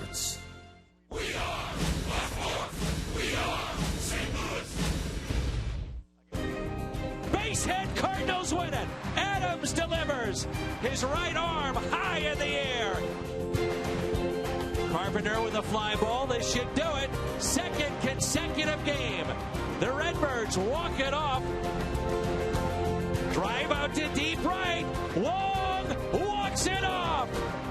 Sports. We are Baltimore. We are St. Louis. Base hit, Cardinals win it. Adams delivers. His right arm high in the air. Carpenter with a fly ball. This should do it. Second consecutive game. The Redbirds walk it off. Drive out to deep right. Wong walks it off.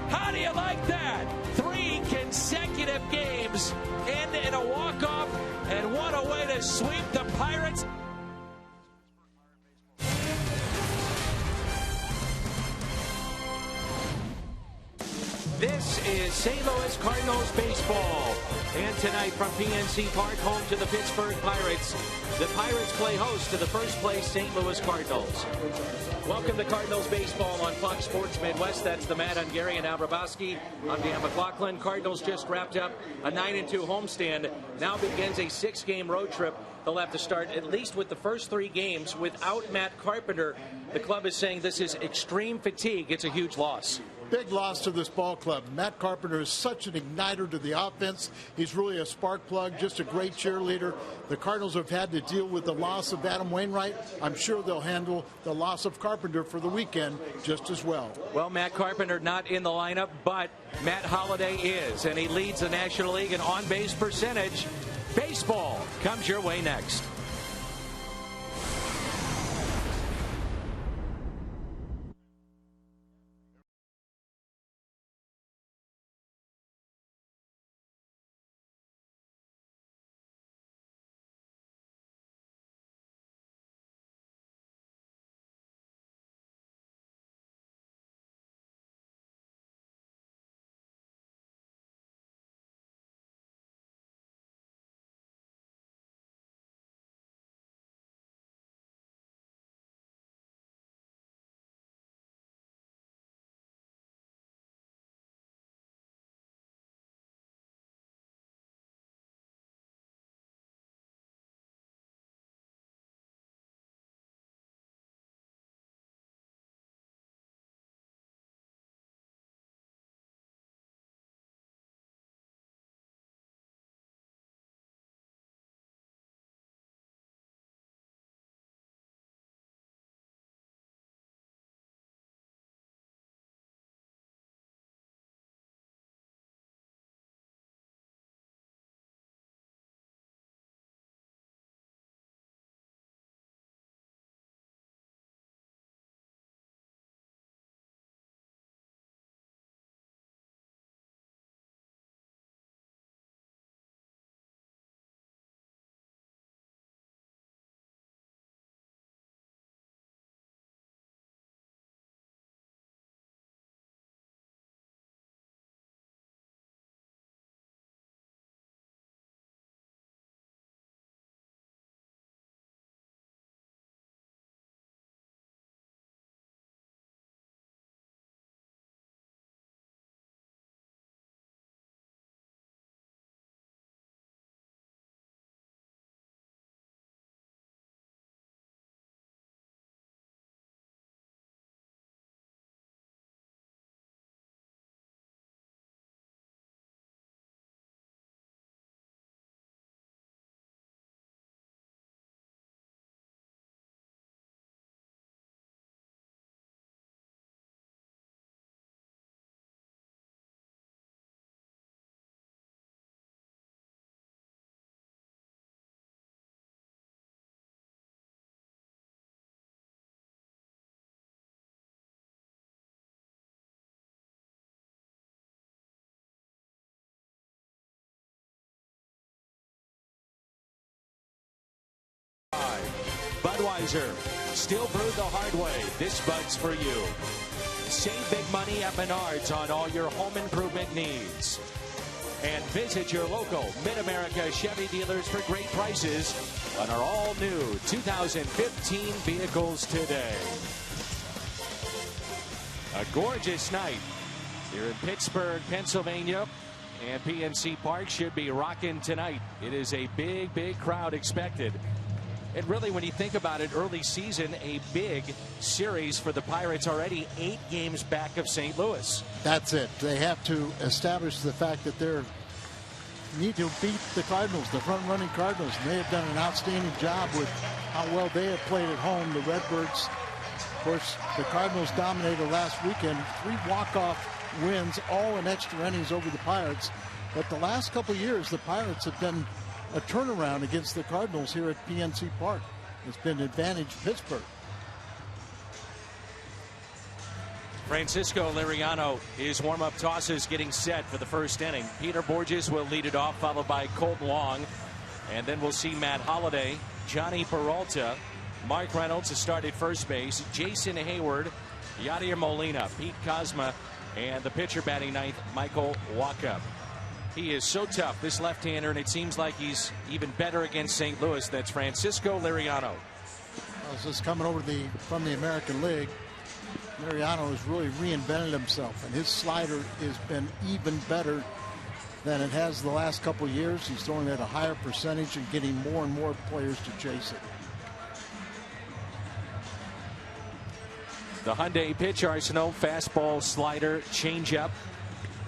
How do you like that? 3 consecutive games end in a walk-off, and what a way to sweep the Pirates. This is St. Louis Cardinals baseball. And tonight from PNC Park, home to the Pittsburgh Pirates. The Pirates play host to the first place St. Louis Cardinals. Welcome to Cardinals baseball on Fox Sports Midwest. That's the Matt Ungary and Al Rabowski. I'm Dan McLaughlin. Cardinals just wrapped up a 9-2 homestand. Now begins a 6-game road trip. They'll have to start at least with the first 3 games without Matt Carpenter. The club is saying this is extreme fatigue. It's a huge loss. Big loss to this ball club. Matt Carpenter is such an igniter to the offense. He's really a spark plug, just a great cheerleader. The Cardinals have had to deal with the loss of Adam Wainwright. I'm sure they'll handle the loss of Carpenter for the weekend just as well. Well, Matt Carpenter not in the lineup, but Matt Holliday is, and he leads the National League in on-base percentage. Baseball comes your way next. Budweiser, still brewed the hard way. This Bud's for you. Save big money at Menards on all your home improvement needs. And visit your local Mid-America Chevy dealers for great prices on our all-new 2015 vehicles today. A gorgeous night here in Pittsburgh, Pennsylvania. And PNC Park should be rocking tonight. It is a big, big crowd expected. And really, when you think about it, early season, a big series for the Pirates, already 8 games back of St. Louis. That's it. They have to establish the fact that they need to beat the Cardinals, the front-running Cardinals. And they have done an outstanding job with how well they have played at home. The Redbirds, of course, the Cardinals dominated last weekend. 3 walk-off wins, all in extra innings over the Pirates. But the last couple of years, the Pirates have done a turnaround against the Cardinals here at PNC Park. It's been advantage Pittsburgh. Francisco Liriano, his warm-up tosses getting set for the first inning. Peter Borges will lead it off, followed by Colton Wong. And then we'll see Matt Holliday, Johnny Peralta, Mark Reynolds to start at first base, Jason Hayward, Yadier Molina, Pete Kozma, and the pitcher batting ninth, Michael Wacha. He is so tough, this left-hander, and it seems like he's even better against St. Louis. That's Francisco Liriano. Just coming over from the American League, Liriano has really reinvented himself, and his slider has been even better than it has the last couple of years. He's throwing at a higher percentage and getting more and more players to chase it. The Hyundai pitch arsenal: fastball, slider, changeup.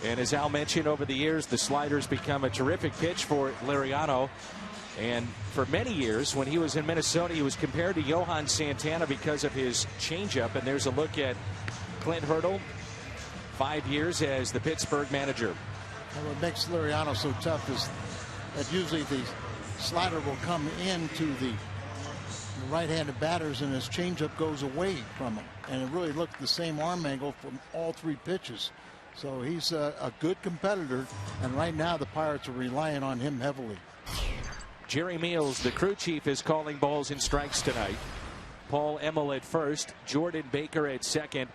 And as Al mentioned, over the years, the slider's become a terrific pitch for Liriano. And for many years, when he was in Minnesota, he was compared to Johan Santana because of his changeup. And there's a look at Clint Hurdle, 5 years as the Pittsburgh manager. And what makes Liriano so tough is that usually the slider will come into the right-handed batters and his changeup goes away from him. And it really looked the same arm angle from all 3 pitches. So he's a good competitor, and right now the Pirates are relying on him heavily. Jerry Meals, the crew chief, is calling balls and strikes tonight. Paul Emmel at first, Jordan Baker at second,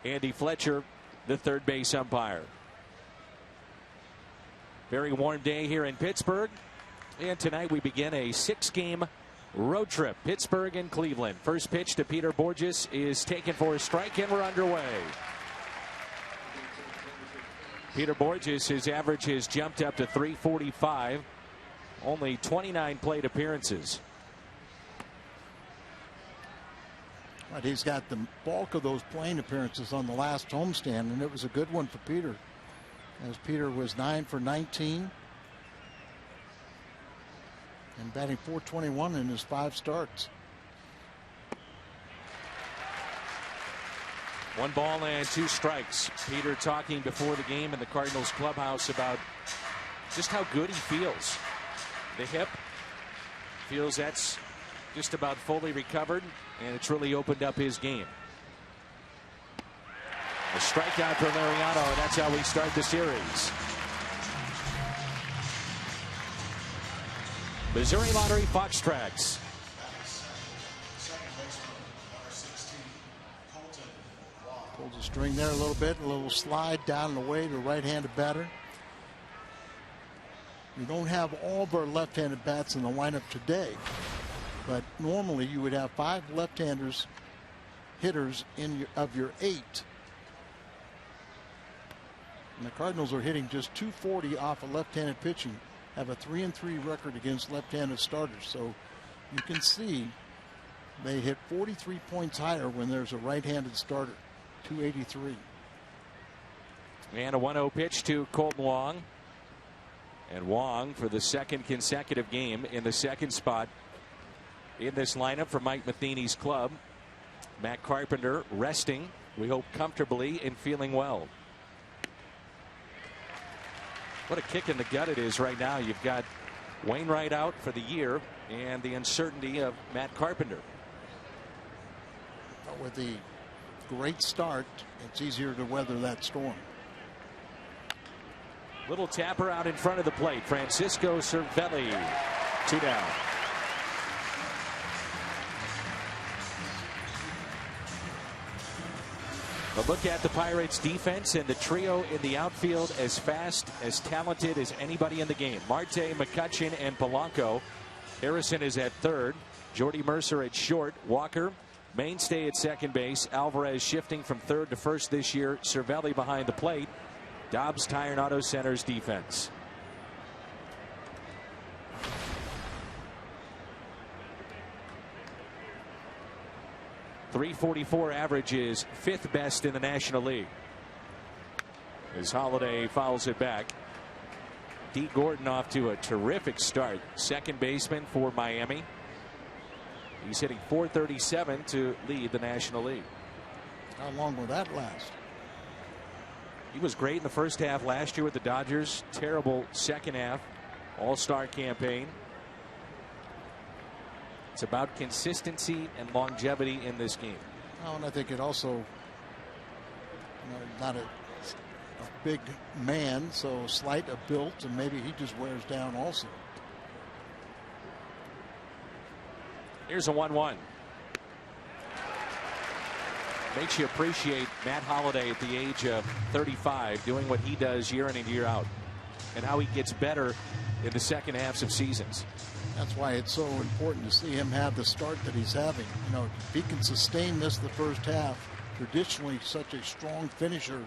Andy Fletcher, the third base umpire. Very warm day here in Pittsburgh, and tonight we begin a 6-game road trip. Pittsburgh and Cleveland. First pitch to Peter Borges is taken for a strike, and we're underway. Peter Borges, his average has jumped up to .345. Only 29 plate appearances. But he's got the bulk of those plate appearances on the last homestand, and it was a good one for Peter, as Peter was 9 for 19 and batting .421 in his 5 starts. 1 ball and 2 strikes. Peter talking before the game in the Cardinals clubhouse about just how good he feels. The hip, feels that's just about fully recovered, and it's really opened up his game. A strikeout for Liriano, and that's how we start the series. Missouri Lottery Fox Tracks. Pulls the string there a little bit, a little slide down and away to right-handed batter. We don't have all of our left-handed bats in the lineup today, but normally you would have 5 left-handers hitters of your 8. And the Cardinals are hitting just .240 off of left-handed pitching, have a 3-3 record against left-handed starters. So you can see they hit 43 points higher when there's a right-handed starter. 283. And a 1-0 pitch to Colton Wong. And Wong, for the 2nd consecutive game, in the 2nd spot in this lineup for Mike Matheny's club. Matt Carpenter resting, we hope comfortably, and feeling well. What a kick in the gut it is right now. You've got Wainwright out for the year and the uncertainty of Matt Carpenter. With the great start, it's easier to weather that storm. Little tapper out in front of the plate. Francisco Cervelli, 2 down. A look at the Pirates defense, and the trio in the outfield as fast, as talented as anybody in the game. Marte, McCutchen, and Polanco. Harrison is at third. Jordy Mercer at short. Walker, mainstay at second base. Alvarez shifting from third to first this year. Cervelli behind the plate. Dobbs Tire and Auto Center's defense. .344 average is 5th best in the National League. As Holiday fouls it back. D. Gordon off to a terrific start. Second baseman for Miami. He's hitting .437 to lead the National League. How long will that last? He was great in the first half last year with the Dodgers. Terrible second half. All-star campaign. It's about consistency and longevity in this game. Oh, and I think it also, not a big man, so slight of built, and maybe he just wears down also. Here's a 1-1. Makes you appreciate Matt Holliday at the age of 35 doing what he does year in and year out, and how he gets better in the second halves of seasons. That's why it's so important to see him have the start that he's having. If he can sustain this the first half, traditionally such a strong finisher,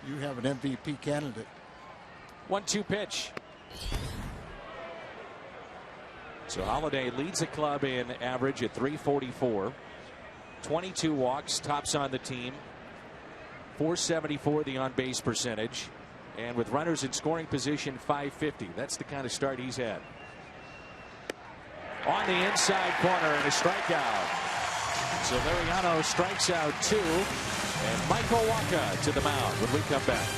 you have an MVP candidate. 1-2 pitch. So Holliday leads the club in average at .344. 22 walks, tops on the team. .474 the on-base percentage. And with runners in scoring position, .550. That's the kind of start he's had. On the inside corner and a strikeout. So Liriano strikes out 2. And Michael Wacha to the mound when we come back.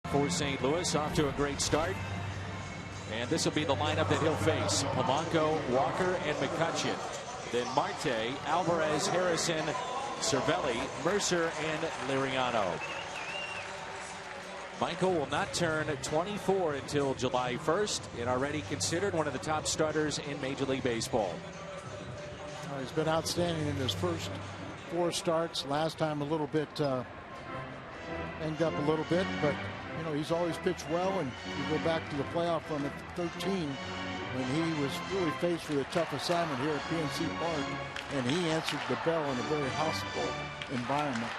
For St. Louis, off to a great start. And this will be the lineup that he'll face. Polanco, Walker, and McCutchen. Then Marte, Alvarez, Harrison, Cervelli, Mercer, and Liriano. Michael will not turn 24 until July 1st and already considered one of the top starters in Major League Baseball. He's been outstanding in his first 4 starts. Last time a little bit banged up a little bit, but he's always pitched well, and you go back to the playoff run at 13 when he was really faced with a tough assignment here at PNC Park, and he answered the bell in a very hostile environment.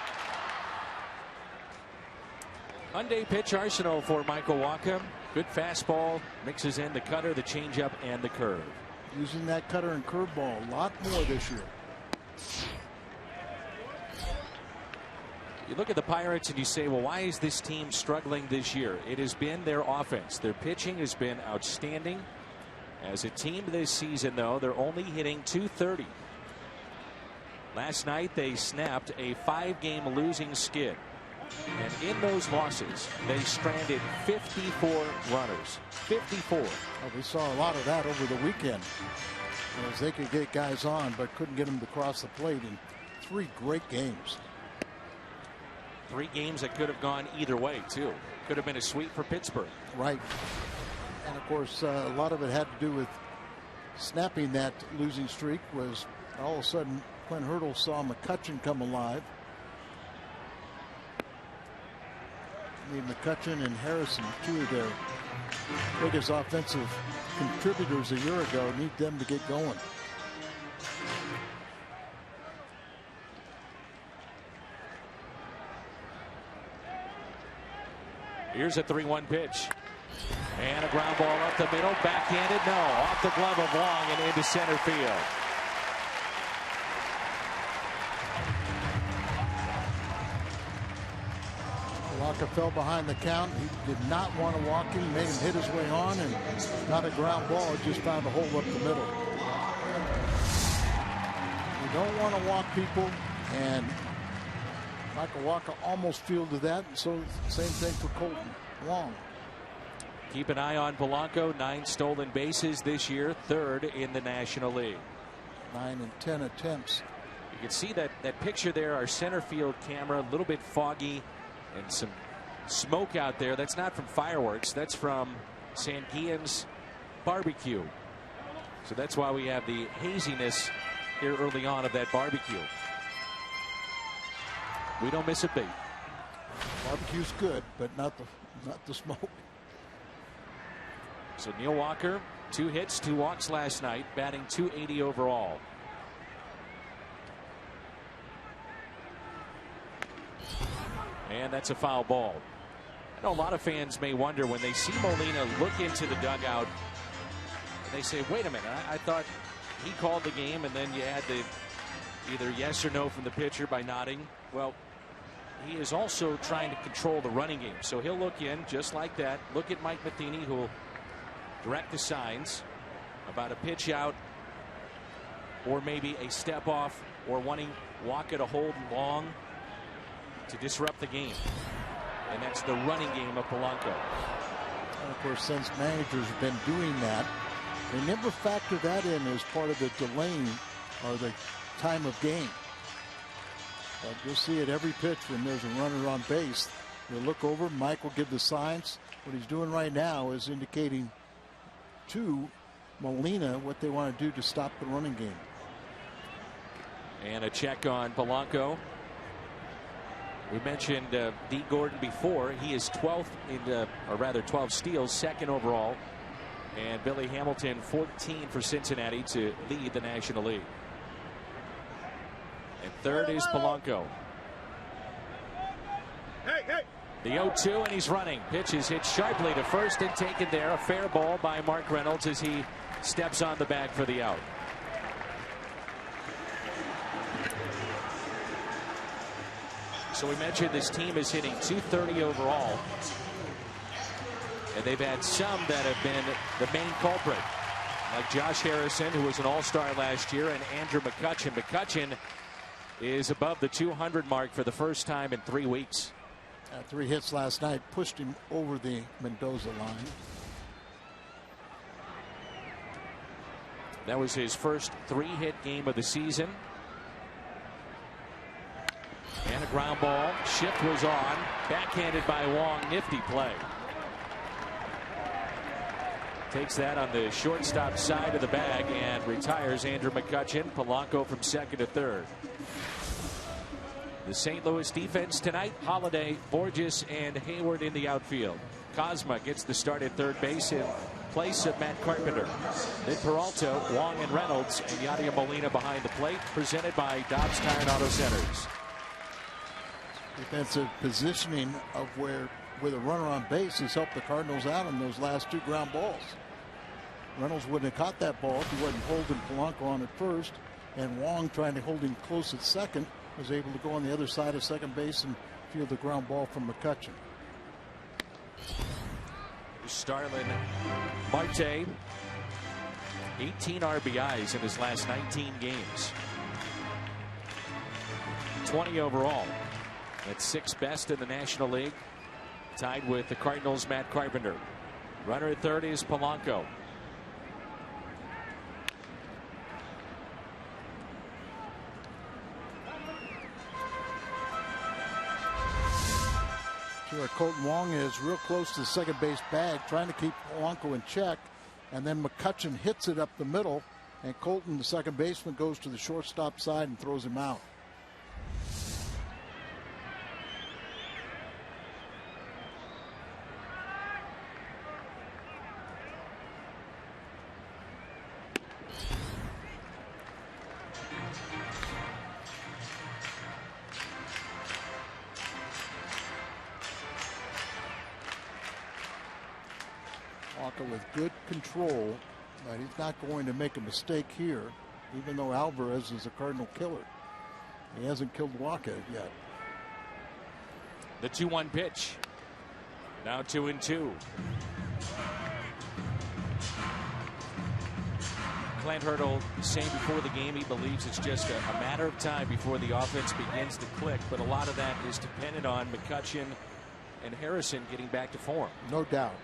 Hyundai pitch arsenal for Michael Wacha. Good fastball, mixes in the cutter, the changeup, and the curve. Using that cutter and curveball a lot more this year. You look at the Pirates and you say, well, why is this team struggling this year? It has been their offense. Their pitching has been outstanding. As a team this season, though, they're only hitting .230. Last night, they snapped a 5-game losing skid. And in those losses, they stranded 54 runners. 54. Well, we saw a lot of that over the weekend. As they could get guys on, but couldn't get them to cross the plate in 3 great games. 3 games that could have gone either way, too. Could have been a sweep for Pittsburgh. Right. And, of course, a lot of it had to do with snapping that losing streak. Was all of a sudden Clint Hurdle saw McCutchen come alive. I mean, McCutchen and Harrison, 2 of their biggest offensive contributors a year ago. Need them to get going. Here's a 3-1 pitch. And a ground ball up the middle. Backhanded, no. Off the glove of Wong and into center field. Walker fell behind the count. He did not want to walk him, made him hit his way on, and not a ground ball. It just found a hole up the middle. You don't want to walk people, and Michael Walker almost fielded that. So same thing for Colton Wong. Keep an eye on Polanco. 9 stolen bases this year, 3rd in the National League. 9 and 10 attempts. You can see that picture there, our center field camera, a little bit foggy and some smoke out there. That's not from fireworks. That's from Sanguillen's barbecue. So that's why we have the haziness here early on of that barbecue. We don't miss a beat. Barbecue's good, but not the smoke. So Neil Walker, 2 hits, 2 walks last night, batting .280 overall. And that's a foul ball. I know a lot of fans may wonder when they see Molina look into the dugout and they say, wait a minute, I thought he called the game, and then you had the either yes or no from the pitcher by nodding. Well, he is also trying to control the running game. So he'll look in just like that. Look at Mike Matheny, who will direct the signs about a pitch out or maybe a step off or wanting Walker to hold long to disrupt the game. And that's the running game of Polanco. And of course, since managers have been doing that, they never factor that in as part of the delaying or the time of game. But you'll see it every pitch when there's a runner on base. You'll look over, Mike will give the signs. What he's doing right now is indicating to Molina what they want to do to stop the running game. And a check on Polanco. We mentioned D. Gordon before. He is 12th in, or rather 12 steals, 2nd overall. And Billy Hamilton, 14 for Cincinnati to lead the National League. And 3rd is Polanco. The 0-2, and he's running. Pitch is hit sharply to first and taken there. A fair ball by Mark Reynolds as he steps on the bag for the out. So we mentioned this team is hitting .230 overall. And they've had some that have been the main culprit, like Josh Harrison, who was an all-star last year, and Andrew McCutchen. McCutchen is above the 200 mark for the first time in 3 weeks. 3 hits last night pushed him over the Mendoza line. That was his first 3-hit game of the season. And a ground ball. Shift was on. Backhanded by Wong. Nifty play. Takes that on the shortstop side of the bag and retires Andrew McCutchen. Polanco from 2nd to 3rd. The St. Louis defense tonight: Holiday, Borges, and Hayward in the outfield. Cosma gets the start at 3rd base in place of Matt Carpenter. Then Peralta, Wong, and Reynolds, and Yadier Molina behind the plate. Presented by Dobbs Tire and Auto Centers. Defensive positioning of where with a runner on base has helped the Cardinals out on those last 2 ground balls. Reynolds wouldn't have caught that ball if he wasn't holding Polanco on at first, and Wong, trying to hold him close at second, was able to go on the other side of second base and field the ground ball from McCutchen. Starlin Marte, 18 RBIs in his last 19 games. 20 overall. That's 6th best in the National League. Tied with the Cardinals' Matt Carpenter. Runner at 3rd is Polanco. Sure, Colton Wong is real close to the second base bag, trying to keep Polanco in check, and then McCutchen hits it up the middle, and Colton, the second baseman, goes to the shortstop side and throws him out. Walker with good control, but he's not going to make a mistake here, even though Alvarez is a Cardinal killer. He hasn't killed Walker yet. The 2-1 pitch. Now 2-2. Clint Hurdle saying before the game he believes it's just a matter of time before the offense begins to click, but a lot of that is dependent on McCutchen and Harrison getting back to form. No doubt.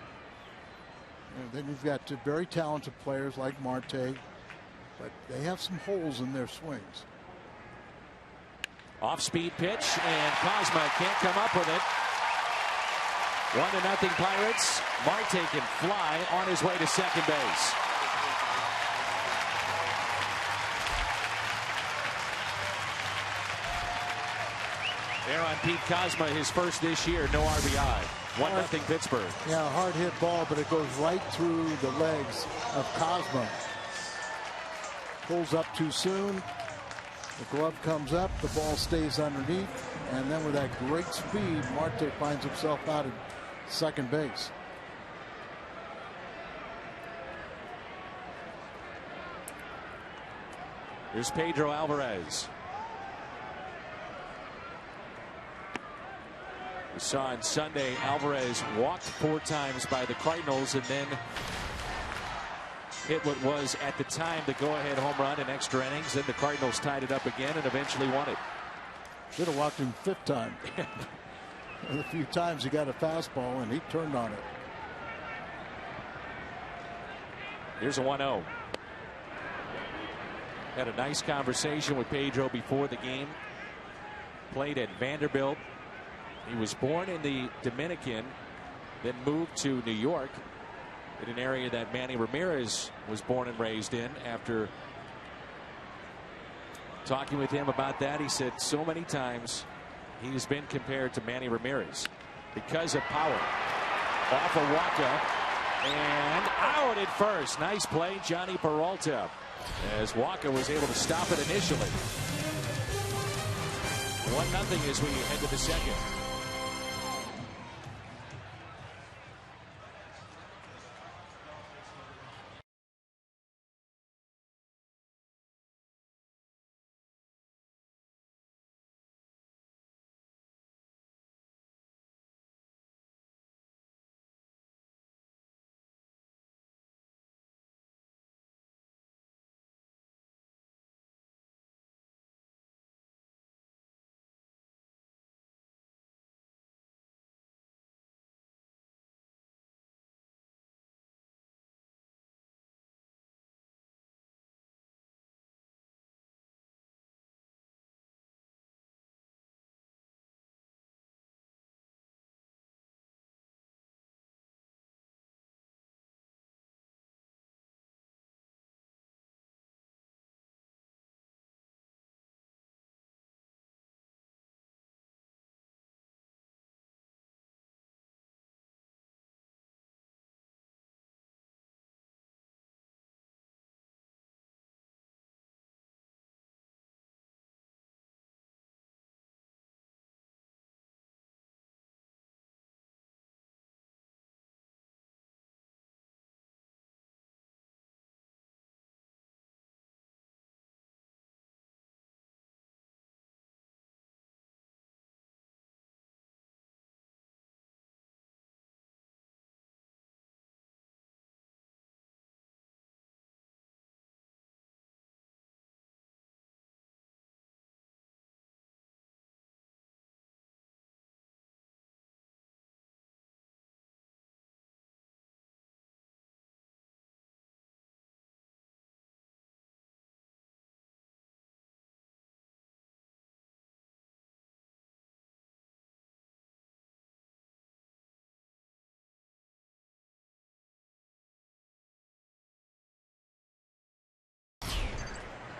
And then you've got two very talented players like Marte, but they have some holes in their swings. Off-speed pitch, and Kozma can't come up with it. 1-0 Pirates. Marte can fly on his way to second base. There on Pete Kozma, his first this year, no RBI. 1-0 Pittsburgh. Yeah, a hard hit ball, but it goes right through the legs of Kozma. Pulls up too soon. The glove comes up, the ball stays underneath, and then with that great speed, Marte finds himself out at second base. Here's Pedro Alvarez. We saw on Sunday Alvarez walked 4 times by the Cardinals and then hit what was at the time the go-ahead home run in extra innings. Then the Cardinals tied it up again and eventually won it. Should have walked him 5th time. And a few times he got a fastball and he turned on it. Here's a 1-0. Had a nice conversation with Pedro before the game. Played at Vanderbilt. He was born in the Dominican, then moved to New York, in an area that Manny Ramirez was born and raised in. After talking with him about that, he said so many times he's been compared to Manny Ramirez because of power. Off of Waka and out at first. Nice play, Johnny Peralta, as Waka was able to stop it initially. 1-0 as we head to the second.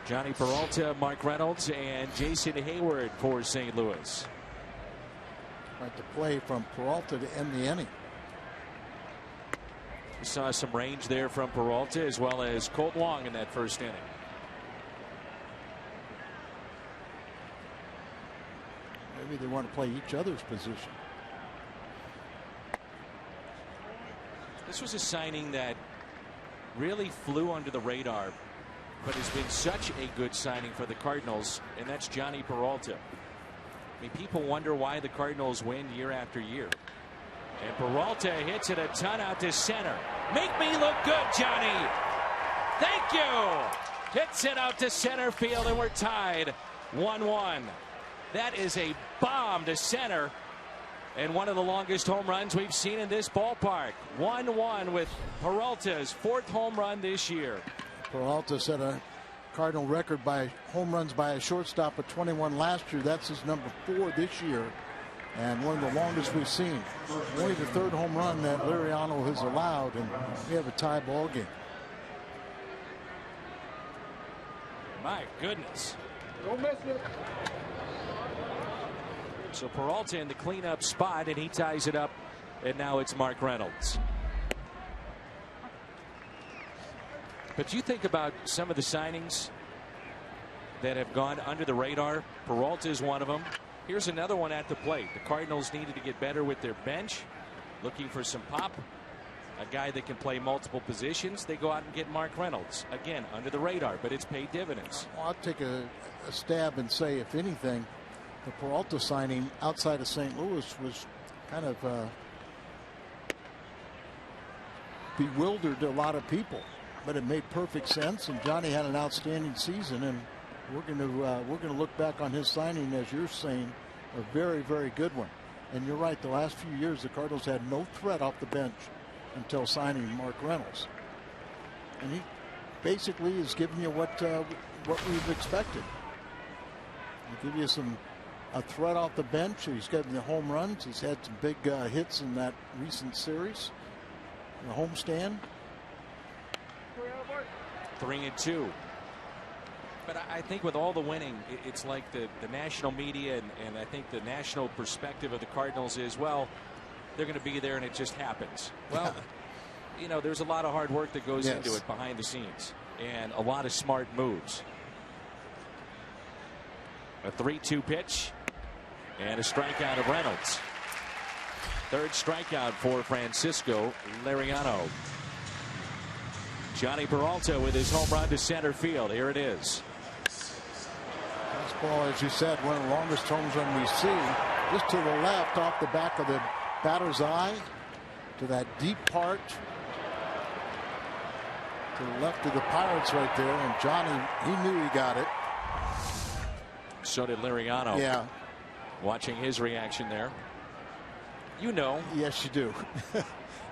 Johnny Peralta, Mark Reynolds, and Jason Hayward for St. Louis. Right to play from Peralta to end the inning. We saw some range there from Peralta as well as Colt Long in that first inning. Maybe they want to play each other's position. This was a signing that really flew under the radar, but has been such a good signing for the Cardinals, and that's Johnny Peralta. I mean, people wonder why the Cardinals win year after year. And Peralta hits it a ton out to center. Make me look good, Johnny. Thank you. Hits it out to center field, and we're tied 1-1. That is a bomb to center, and one of the longest home runs we've seen in this ballpark. 1-1 with Peralta's 4th home run this year. Peralta set a Cardinal record by home runs by a shortstop of 21 last year. That's his number 4 this year, and one of the longest we've seen. Only the 3rd home run that Liriano has allowed, and we have a tie ball game. My goodness. Don't miss it. So Peralta in the cleanup spot, and he ties it up, and now it's Mark Reynolds. But you think about some of the signings that have gone under the radar. Peralta is one of them. Here's another one at the plate. The Cardinals needed to get better with their bench, looking for some pop, a guy that can play multiple positions. They go out and get Mark Reynolds, again under the radar, but it's paid dividends. Well, I'll take a stab and say, if anything, the Peralta signing outside of St. Louis was kind of bewildered a lot of people, but it made perfect sense, and Johnny had an outstanding season, and we're going to look back on his signing, as you're saying, a very, very good one. And you're right, the last few years the Cardinals had no threat off the bench until signing Mark Reynolds, and he basically is giving you what we've expected. He'll give you a threat off the bench. He's getting the home runs. He's had some big hits in that recent series, the homestand. 3-2. But I think with all the winning, it's like the national media and I think the national perspective of the Cardinals is, well, they're going to be there and it just happens. Well, you know, there's a lot of hard work that goes into it behind the scenes and a lot of smart moves. A 3-2 pitch and a strikeout of Reynolds. 3rd strikeout for Francisco Liriano. Johnny Peralta with his home run to center field. Here it is. This ball, as you said, one of the longest home runs we see. Just to the left, off the back of the batter's eye, to that deep part, to the left of the Pirates right there. And Johnny, he knew he got it. So did Liriano. Yeah. Watching his reaction there. You know. Yes, you do.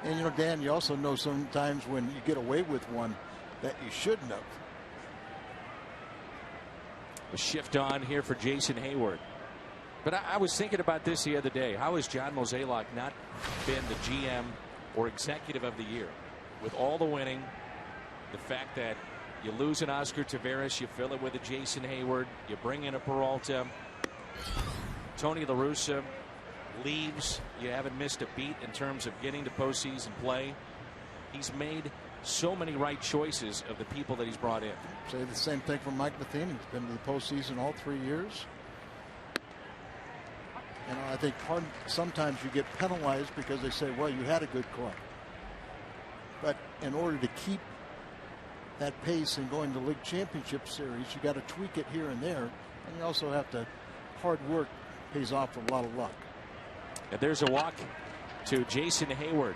And, you know, Dan, you also know sometimes when you get away with one that you shouldn't have. A shift on here for Jason Hayward. But I was thinking about this the other day. How has John Mozeliak not been the GM or executive of the year? With all the winning, the fact that you lose an Oscar Taveras, you fill it with a Jason Hayward, you bring in a Peralta, Tony La Russa leaves, you haven't missed a beat in terms of getting to postseason play. He's made so many right choices of the people that he's brought in. Say the same thing for Mike Matheny. He's been to the postseason all 3 years. And I think sometimes you get penalized because they say, well, you had a good club. But in order to keep that pace and going to League Championship Series, you got to tweak it here and there. And you also have to, hard work pays off with a lot of luck. And there's a walk to Jason Hayward.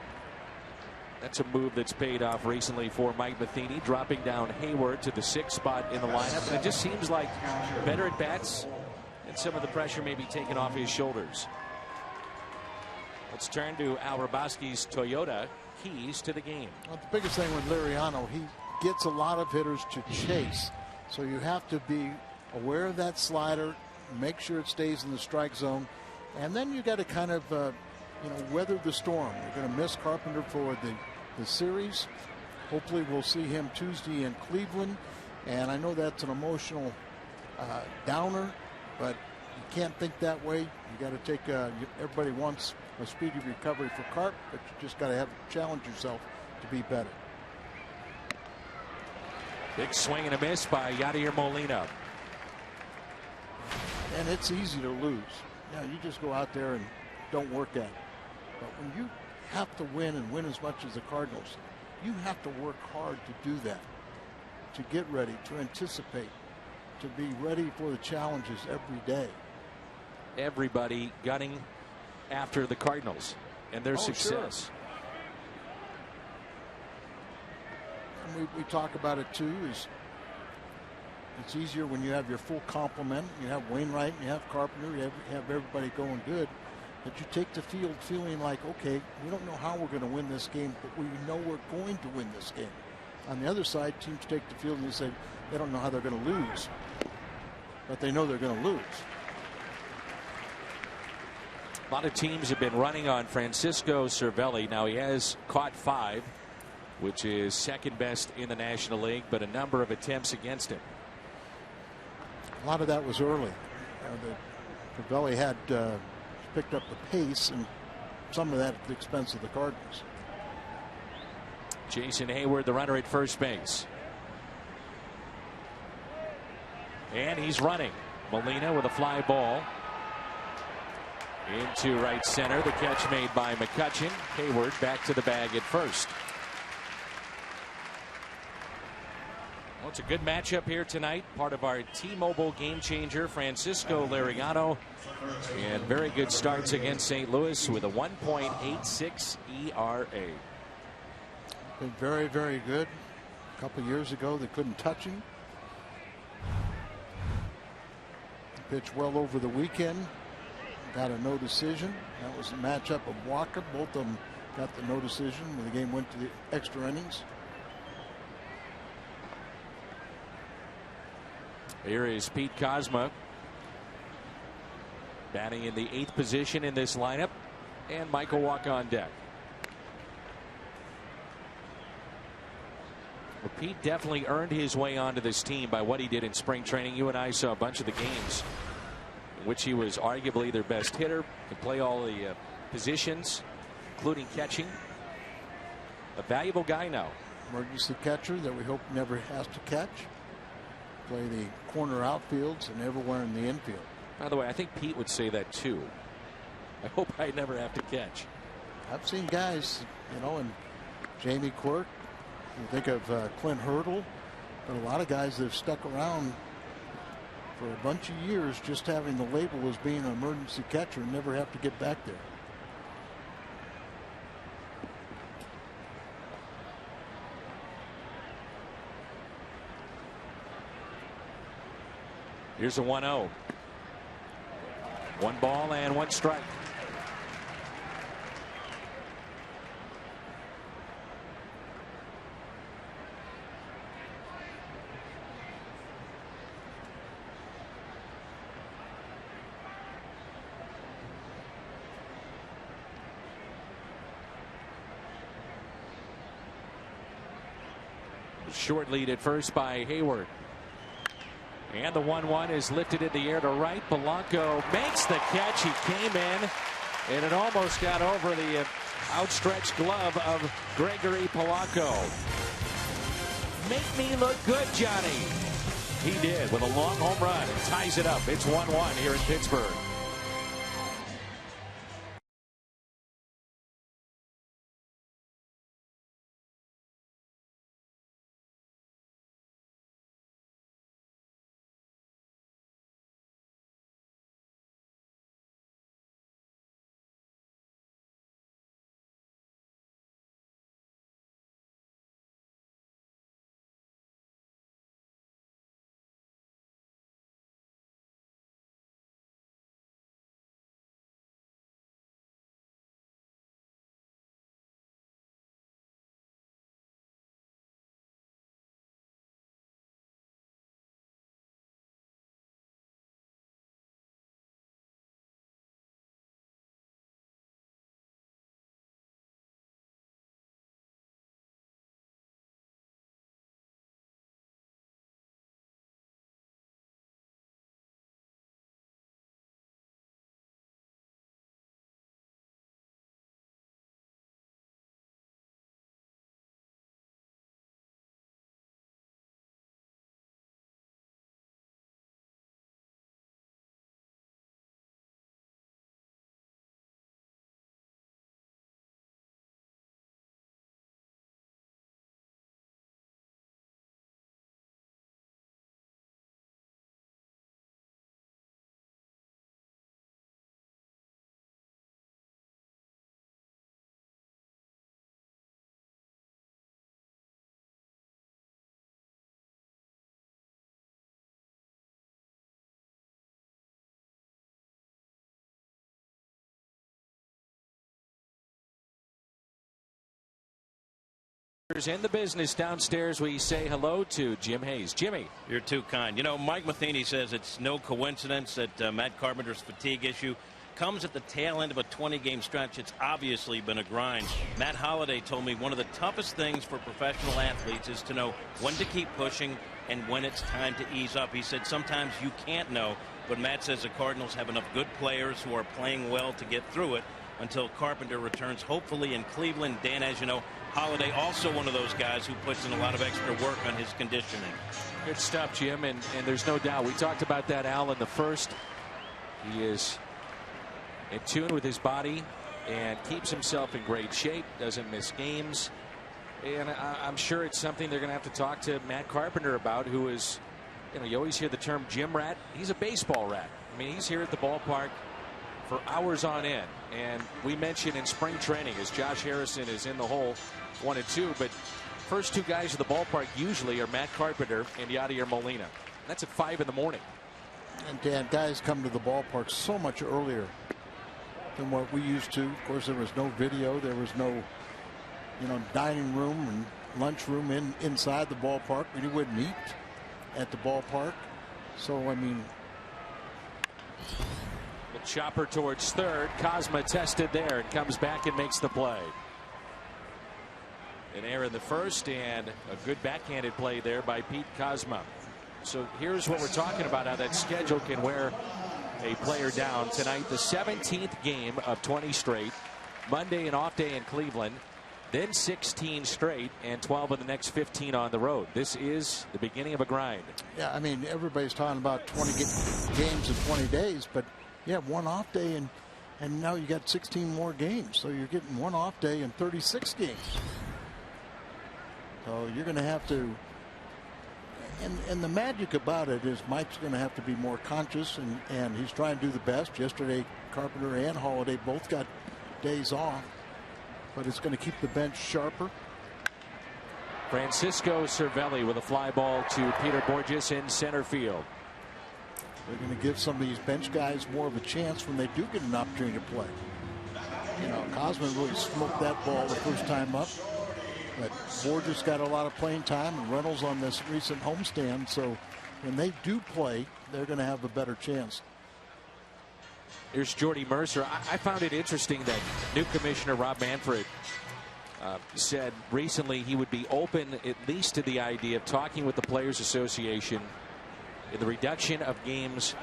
That's a move that's paid off recently for Mike Matheny, dropping down Hayward to the 6th spot in the lineup. And it just seems like better at bats and some of the pressure may be taken off his shoulders. Let's turn to Al Raboski's Toyota keys to the game. Well, the biggest thing with Liriano, he gets a lot of hitters to chase. So you have to be aware of that slider, make sure it stays in the strike zone. And then you got to kind of, weather the storm. You're going to miss Carpenter for the series. Hopefully we'll see him Tuesday in Cleveland. And I know that's an emotional downer, but you can't think that way. You got to take, everybody wants a speedy recovery for Carp, but you just got to challenge yourself to be better. Big swing and a miss by Yadier Molina. And it's easy to lose. You just go out there and don't work at it. But when you have to win and win as much as the Cardinals, you have to work hard to do that, to get ready, to anticipate, to be ready for the challenges every day. Everybody gunning after the Cardinals and their success. Sure. And we talk about it too. It's easier when you have your full complement. You have Wainwright, and you have Carpenter, you have everybody going good. But you take the field feeling like, okay, we don't know how we're going to win this game, but we know we're going to win this game. On the other side, teams take the field and they say they don't know how they're going to lose, but they know they're going to lose. A lot of teams have been running on Francisco Cervelli. Now he has caught 5, which is second best in the National League, but a number of attempts against him. A lot of that was early. Cervelli had picked up the pace, and some of that at the expense of the Cardinals. Jason Hayward, the runner at first base. And he's running. Molina with a fly ball into right center. The catch made by McCutchen. Hayward back to the bag at first. Well, it's a good matchup here tonight. Part of our T-Mobile game changer, Francisco Liriano. And very good starts against St. Louis with a 1.86 ERA. Been very, very good. A couple years ago, they couldn't touch him. He pitched well over the weekend. Got a no decision. That was a matchup of Walker. Both of them got the no decision when the game went to the extra innings. Here is Pete Kozma batting in the 8th position in this lineup, and Michael Wacha on deck. Well, Pete definitely earned his way onto this team by what he did in spring training. You and I saw a bunch of the games in which he was arguably their best hitter, could play all the positions, including catching. A valuable guy now. Emergency catcher that we hope never has to catch. Play the corner outfields and everywhere in the infield. By the way, I think Pete would say that too. I hope I never have to catch. I've seen guys, and Jamie Quirk. You think of Clint Hurdle, but a lot of guys that have stuck around for a bunch of years just having the label as being an emergency catcher and never have to get back there. Here's a 1-0. 1 ball and 1 strike. Short lead at first by Hayward. And the 1-1 is lifted in the air to right. Polanco makes the catch. He came in, and it almost got over the outstretched glove of Gregory Polanco. Make me look good, Johnny. He did with a long home run and ties it up. It's 1-1 here in Pittsburgh. Carpenter's in the business downstairs. We say hello to Jim Hayes. Jimmy. You're too kind. You know, Mike Matheny says it's no coincidence that Matt Carpenter's fatigue issue comes at the tail end of a 20-game stretch. It's obviously been a grind. Matt Holliday told me one of the toughest things for professional athletes is to know when to keep pushing and when it's time to ease up. He said sometimes you can't know, but Matt says the Cardinals have enough good players who are playing well to get through it until Carpenter returns, hopefully in Cleveland. Dan, as you know, Holliday also one of those guys who puts in a lot of extra work on his conditioning. Good stuff, Jim, and there's no doubt. We talked about that, Al, in the first. He is in tune with his body and keeps himself in great shape, doesn't miss games. And I'm sure it's something they're going to have to talk to Matt Carpenter about, who is, you know, you always hear the term gym rat. He's a baseball rat. I mean, he's here at the ballpark for hours on end. And we mentioned in spring training as Josh Harrison is in the hole 1 and 2, but first two guys at the ballpark usually are Matt Carpenter and Yadier Molina. That's at 5 in the morning. And Dan, guys come to the ballpark so much earlier than what we used to. Of course, there was no video. There was no, you know, dining room and lunch room inside the ballpark. You wouldn't eat at the ballpark. So, I mean. The chopper towards third. Kozma tested there and comes back and makes the play. An error in the first and a good backhanded play there by Pete Kozma. So here's what we're talking about, how that schedule can wear a player down tonight. The 17th game of 20 straight. Monday an off day in Cleveland. Then 16 straight and 12 of the next 15 on the road. This is the beginning of a grind. Yeah, I mean, everybody's talking about 20 games in 20 days, but you have one off day and now you got 16 more games. So you're getting one off day in 36 games. So you're going to have to. And the magic about it is Mike's going to have to be more conscious, and he's trying to do the best. Yesterday, Carpenter and Holliday both got days off, but it's going to keep the bench sharper. Francisco Cervelli with a fly ball to Peter Borges in center field. They're going to give some of these bench guys more of a chance when they do get an opportunity to play. You know, Cosman really smoked that ball the first time up. But Borges got a lot of playing time, and Reynolds on this recent homestand. So when they do play, they're going to have a better chance. Here's Jordy Mercer. I found it interesting that new commissioner Rob Manfred said recently he would be open at least to the idea of talking with the Players Association in the reduction of games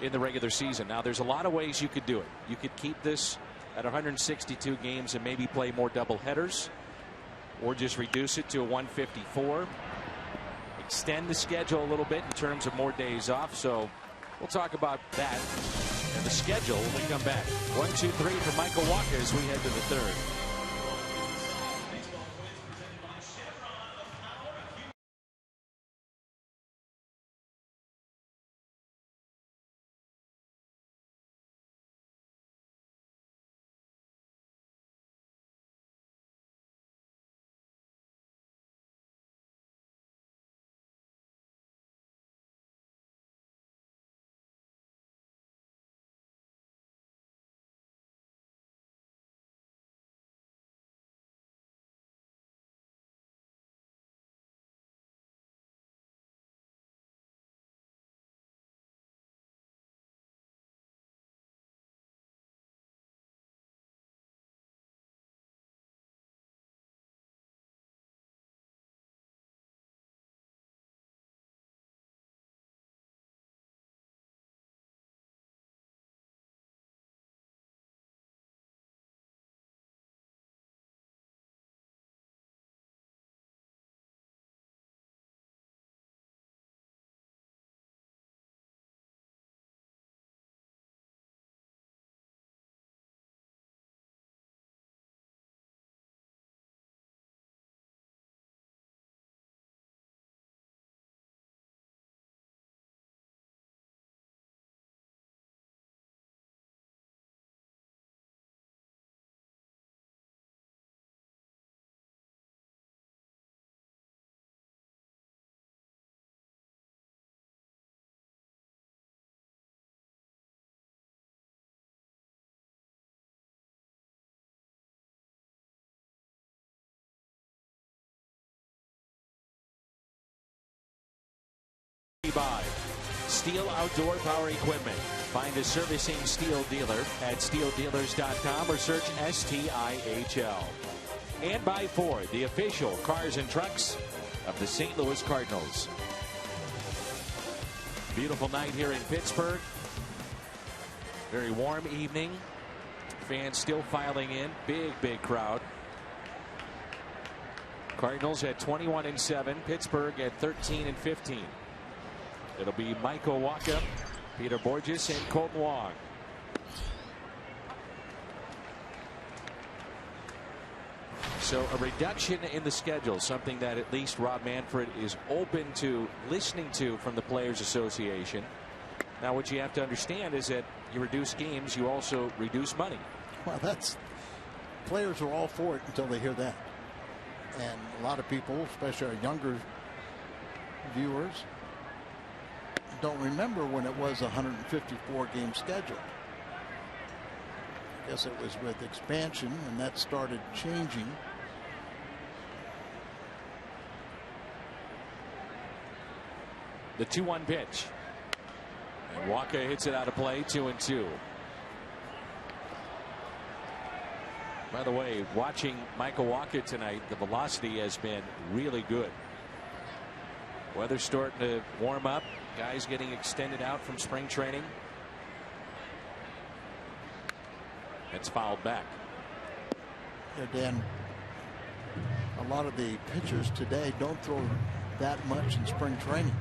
in the regular season. Now, there's a lot of ways you could do it. You could keep this at 162 games and maybe play more doubleheaders, or just reduce it to a 154. Extend the schedule a little bit in terms of more days off. So we'll talk about that and the schedule when we come back. 1, 2, 3 for Michael Walker as we head to the third. by Steel Outdoor Power Equipment. Find a servicing Steel dealer at steeldealers.com or search STIHL. And by Ford, the official cars and trucks of the St. Louis Cardinals. Beautiful night here in Pittsburgh. Very warm evening. Fans still filing in. Big crowd. Cardinals at 21-7. Pittsburgh at 13-15. It'll be Michael Wacha, Peter Borges, and Colton Wong. So a reduction in the schedule, something that at least Rob Manfred is open to listening to from the Players Association. Now, what you have to understand is that you reduce games, you also reduce money. Well, players are all for it until they hear that. And a lot of people, especially our younger viewers, don't remember when it was a 154 game schedule. I guess it was with expansion, and that started changing. The 2-1 pitch. And Wacha hits it out of play, 2-2. By the way, watching Michael Wacha tonight, the velocity has been really good. Weather's starting to warm up. Guys getting extended out from spring training. It's fouled back. Yeah, Dan, a lot of the pitchers today don't throw that much in spring training.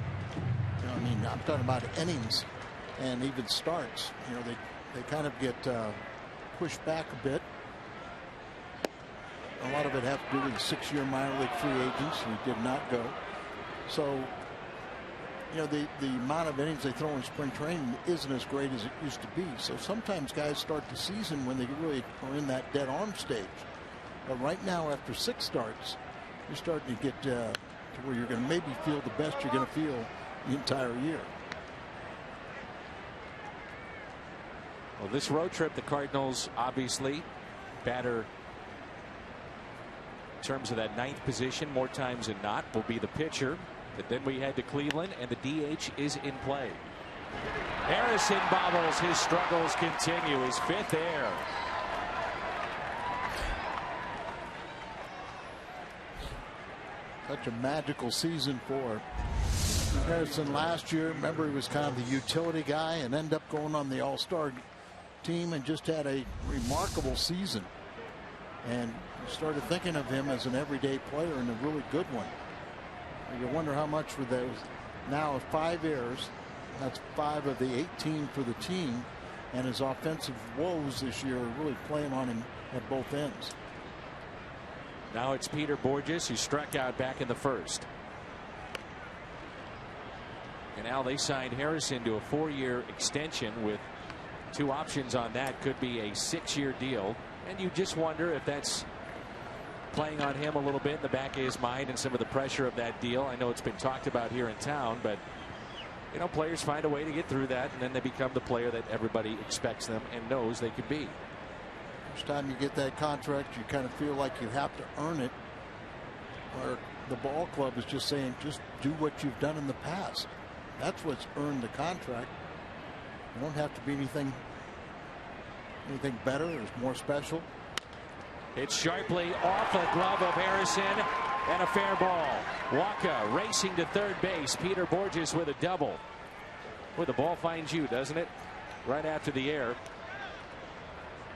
You know, I mean, I'm talking about innings and even starts. You know, they kind of get pushed back a bit. A lot of it has to do with the 6-year minor league free agents who did not go. So, you know, the amount of innings they throw in spring training isn't as great as it used to be. So sometimes guys start the season when they really are in that dead arm stage. But right now, after 6 starts, you're starting to get to where you're going to maybe feel the best you're going to feel the entire year. Well, this road trip, the Cardinals obviously batter in terms of that 9th position more times than not will be the pitcher. But then we head to Cleveland, and the DH is in play. Harrison bobbles. His struggles continue. His 5th error. Such a magical season for Harrison last year. Remember, he was kind of the utility guy and ended up going on the All-Star team and just had a remarkable season. And started thinking of him as an everyday player and a really good one. You wonder how much for those. Now 5 errors. That's 5 of the 18 for the team. And his offensive woes this year are really playing on him at both ends. Now it's Peter Borges, who struck out back in the 1st. And now they signed Harrison to a 4-year extension with 2 options on that. Could be a 6-year deal. And you just wonder if that's playing on him a little bit in the back of his mind and some of the pressure of that deal. I know it's been talked about here in town, but you know, players find a way to get through that, and then they become the player that everybody expects them and knows they could be. First time you get that contract, you kind of feel like you have to earn it, where the ball club is just saying, just do what you've done in the past. That's what's earned the contract. You don't have to be anything better or more special. It's sharply off a glove of Harrison and a fair ball. Wacha racing to 3rd base. Peter Borges with a double. Well, the ball finds you, doesn't it? Right after the air.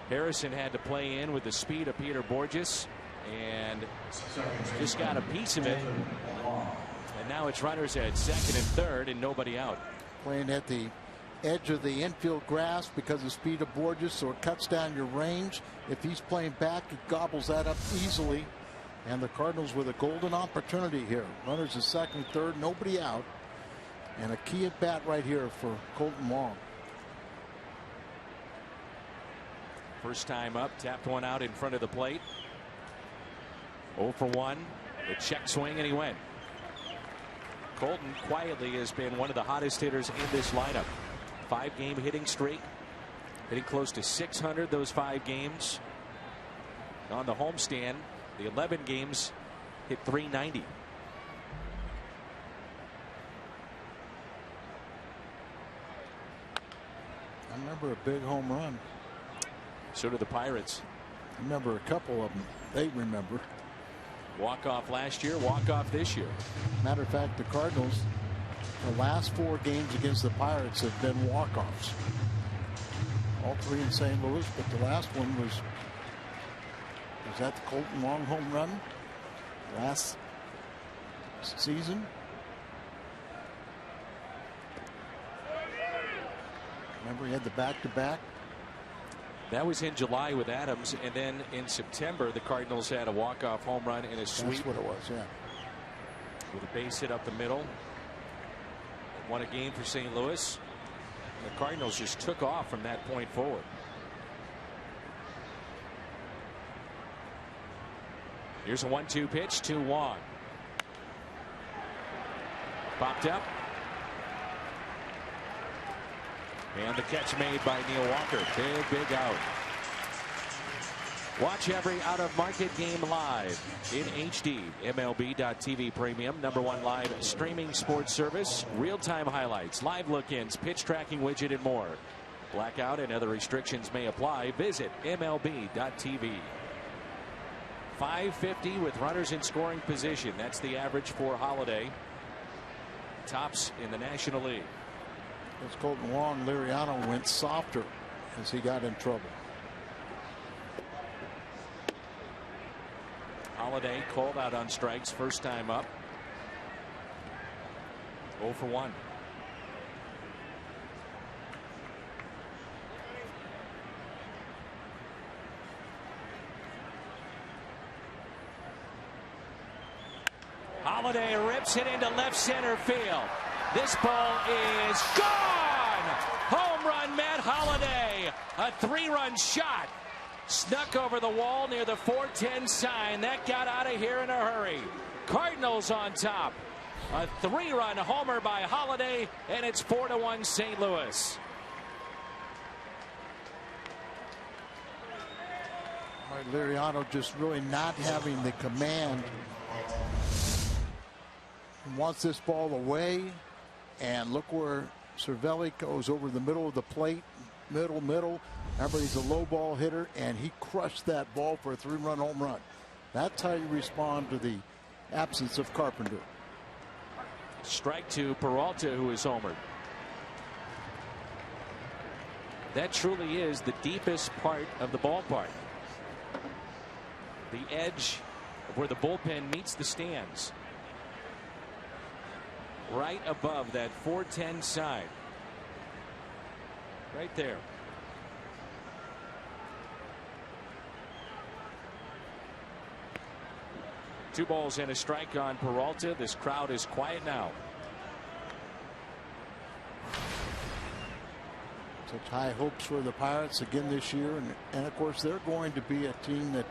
Harrison had to play in with the speed of Peter Borges and just got a piece of it. And now it's runners at 2nd and 3rd and nobody out. Playing at the edge of the infield grass because of the speed of Borges, so it cuts down your range. If he's playing back, it gobbles that up easily. And the Cardinals with a golden opportunity here. Runners at 2nd, 3rd, nobody out. And a key at bat right here for Colton Wong. First time up, tapped one out in front of the plate. 0 for 1. The check swing, and he went. Colton quietly has been one of the hottest hitters in this lineup. 5-game hitting streak, hitting close to 600 those 5 games. On the homestand, the 11 games hit 390. remember a big home run. So do the Pirates. I remember a couple of them. They remember. Walk-off last year, walk-off this year. Matter of fact, the Cardinals, the last 4 games against the Pirates have been walk-offs. All 3 in St. Louis, but the last one was that the Colton Wong home run last season? Remember he had the back-to-back? That was in July with Adams, and then in September the Cardinals had a walk-off home run and a sweep. That's what it was, yeah. With a base hit up the middle. Won a game for St. Louis. The Cardinals just took off from that point forward. Here's a 1-2 pitch to Wong. Popped up. And the catch made by Neil Walker. Big out. Watch every out-of-market game live in HD. MLB.TV Premium, #1 live streaming sports service. Real-time highlights, live look-ins, pitch tracking widget, and more. Blackout and other restrictions may apply. Visit MLB.TV. 550 with runners in scoring position. That's the average for Holiday. Tops in the National League. As Colton Wong, Liriano went softer as he got in trouble. Holiday called out on strikes first time up. 0 for 1. Holiday rips it into left center field. This ball is gone. Home run, Matt Holiday. A 3-run shot. Snuck over the wall near the 410 sign. That got out of here in a hurry. Cardinals on top. A 3-run homer by Holiday, and it's 4-1 St. Louis. Liriano just really not having the command. He wants this ball away, and look where Cervelli goes over the middle of the plate. Middle. Remember, he's a low ball hitter, and he crushed that ball for a 3-run home run. That's how you respond to the absence of Carpenter. Strike to Peralta, who is homered. That truly is the deepest part of the ballpark. The edge of where the bullpen meets the stands. Right above that 410 sign. Right there. Two balls and a strike on Peralta. This crowd is quiet now. Such high hopes for the Pirates again this year, and of course they're going to be a team that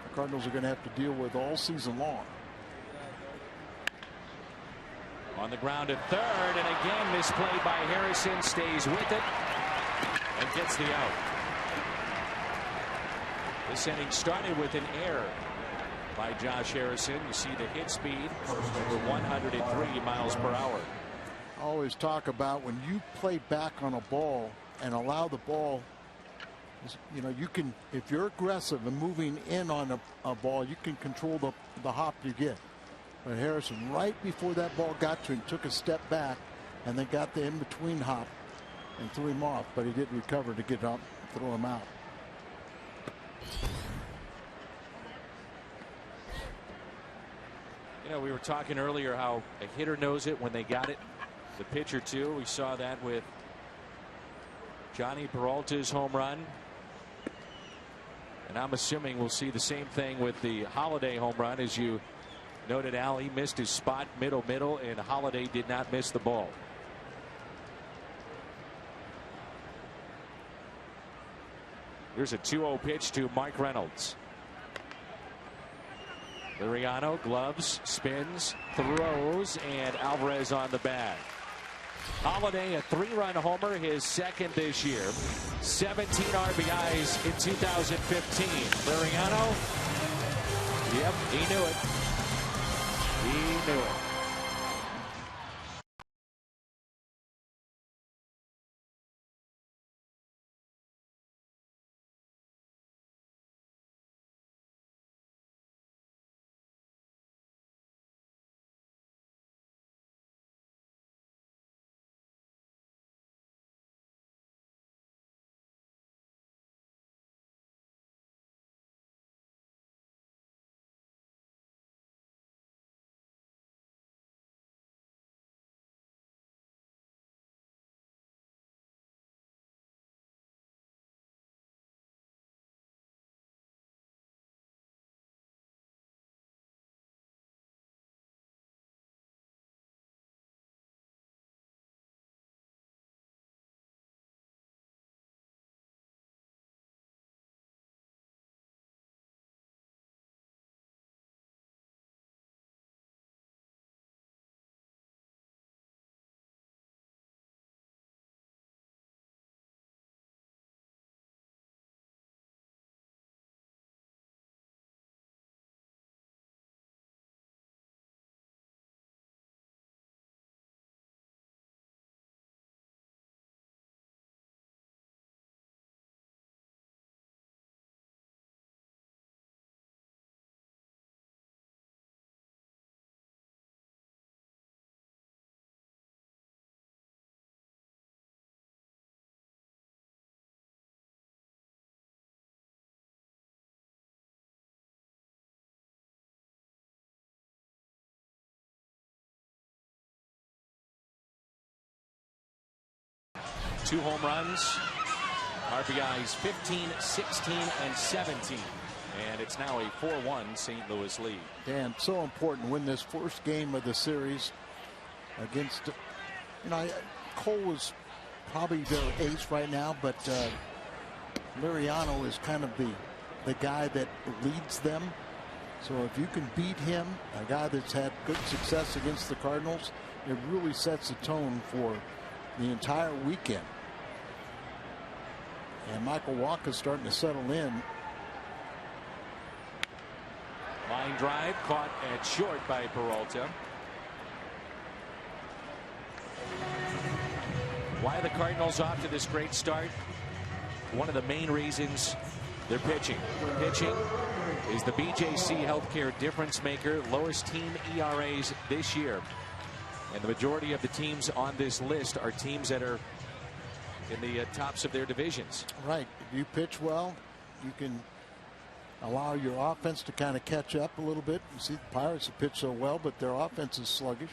the Cardinals are going to have to deal with all season long. On the ground at third, and again misplayed by Harrison. Stays with it and gets the out. This inning started with an error by Josh Harrison. You see the hit speed over 103 miles per hour. I always talk about when you play back on a ball and allow the ball, you know, you can, if you're aggressive and moving in on a ball, you can control the hop you get. But Harrison, right before that ball got to him, took a step back and then got the in-between hop and threw him off, but he did recover to get up and throw him out. You know, we were talking earlier how a hitter knows it when they got it. The pitcher too. We saw that with Johnny Peralta's home run. And I'm assuming we'll see the same thing with the Holiday home run. As you noted, Al, he missed his spot middle, and Holiday did not miss the ball. Here's a 2-0 pitch to Mike Reynolds. Liriano gloves, spins, throws, and Alvarez on the bag. Holiday, a 3-run homer, his second this year. 17 RBIs in 2015. Liriano, yep, he knew it. He knew it. 2 home runs. RBIs 15, 16, and 17. And it's now a 4-1 St. Louis lead. Dan, so important to win this first game of the series against, Cole is probably their ace right now, but Liriano is kind of the guy that leads them. So if you can beat him, a guy that's had good success against the Cardinals, it really sets the tone for the entire weekend. And Michael Wacha's starting to settle in. Line drive caught at short by Peralta. Why are the Cardinals off to this great start? One of the main reasons, they're pitching. Pitching is the BJC Healthcare difference maker, lowest team ERAs this year. And the majority of the teams on this list are teams that are in the tops of their divisions. Right. If you pitch well, you can allow your offense to kind of catch up a little bit. You see the Pirates have pitched so well, but their offense is sluggish.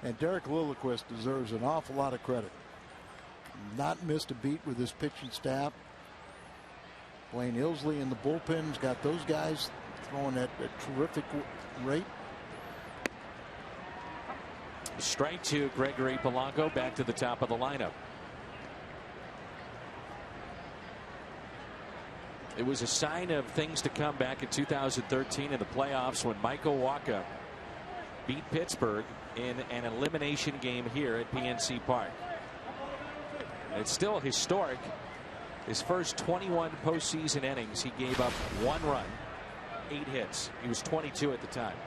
And Derek Lilliquist deserves an awful lot of credit. Not missed a beat with his pitching staff. Blaine Ilsley in the bullpen's got those guys throwing at a terrific rate. Strike to Gregory Polanco, back to the top of the lineup. It was a sign of things to come back in 2013 in the playoffs when Michael Wacha beat Pittsburgh in an elimination game here at PNC Park. And it's still historic. His first 21 postseason innings, he gave up 1 run, 8 hits. He was 22 at the time.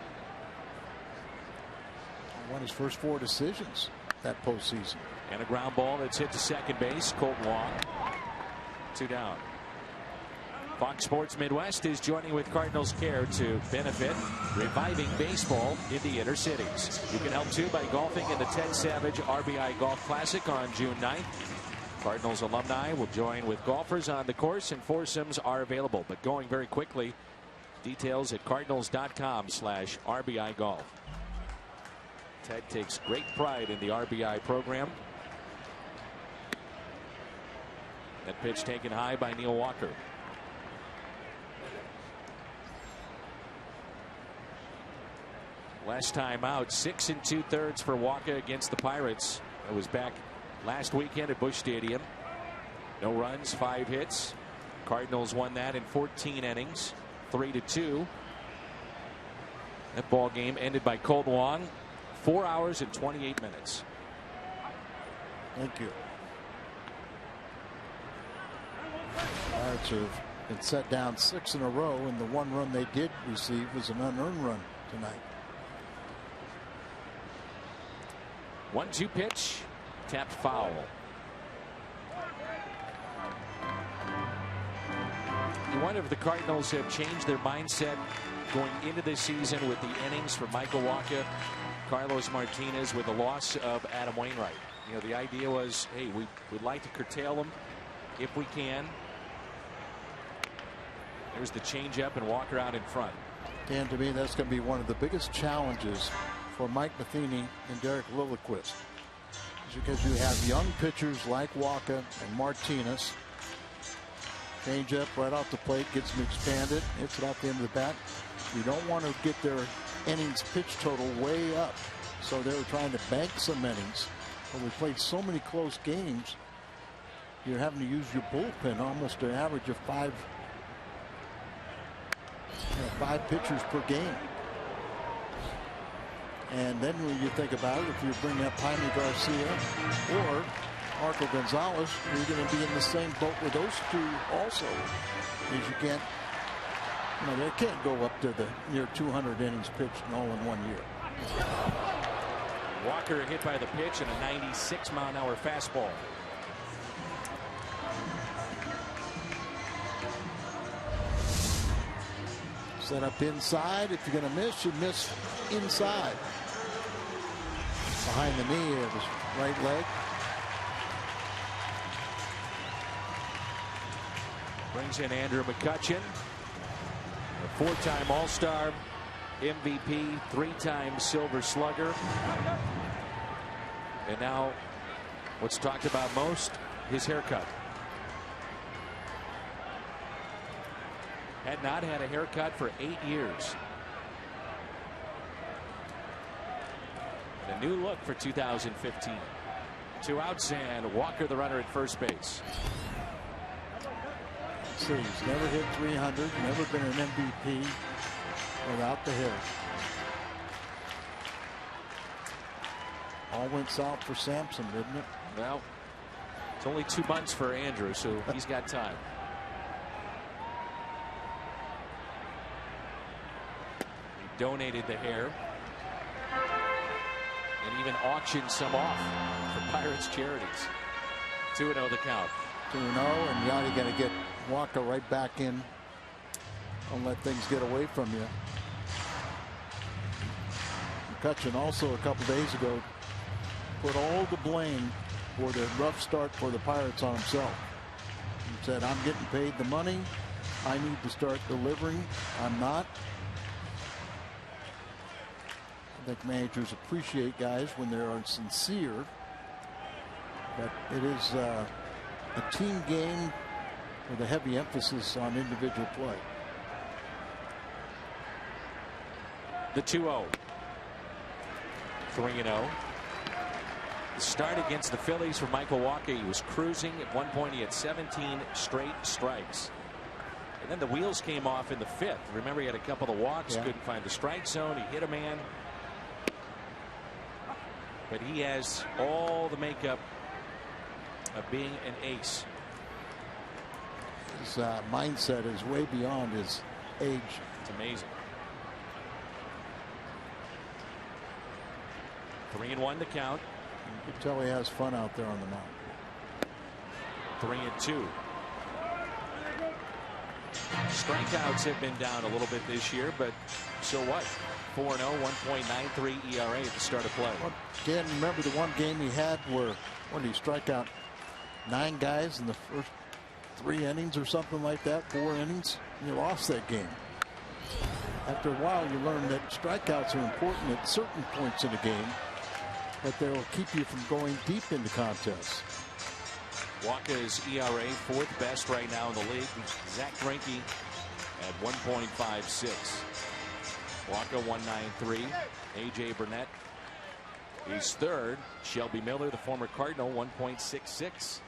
Won his first 4 decisions that postseason. And a ground ball that's hit to second base. Colton Wong, 2 down. Fox Sports Midwest is joining with Cardinals Care to benefit reviving baseball in the inner cities. You can help too by golfing in the Ted Savage RBI Golf Classic on June 9th. Cardinals alumni will join with golfers on the course, and foursomes are available, but going very quickly. Details at cardinals.com/RBI Golf. Ted takes great pride in the RBI program. That pitch taken high by Neil Walker. Last time out, 6 2/3 for Wacha against the Pirates. It was back last weekend at Busch Stadium. No runs, 5 hits. Cardinals won that in 14 innings, 3-2. That ball game ended by Colton Wong, 4 hours and 28 minutes. Thank you. Pirates have been set down 6 in a row, and the 1 run they did receive was an unearned run tonight. 1-2 pitch, tapped foul. You wonder if the Cardinals have changed their mindset going into this season with the innings for Michael Wacha, Carlos Martinez, with the loss of Adam Wainwright. You know, the idea was, hey, we'd like to curtail them if we can. There's the changeup and Walker out in front. And to me, that's going to be one of the biggest challenges for Mike Matheny and Derek Lilliquist, because you have young pitchers like Wacha and Martinez. Change up right off the plate, gets them expanded, hits it off the end of the bat. You don't want to get their innings pitch total way up, so they were trying to bank some innings. But we played so many close games, you're having to use your bullpen almost an average of 5 pitchers per game. And then when you think about it, if you bring up Jaime Garcia or Marco Gonzalez, you're going to be in the same boat with those 2 also. Because you can't, they can't go up to the near 200 innings pitched all in 1 year. Walker hit by the pitch and a 96-mile-an-hour fastball. Set up inside. If you're going to miss, you miss inside. Behind the knee of his right leg. Brings in Andrew McCutchen, a 4-time All-Star, MVP, 3-time Silver Slugger. And now what's talked about most, his haircut. Had not had a haircut for 8 years. A new look for 2015. 2 outs and Walker the runner at first base. See, he's never hit 300, never been an MVP without the hit. All went south for Sampson, didn't it? Well, it's only 2 months for Andrew, so he's got time. He donated the hair and even auctioned some off for Pirates charities. 2-0 the count. 2-0, and now you got to get Walker right back in. Don't let things get away from you. McCutcheon also a couple days ago put all the blame for the rough start for the Pirates on himself. He said, I'm getting paid the money. I need to start delivering. I'm not. I think managers appreciate guys when they are sincere. But it is a team game with a heavy emphasis on individual play. The 2-0. 3-0. The start against the Phillies for Michael Walker. He was cruising. At one point he had 17 straight strikes. And then the wheels came off in the 5th. Remember, he had a couple of walks, couldn't find the strike zone. He hit a man. But he has all the makeup of being an ace. His mindset is way beyond his age. It's amazing. 3-1 the count. You can tell he has fun out there on the mound. 3-2. Strikeouts have been down a little bit this year, but so what? 4-0, 1.93 ERA at the start of play. Well, Dan, remember the one game he had where when he strike out 9 guys in the first 3 innings or something like that, 4 innings, and you lost that game. After a while, you learn that strikeouts are important at certain points in the game, but they will keep you from going deep into contests. Walker's ERA 4th best right now in the league. Zach Greinke at 1.56. Walker 1.93. AJ Burnett is 3rd. Shelby Miller, the former Cardinal, 1.66.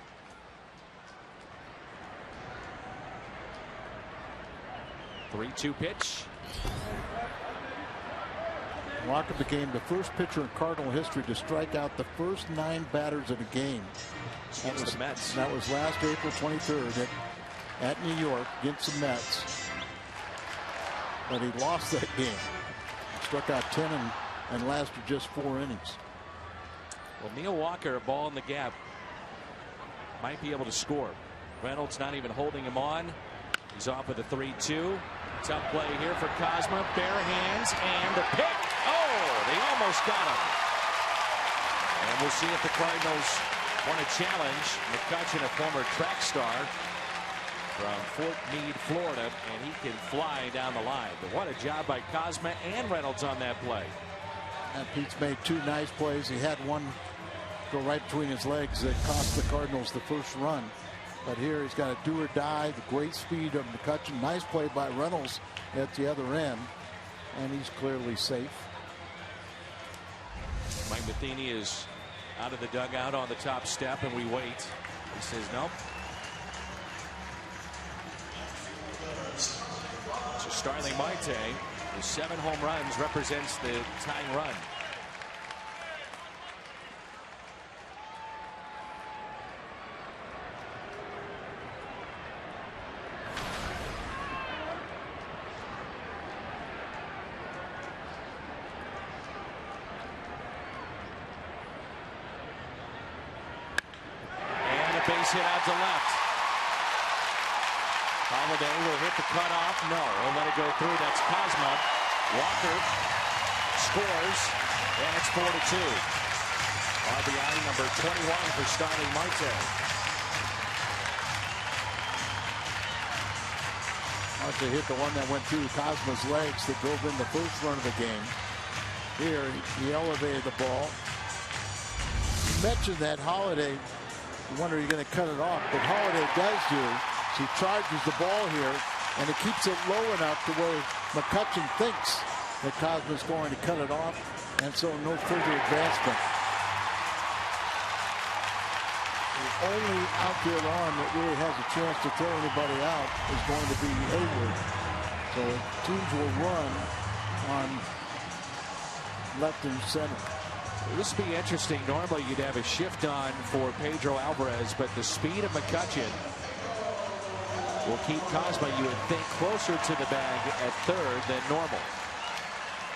Three-two pitch. Walker became the first pitcher in Cardinal history to strike out the first 9 batters in a game. That was the Mets. That was last April 23rd at New York against the Mets. But he lost that game. He struck out 10 and lasted just 4 innings. Well, Neil Walker, a ball in the gap, might be able to score. Reynolds not even holding him on. He's off with a 3-2. Tough play here for Cosma. Bare hands and the pick. Oh, they almost got him. And we'll see if the Cardinals want to challenge McCutcheon, a former track star from Fort Meade, Florida, and he can fly down the line. But what a job by Cosma and Reynolds on that play. And Pete's made 2 nice plays. He had one go right between his legs that cost the Cardinals the first run. But here he's got a do or die, the great speed of McCutcheon. Nice play by Reynolds at the other end. And he's clearly safe. Mike Matheny is out of the dugout on the top step, and we wait. He says nope. So Starling Marte, with 7 home runs, represents the tying run. Base hit out to left. Holiday will hit the cutoff. No, he'll let it go through. That's Cosma. Walker scores, and it's 4-2. RBI number 21 for Starling Marte. Marte hit the one that went through Cosma's legs that drove in the first run of the game. Here he elevated the ball. You mentioned that Holiday You wonder you're going to cut it off. But Holiday does do. She charges the ball here, and it keeps it low enough to where McCutchen thinks that Cosmo's going to cut it off, and so no further advancement. The only outfield arm that really has a chance to throw anybody out is going to be Hayward. So teams will run on left and center. This would be interesting. Normally you'd have a shift on for Pedro Alvarez, but the speed of McCutchen will keep Cosmo, you would think, closer to the bag at third than normal.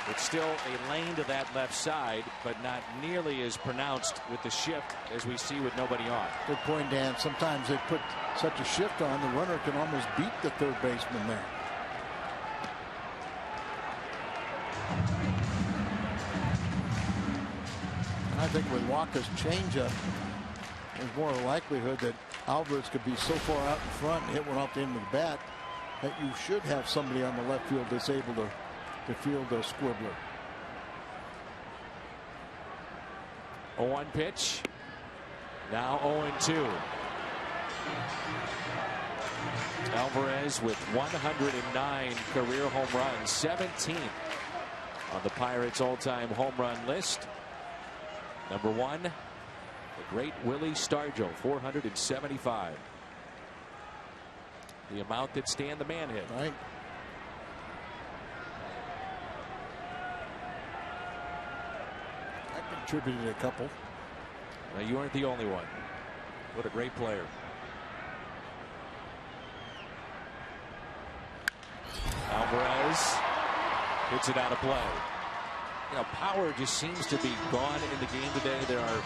It's still a lane to that left side, but not nearly as pronounced with the shift as we see with nobody on. Good point, Dan. Sometimes they put such a shift on, the runner can almost beat the third baseman there. I think with Walker's changeup, there's more likelihood that Alvarez could be so far out in front and hit one off the end of the bat that you should have somebody on the left field that's able to field a squibbler. 0-1 pitch. Now 0-2. Alvarez with 109 career home runs, 17th on the Pirates' all-time home run list. Number 1, the great Willie Stargell, 475. The amount that Stan the Man hit. Right. I contributed a couple. Now, you weren't the only one. What a great player. Alvarez hits it out of play. You know, power just seems to be gone in the game today. There are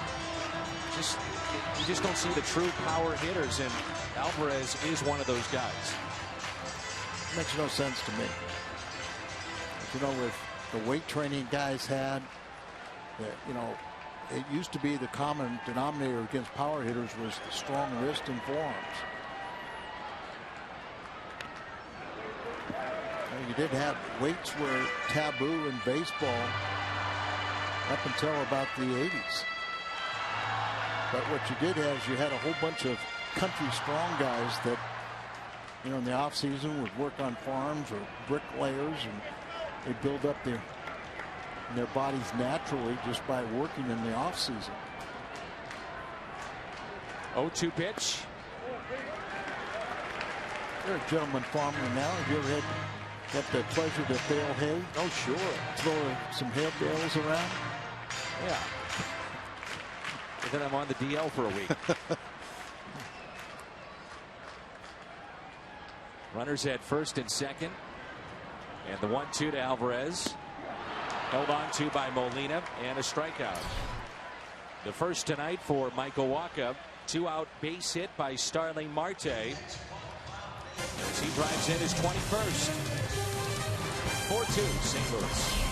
you just don't see the true power hitters, and Alvarez is one of those guys. Makes no sense to me. You know, with the weight training guys had, you know, it used to be the common denominator against power hitters was the strong wrist and forearms. You did have weights were taboo in baseball up until about the 80s. But what you did have is you had a whole bunch of country strong guys that, you know, in the off season would work on farms or bricklayers, and they build up their bodies naturally just by working in the off season. 0-2 pitch. You're a gentleman farmer now. Have you ever had the pleasure to bale hay? Oh, sure. Throw some hay bales around? Yeah. And then I'm on the DL for a week. Runners at first and second. And the 1-2 to Alvarez. Held on to by Molina, and a strikeout. The first tonight for Michael Wacha. 2-out base hit by Starling Marte as he drives in his 21st. 4-2 St. Louis.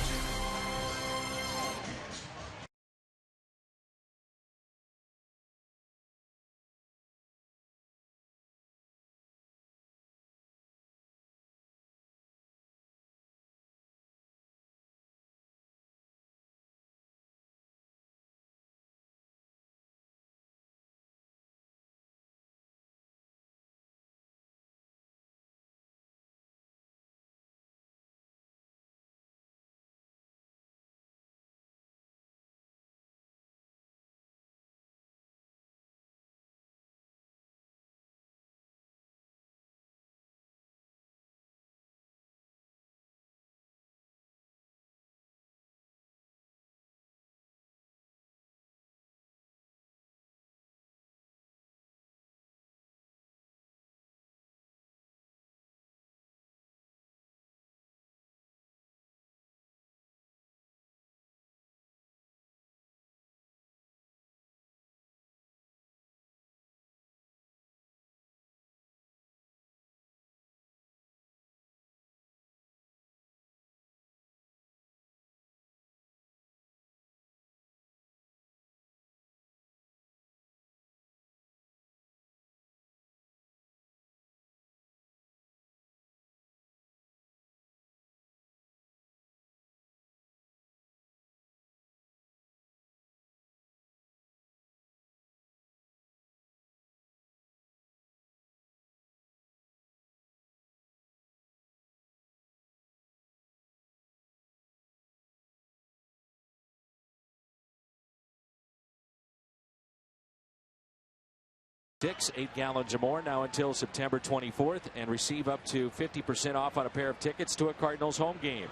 8 gallons or more now until September 24th, and receive up to 50% off on a pair of tickets to a Cardinals home game.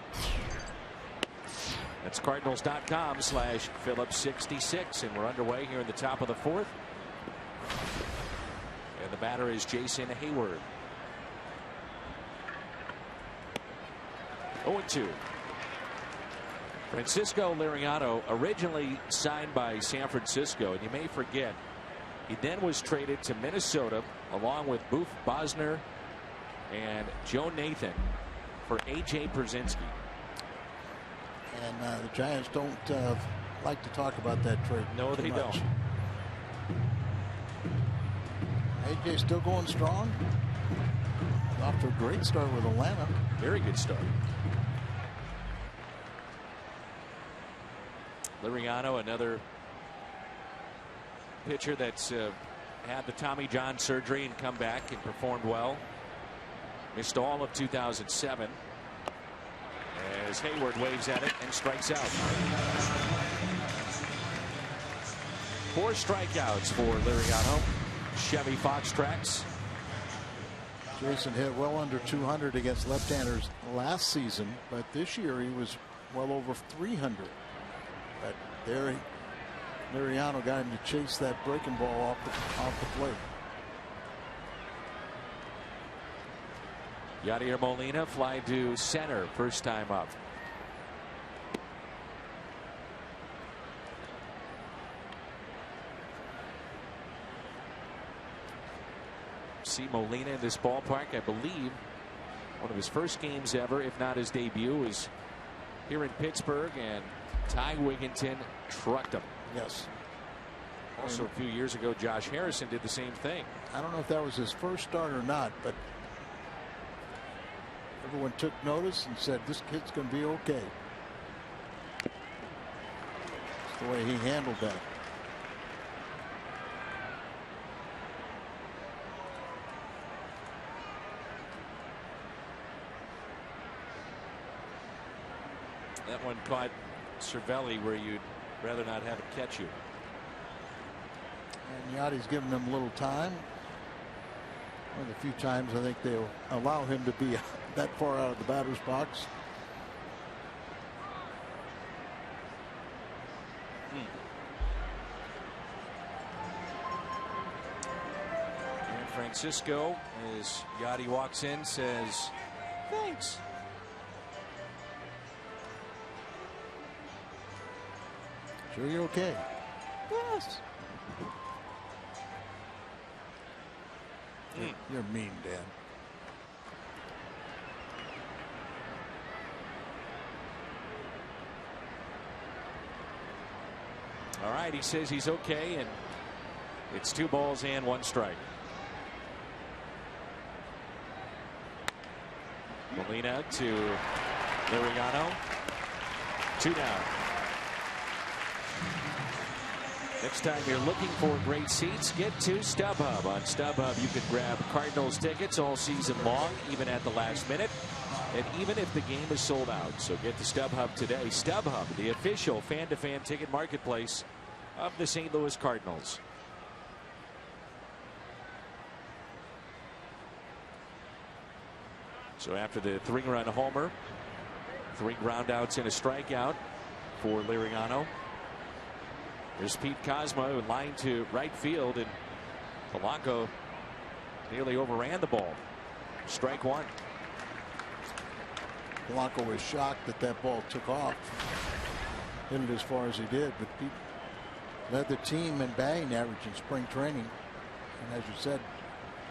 That's Cardinals.com/Phillips66, and we're underway here in the top of the 4th. And the batter is Jason Hayward. 0-2. Francisco Liriano, originally signed by San Francisco, and you may forget, he then was traded to Minnesota along with Boof Bosner and Joe Nathan for A.J. Brzezinski. And the Giants don't like to talk about that trade. No, they don't. A.J. still going strong. Off to a great start with Atlanta. Very good start. Liriano, another pitcher that's had the Tommy John surgery and come back and performed well. Missed all of 2007. As Hayward waves at it and strikes out. 4 strikeouts for Liriano. Chevy Fox tracks. Jason hit well under 200 against left-handers last season, but this year he was well over 300. But there, Liriano got him to chase that breaking ball off the plate. Yadier Molina fly to center first time up. See Molina in this ballpark, I believe one of his first games ever, if not his debut, is here in Pittsburgh, and Ty Wigginton trucked him. Yes. Also a few years ago, Josh Harrison did the same thing. I don't know if that was his first start or not, but everyone took notice and said this kid's going to be okay. That's the way he handled that. That one caught Cervelli where you'd rather not have it catch you. And Yachty's giving them a little time. One of the few times I think they'll allow him to be that far out of the batter's box. And Francisco, as Yachty walks in, says, "Thanks." Sure you're okay? Yes. You're mean, Dan. All right, he says he's okay, and it's 2 balls and 1 strike. Molina to Liriano. 2 down. Next time you're looking for great seats, get to StubHub. On StubHub, you can grab Cardinals tickets all season long, even at the last minute, and even if the game is sold out. So get to StubHub today. StubHub, the official fan-to-fan ticket marketplace of the St. Louis Cardinals. So after the 3-run homer, 3 groundouts and a strikeout for Liriano. There's Pete Cosmo in line to right field, and Polanco nearly overran the ball. Strike 1. Polanco was shocked that that ball took off. Hit it as far as he did, but Pete led the team in batting average in spring training. And as you said,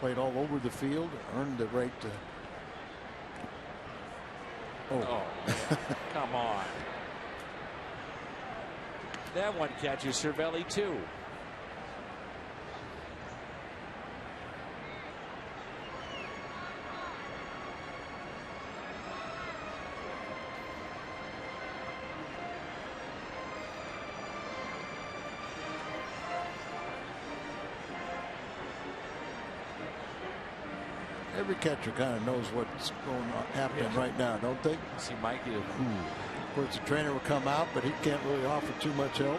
played all over the field, earned the right to. Oh, come on. That one catches Cervelli too. Every catcher kind of knows what's going on happening right now, don't they? See Mikey. Of course, the trainer will come out, but he can't really offer too much help.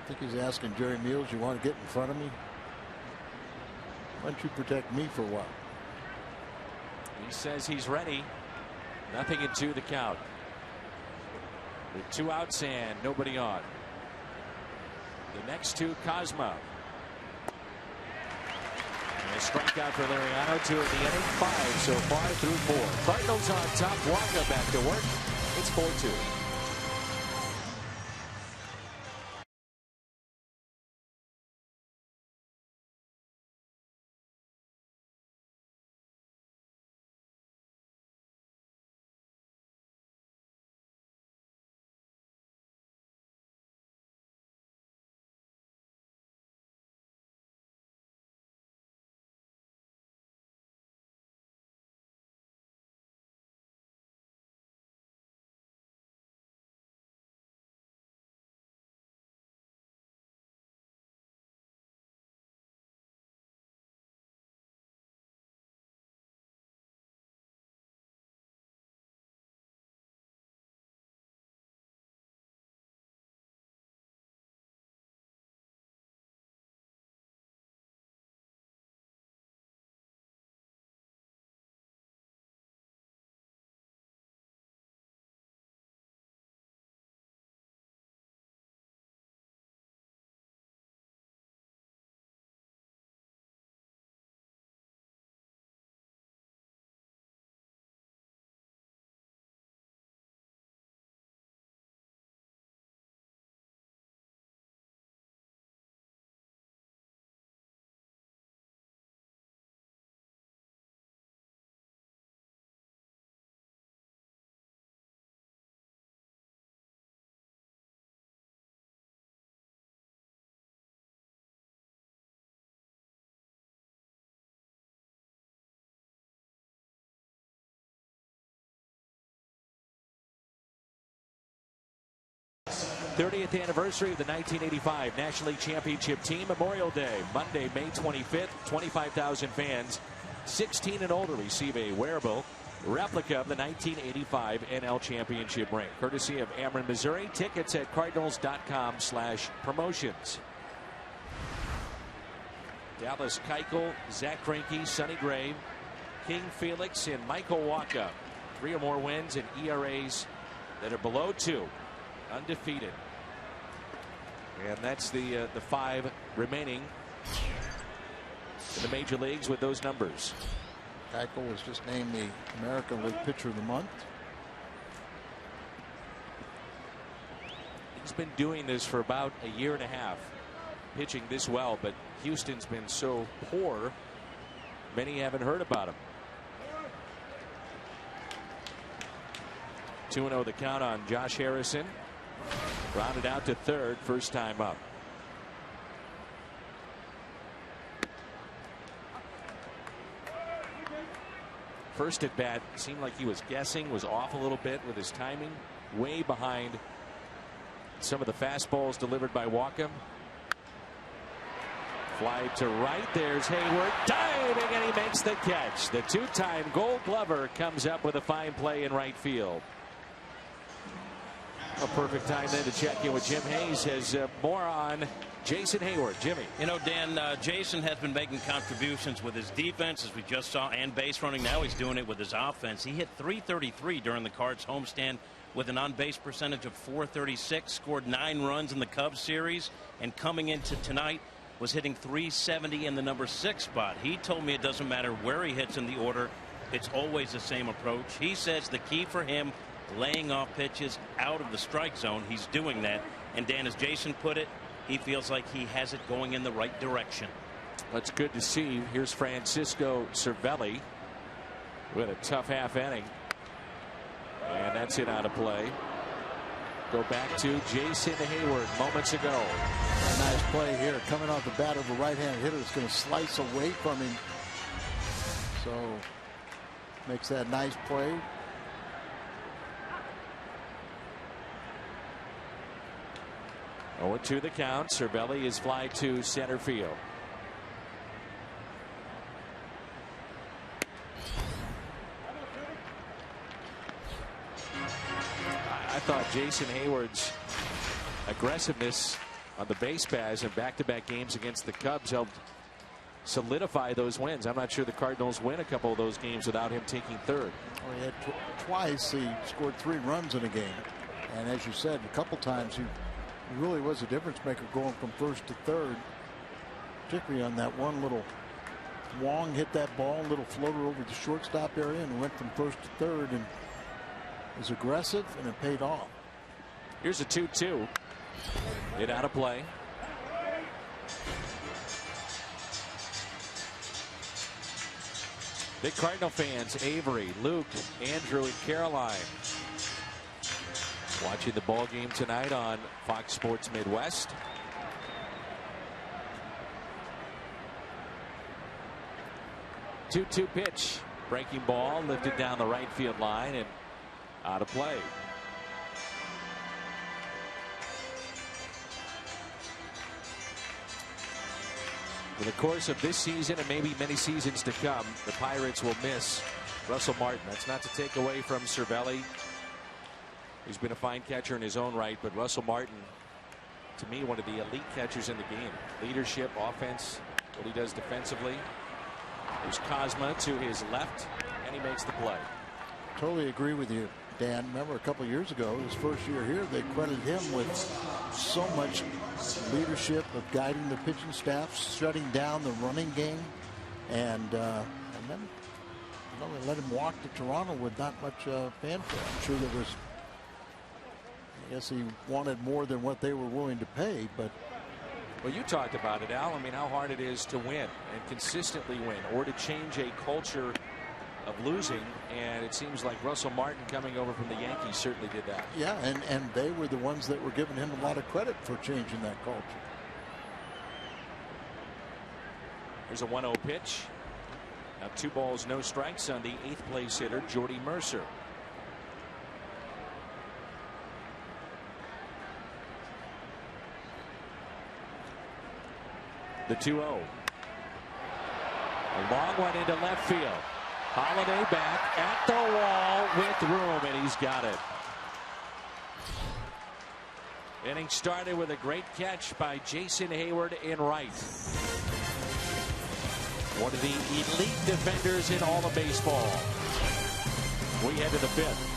I think he's asking Jerry Meals, you want to get in front of me? Why don't you protect me for a while? He says he's ready. 0-2 the count. With 2 outs and nobody on. The next two, Cosma. And a strikeout for Liriano, 2 in the inning, 5 so far through 4. Cardinals on top, Waka back to work. It's 4-2. '30th anniversary of the 1985 National League Championship team. Memorial Day, Monday, May 25th. 25,000 fans 16 and older receive a wearable replica of the 1985 NL Championship ring, courtesy of Ameren, Missouri. Tickets at cardinals.com/promotions. Dallas Keuchel, Zach Greinke, Sonny Gray, King Felix, and Michael Wacha. 3 or more wins and ERAs that are below 2. Undefeated. And that's the 5 remaining in the major leagues with those numbers. Keuchel was just named the American League Pitcher of the Month. He's been doing this for about a year and a half, pitching this well, but Houston's been so poor, many haven't heard about him. 2-0 the count on Josh Harrison. Rounded out to third, first time up. First at bat seemed like he was guessing, was off a little bit with his timing, way behind some of the fastballs delivered by Wacha. Fly to right, there's Hayward diving, and he makes the catch. The 2-time Gold Glover comes up with a fine play in right field. A perfect time then to check in with Jim Hayes. Has more on Jason Hayward. Jimmy. You know, Dan, Jason has been making contributions with his defense, as we just saw, and base running. Now he's doing it with his offense. He hit .333 during the Cards homestand with an on-base percentage of .436, scored 9 runs in the Cubs series, and coming into tonight was hitting .370 in the number 6 spot. He told me it doesn't matter where he hits in the order, it's always the same approach. He says the key for him, laying off pitches out of the strike zone. He's doing that. And Dan, as Jason put it, he feels like he has it going in the right direction. That's good to see. Here's Francisco Cervelli with a tough half inning. And that's it out of play. Go back to Jason Hayward moments ago. A nice play here. Coming off the bat of a right-handed hitter is going to slice away from him. So makes that nice play. Oh, to the count. Cervelli is fly to center field. I thought Jason Hayward's aggressiveness on the base paths, and back-to-back games against the Cubs helped solidify those wins. I'm not sure the Cardinals win a couple of those games without him taking third. Well, he had twice he scored 3 runs in a game, and as you said, a couple times he really was a difference maker going from first to third, particularly on that one little Wong hit that ball, little floater over the shortstop area, and went from first to third and was aggressive, and it paid off. Here's a 2-2. Hit out of play. Big Cardinal fans, Avery, Luke, Andrew, and Caroline, watching the ball game tonight on Fox Sports Midwest. Two-two pitch. Breaking ball lifted down the right field line and out of play. In the course of this season and maybe many seasons to come, the Pirates will miss Russell Martin. That's not to take away from Cervelli, who's been a fine catcher in his own right, but Russell Martin, to me, one of the elite catchers in the game. Leadership, offense, what he does defensively. There's Cosma to his left, and he makes the play. Totally agree with you, Dan. Remember a couple of years ago, his first year here, they credited him with so much leadership of guiding the pitching staff, shutting down the running game, and then they let him walk to Toronto with not much fanfare. I'm sure there was, I guess he wanted more than what they were willing to pay, but. Well, you talked about it, Al. I mean, how hard it is to win and consistently win, or to change a culture of losing, and it seems like Russell Martin coming over from the Yankees certainly did that. Yeah, and they were the ones that were giving him a lot of credit for changing that culture. Here's a 1-0 pitch. Now 2 balls, no strikes on the 8th place hitter, Jordy Mercer. The 2-0. A long one into left field. Holiday back at the wall with room, and he's got it. Inning started with a great catch by Jason Hayward in right. One of the elite defenders in all of baseball. We head to the 5th.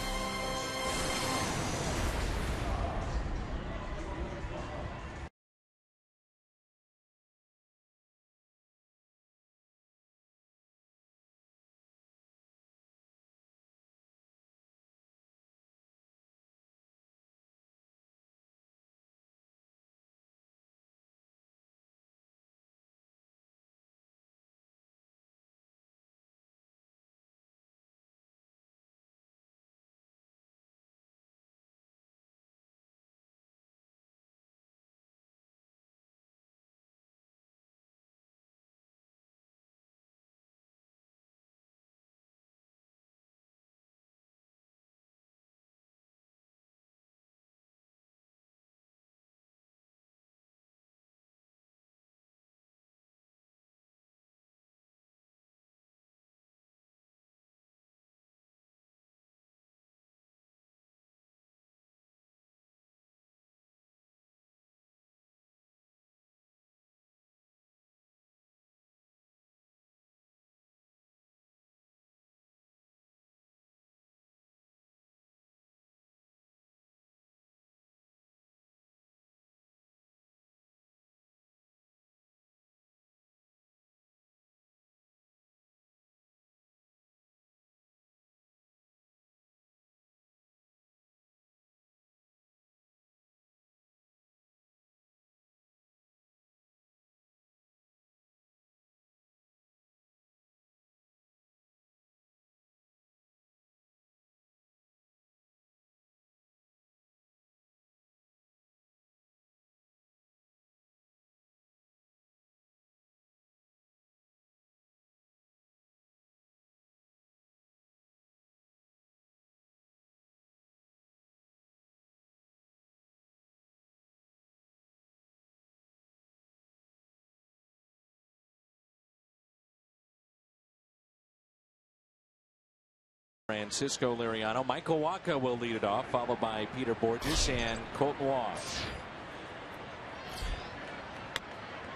Francisco Liriano. Michael Wacha will lead it off, followed by Peter Borges and Colton Waugh.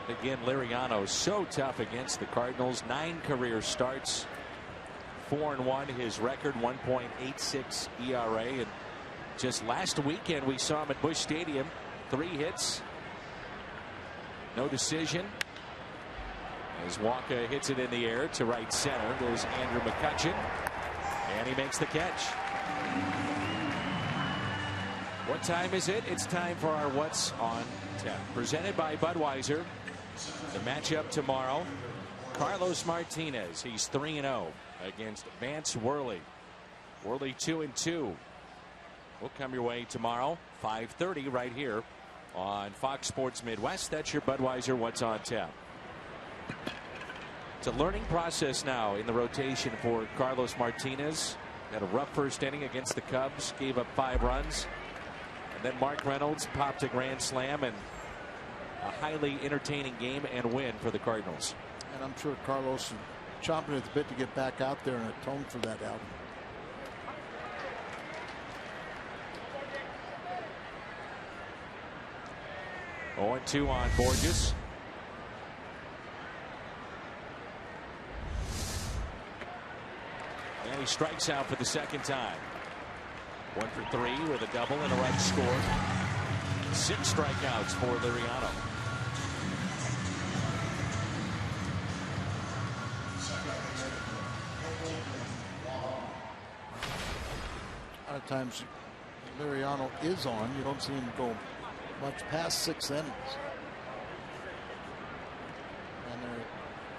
Again, Liriano so tough against the Cardinals. 9 career starts, 4-1 his record, 1.86 ERA, and just last weekend we saw him at Busch Stadium, 3 hits, no decision. As Walker hits it in the air to right center, there's Andrew McCutchen, and he makes the catch. What time is it? It's time for our What's on Tap, presented by Budweiser. The matchup tomorrow, Carlos Martinez, he's 3-0 against Vance Worley. Worley 2-2. Will come your way tomorrow, 5:30 right here on Fox Sports Midwest. That's your Budweiser What's on Tap. It's a learning process now in the rotation for Carlos Martinez. Had a rough first inning against the Cubs, gave up 5 runs. And then Mark Reynolds popped a grand slam, and a highly entertaining game and win for the Cardinals. And I'm sure Carlos is chomping at the bit to get back out there and atone for that outing. Oh, 2 on Borges. And he strikes out for the second time. 1 for 3 with a double and a run scored. 6 strikeouts for Liriano. A lot of times Liriano is on. You don't see him go much past 6 innings. And the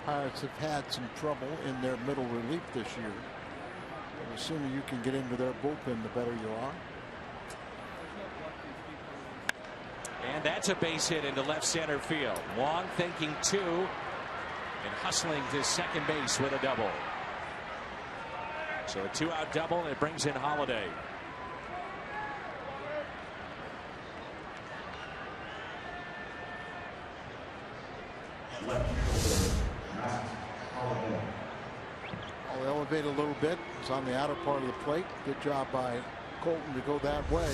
Pirates have had some trouble in their middle relief this year. And the sooner you can get into their bullpen, the better you are. And that's a base hit into left center field. Wong thinking 2 and hustling to second base with a double. So a 2-out double, and it brings in Holiday. I'll elevate a little bit. It's on the outer part of the plate. Good job by Colton to go that way.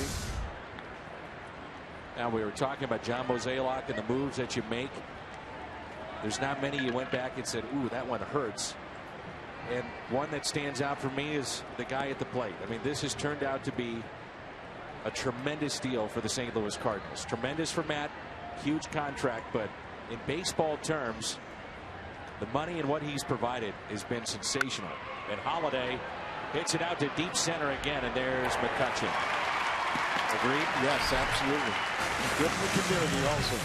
Now, we were talking about John Mozeliak and the moves that you make. There's not many you went back and said, ooh, that one hurts. And one that stands out for me is the guy at the plate. I mean, this has turned out to be a tremendous deal for the St. Louis Cardinals. Tremendous for Matt, huge contract, but in baseball terms, the money and what he's provided has been sensational. And Holiday hits it out to deep center again, and there's McCutchen. Agreed? Yes, absolutely. Good in the community also.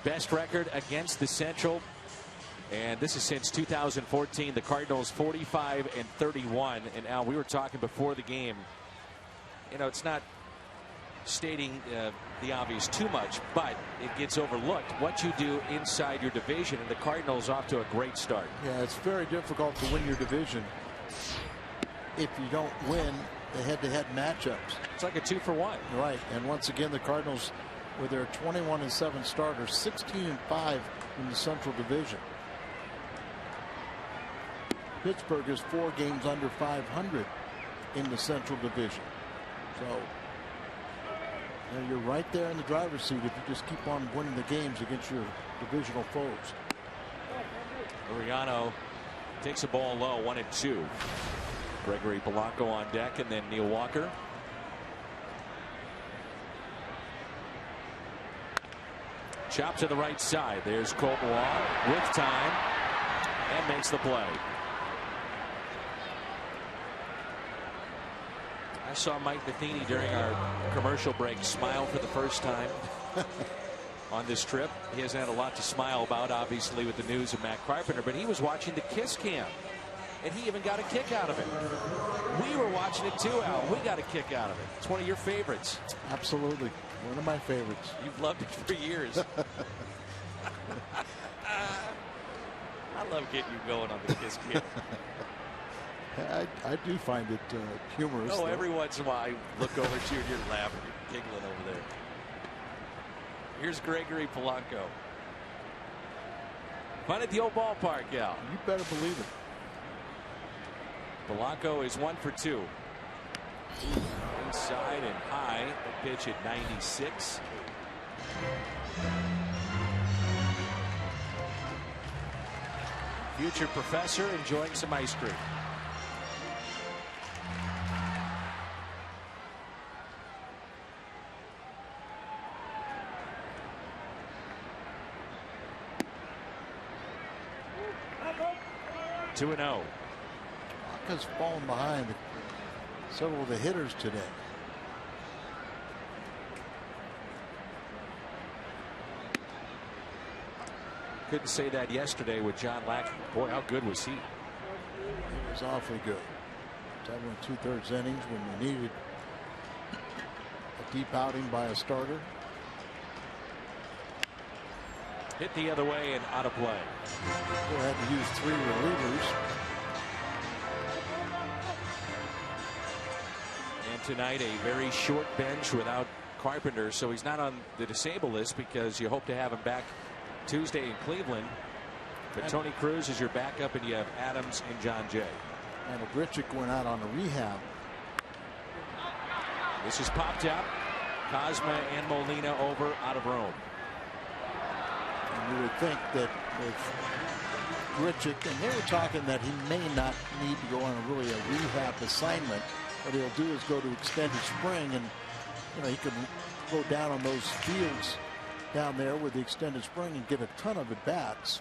Best record against the Central And this is since 2014. The Cardinals 45-31. And Al, we were talking before the game. You know, it's not stating the obvious too much, but it gets overlooked what you do inside your division, and the Cardinals off to a great start. Yeah, it's very difficult to win your division if you don't win the head-to-head matchups. It's like a 2-for-1. Right, and once again the Cardinals with their 21-7 starters, 16-5 in the Central Division. Pittsburgh is 4 games under 500 in the Central Division. So you're right there in the driver's seat if you just keep on winning the games against your divisional foes. Mariano takes a ball low, 1-2. Gregory Polanco on deck, and then Neil Walker. Chop to the right side. There's Colton Wong with time and makes the play. I saw Mike Matheny during our commercial break smile for the first time on this trip. He hasn't had a lot to smile about, obviously, with the news of Matt Carpenter, but he was watching the Kiss Cam, and he even got a kick out of it. We were watching it too, Al. We got a kick out of it. It's one of your favorites. Absolutely. One of my favorites. You've loved it for years. I love getting you going on the Kiss Cam. I do find it humorous. Oh, every once in a while I look over at you and you're laughing, you're giggling over there. Here's Gregory Polanco. Fun at the old ballpark, Al. You better believe it. Polanco is 1 for 2. Inside and high. A pitch at 96. Future professor enjoying some ice cream. Two and 0. Has fallen behind several of the hitters today. Couldn't say that yesterday with John Lackey. Boy, how good was he? He was awfully good. 7 2/3 innings when you needed a deep outing by a starter. Hit the other way and out of play. They had to use 3 relievers. And tonight a very short bench without Carpenter, so he's not on the disabled list because you hope to have him back Tuesday in Cleveland. But Tony Cruz is your backup, and you have Adams and John Jay. And Grichuk went out on a rehab. This is popped up. Cosma and Molina over out of Rome. And you would think that with Grichuk, and they were talking that he may not need to go on a rehab assignment. What he'll do is go to extended spring, and he can go down on those fields down there with the extended spring and get a ton of at bats,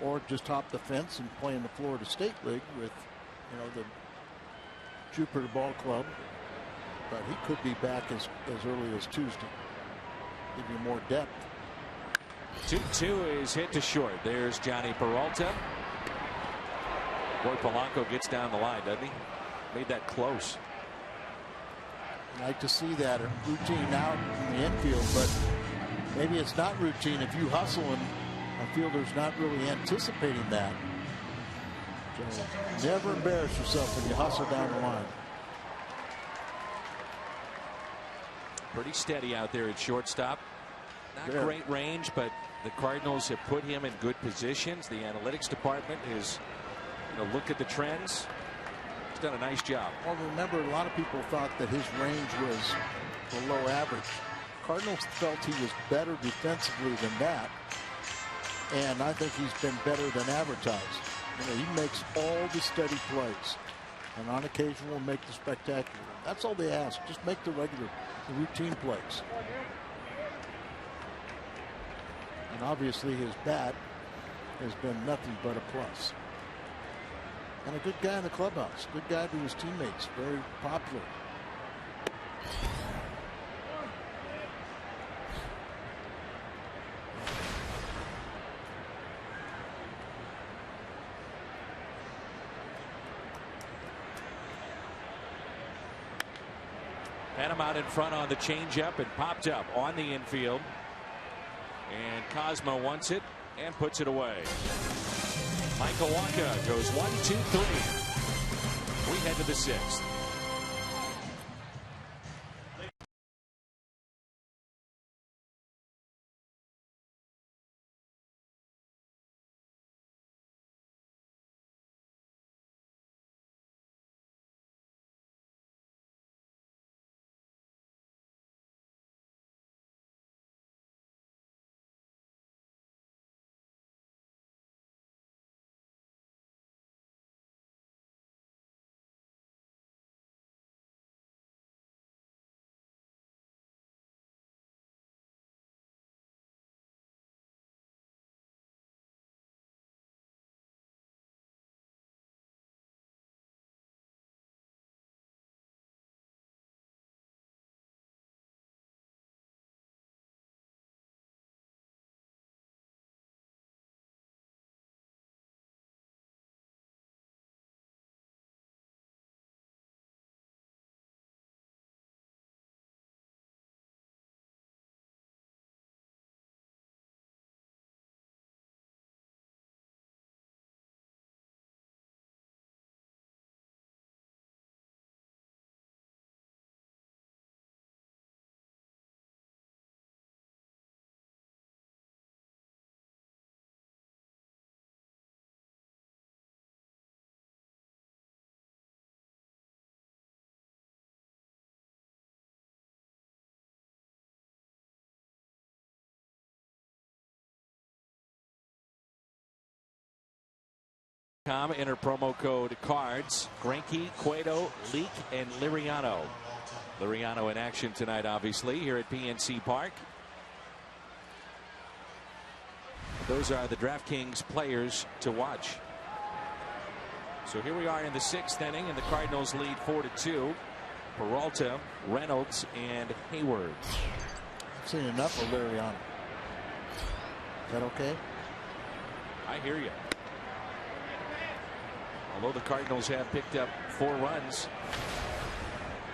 or just hop the fence and play in the Florida State League with the Jupiter Ball Club. But he could be back as early as Tuesday. Give you more depth. 2-2 is hit to short. There's Johnny Peralta. Boy, Polanco gets down the line, doesn't he? Made that close. I'd like to see that routine out in the infield, but maybe it's not routine if you hustle and a fielder's not really anticipating that. So never embarrass yourself when you hustle down the line. Pretty steady out there at shortstop. Not great range, but the Cardinals have put him in good positions. The analytics department has looked at the trends. He's done a nice job. Well, remember, a lot of people thought that his range was below average. Cardinals felt he was better defensively than that, and I think he's been better than advertised. He makes all the steady plays, and on occasion will make the spectacular. That's all they ask. Just make the routine plays. And obviously his bat has been nothing but a plus. And a good guy in the clubhouse. Good guy to his teammates. Very popular. Had him out in front on the changeup and popped up on the infield. And Cosmo wants it and puts it away. Michael Wacha goes 1, 2, 3. We head to the 6th. Enter promo code CARDS. Greinke, Cueto, Leak, and Liriano. Liriano in action tonight, obviously, here at PNC Park. Those are the DraftKings players to watch. So here we are in the 6th inning, and the Cardinals lead 4-2. Peralta, Reynolds, and Hayward. I've seen enough of Liriano. Is that okay? I hear you. Although the Cardinals have picked up 4 runs,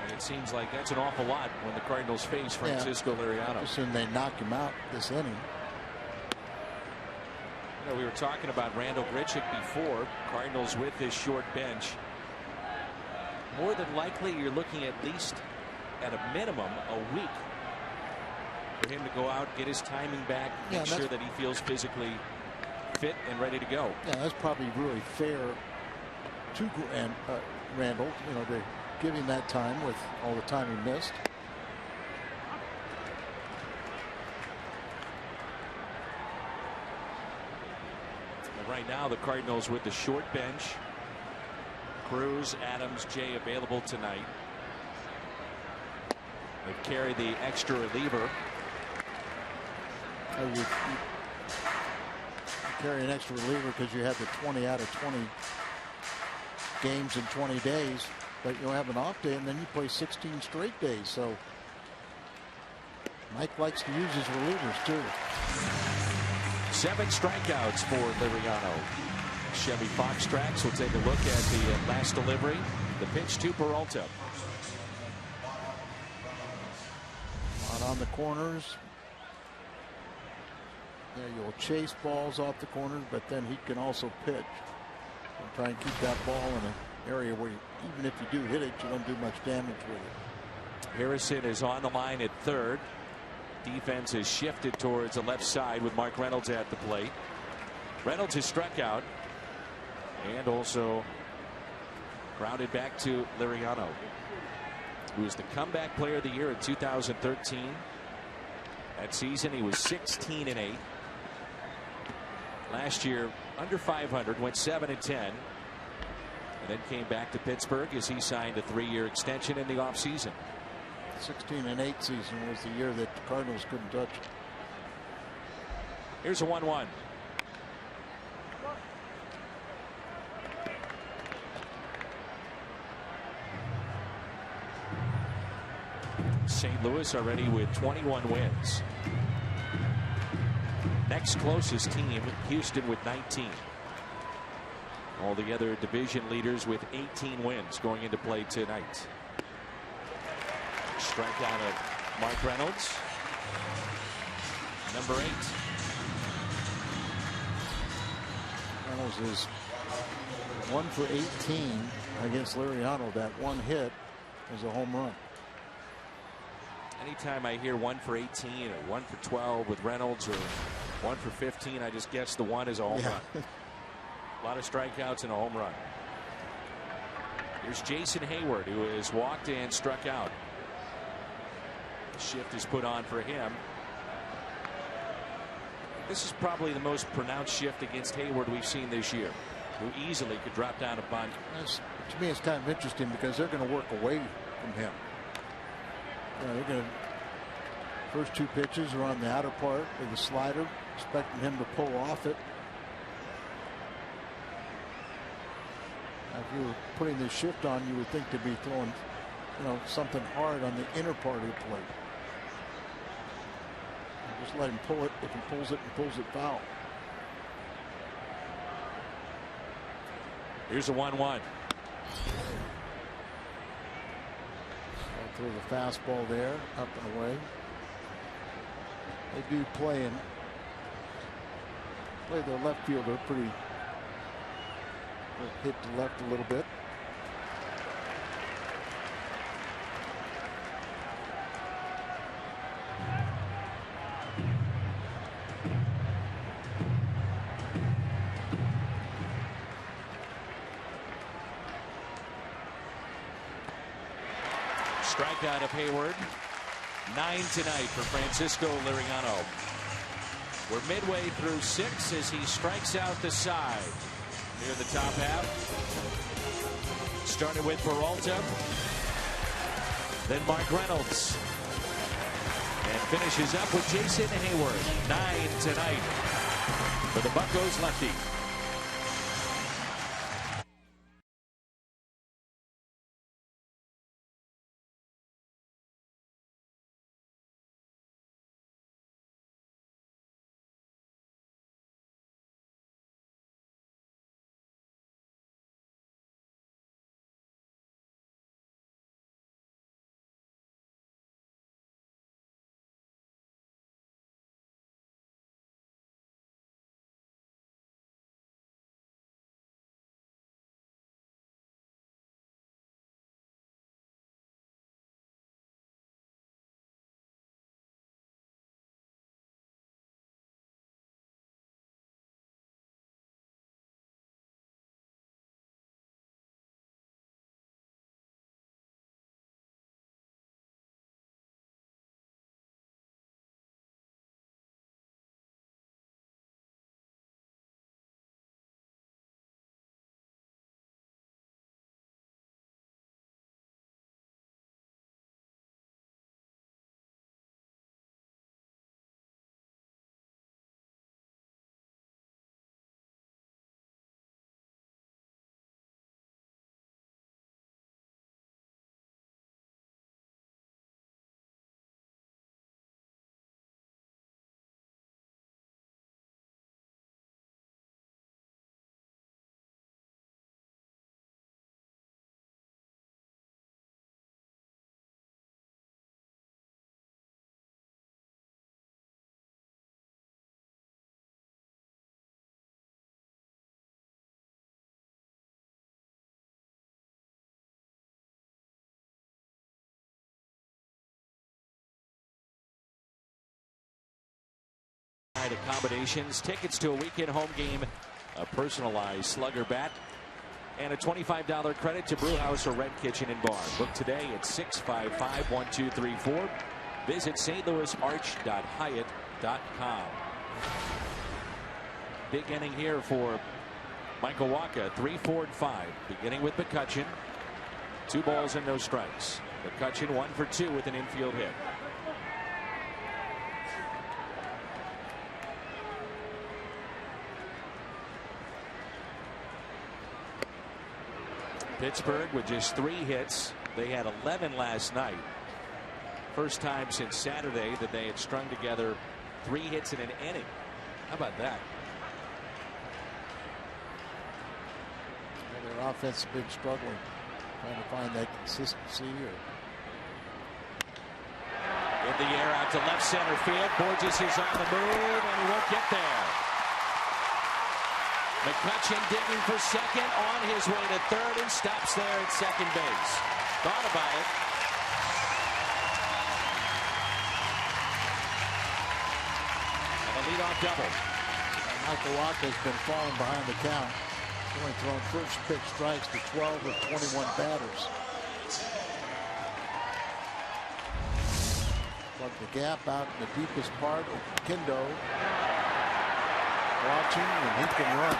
and it seems like that's an awful lot when the Cardinals face Francisco Liriano. I assume they knock him out this inning. You know, we were talking about Randall Grichuk before. Cardinals with this short bench. More than likely, you're looking at least at a minimum a week for him to go out, get his timing back, make sure that he feels physically fit and ready to go. Yeah, that's probably really fair to Randall, you know, to give him that time with all the time he missed. And right now the Cardinals with the short bench. Cruz, Adams, Jay available tonight. They've carried the extra reliever. You carry an extra reliever because you have the 20 out of 20 games in 20 days, but you'll have an off day and then you play 16 straight days. So Mike likes to use his relievers too. 7 strikeouts for Liriano. Chevy Foxtracks will take a look at the last delivery. The pitch to Peralta. On the corners. Yeah, you'll chase balls off the corners, but then he can also pitch and try and keep that ball in an area where even if you do hit it, you don't do much damage with it. Harrison is on the line at third. Defense has shifted towards the left side with Mark Reynolds at the plate. Reynolds has struck out and also grounded back to Liriano, who was the comeback player of the year in 2013. That season he was 16-8. Last year under 500, went 7-10, and then came back to Pittsburgh as he signed a 3-year extension in the offseason. 16-8 season was the year that the Cardinals couldn't touch it. Here's a 1-1. St. Louis already with 21 wins. Next closest team, Houston, with 19. All the other division leaders with 18 wins going into play tonight. Strikeout of Mark Reynolds. Number 8. Reynolds is 1 for 18 against Liriano. That one hit was a home run. Anytime I hear 1 for 18 or 1 for 12 with Reynolds or 1 for 15, I just guess the one is a home run. A lot of strikeouts and a home run. Here's Jason Hayward, who has walked and struck out. The shift is put on for him. This is probably the most pronounced shift against Hayward we've seen this year, who easily could drop down a bunt. To me, it's kind of interesting because they're going to work away from him. They're going to, first 2 pitches are on the outer part of the slider, expecting him to pull off it. Now, if you were putting this shift on, you would think to be throwing, something hard on the inner part of the plate. Just let him pull it. If he pulls it foul. Here's a 1-1. Throw the fastball there, up and away. They do play their left fielder pretty. Hit to left a little bit. Strikeout of Hayward. 9 tonight for Francisco Liriano. We're midway through 6 as he strikes out the side. Near the top half. Started with Peralta. Then Mark Reynolds. And finishes up with Jason Hayward. 9 tonight for the Buccos lefty. Accommodations, tickets to a weekend home game, a personalized slugger bat, and a $25 credit to Brewhouse or Red Kitchen and Bar. Book today at 655-1234. Visit stlouisarch.hyatt.com. Big inning here for Michael Wacha. 3, 4, and 5. Beginning with McCutchen. 2 balls and no strikes. McCutchen 1 for 2 with an infield hit. Pittsburgh with just 3 hits. They had 11 last night. First time since Saturday that they had strung together 3 hits in an inning. How about that? And their offense has been struggling, trying to find that consistency. In the air out to left center field. Borges is on the move, and he won't get there. McCutchen digging for second, on his way to third, and stops there at second base. Thought about it. And a leadoff double. Michael Wacha has been falling behind the count. He's only thrown first pitch strikes to 12 of 21 batters. Plug the gap out in the deepest part of Kindo. Watching, and he can run.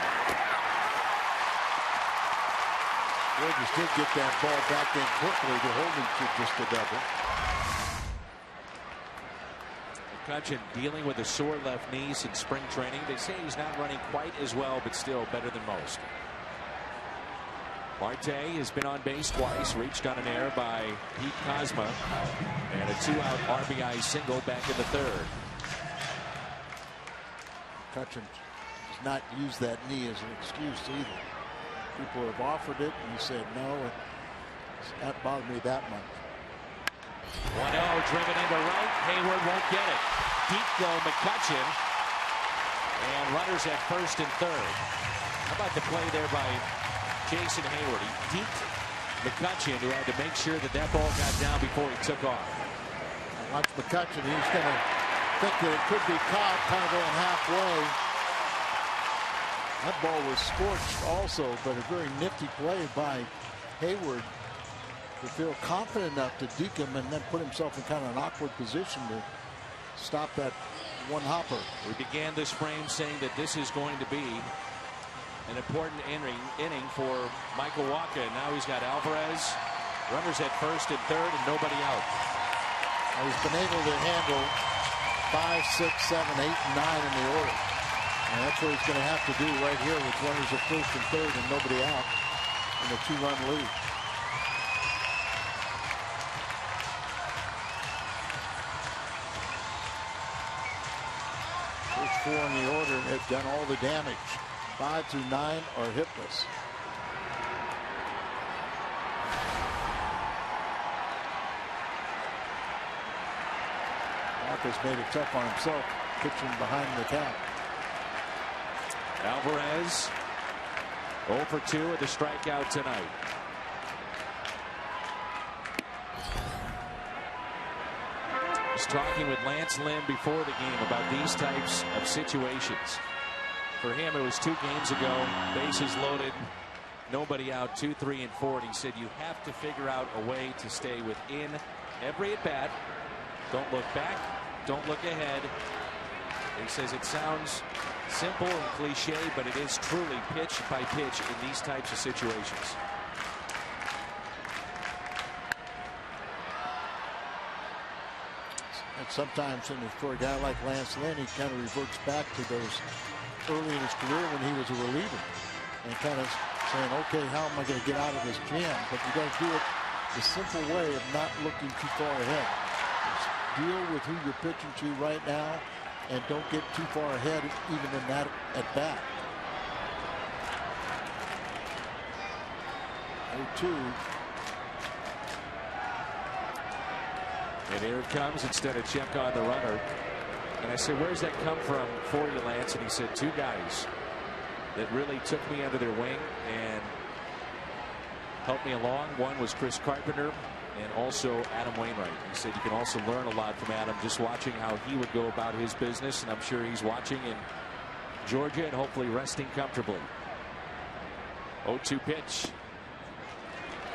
Borges did get that ball back in quickly to hold him to just a double. McCutchen dealing with a sore left knee since spring training. They say he's not running quite as well, but still better than most. Marte has been on base twice, reached on an error by Pete Kozma, and a 2-out RBI single back in the third. McCutchen does not use that knee as an excuse either. People have offered it, and he said no, and it's not bothered me that much. 1-0 driven into right. Hayward won't get it. Deep though, McCutchen, and runners at first and third. How about the play there by Jason Hayward? He deeped McCutchen, who had to make sure that that ball got down before he took off. Watch McCutchen. He's going to think that it could be caught, kind of going halfway. That ball was scorched also, but a very nifty play by Hayward to feel confident enough to deke him and then put himself in kind of an awkward position to stop that one hopper. We began this frame saying that this is going to be an important inning for Michael Wacha. Now he's got Alvarez, runners at first and third, and nobody out. Well, he's been able to handle 5, 6, 7, 8, and 9 in the order. And that's what he's going to have to do right here with runners at first and third and nobody out in a 2-run lead. First 4 in the order have done all the damage. 5 through 9 are hitless. Marcus made it tough on himself, pitching behind the count. Alvarez 0 for 2 with a strikeout tonight. I was talking with Lance Lynn before the game about these types of situations. For him, it was 2 games ago, bases loaded, nobody out, 2, 3, and 4. And he said you have to figure out a way to stay within every at bat. Don't look back, don't look ahead. He says it sounds simple and cliche, but it is truly pitch by pitch in these types of situations. And sometimes for a guy like Lance Lynn, he kind of reverts back to those early in his career when he was a reliever and kind of saying, okay, how am I going to get out of this jam? But you got to do it the simple way of not looking too far ahead. Just deal with who you're pitching to right now and don't get too far ahead even in that at bat. 0-2. And here it comes instead of check on the runner. And I said, where's that come from for you, Lance? And he said, 2 guys that really took me under their wing and helped me along. One was Chris Carpenter and also Adam Wainwright. He said you can also learn a lot from Adam just watching how he would go about his business. And I'm sure he's watching in Georgia and hopefully resting comfortably. 0-2 pitch.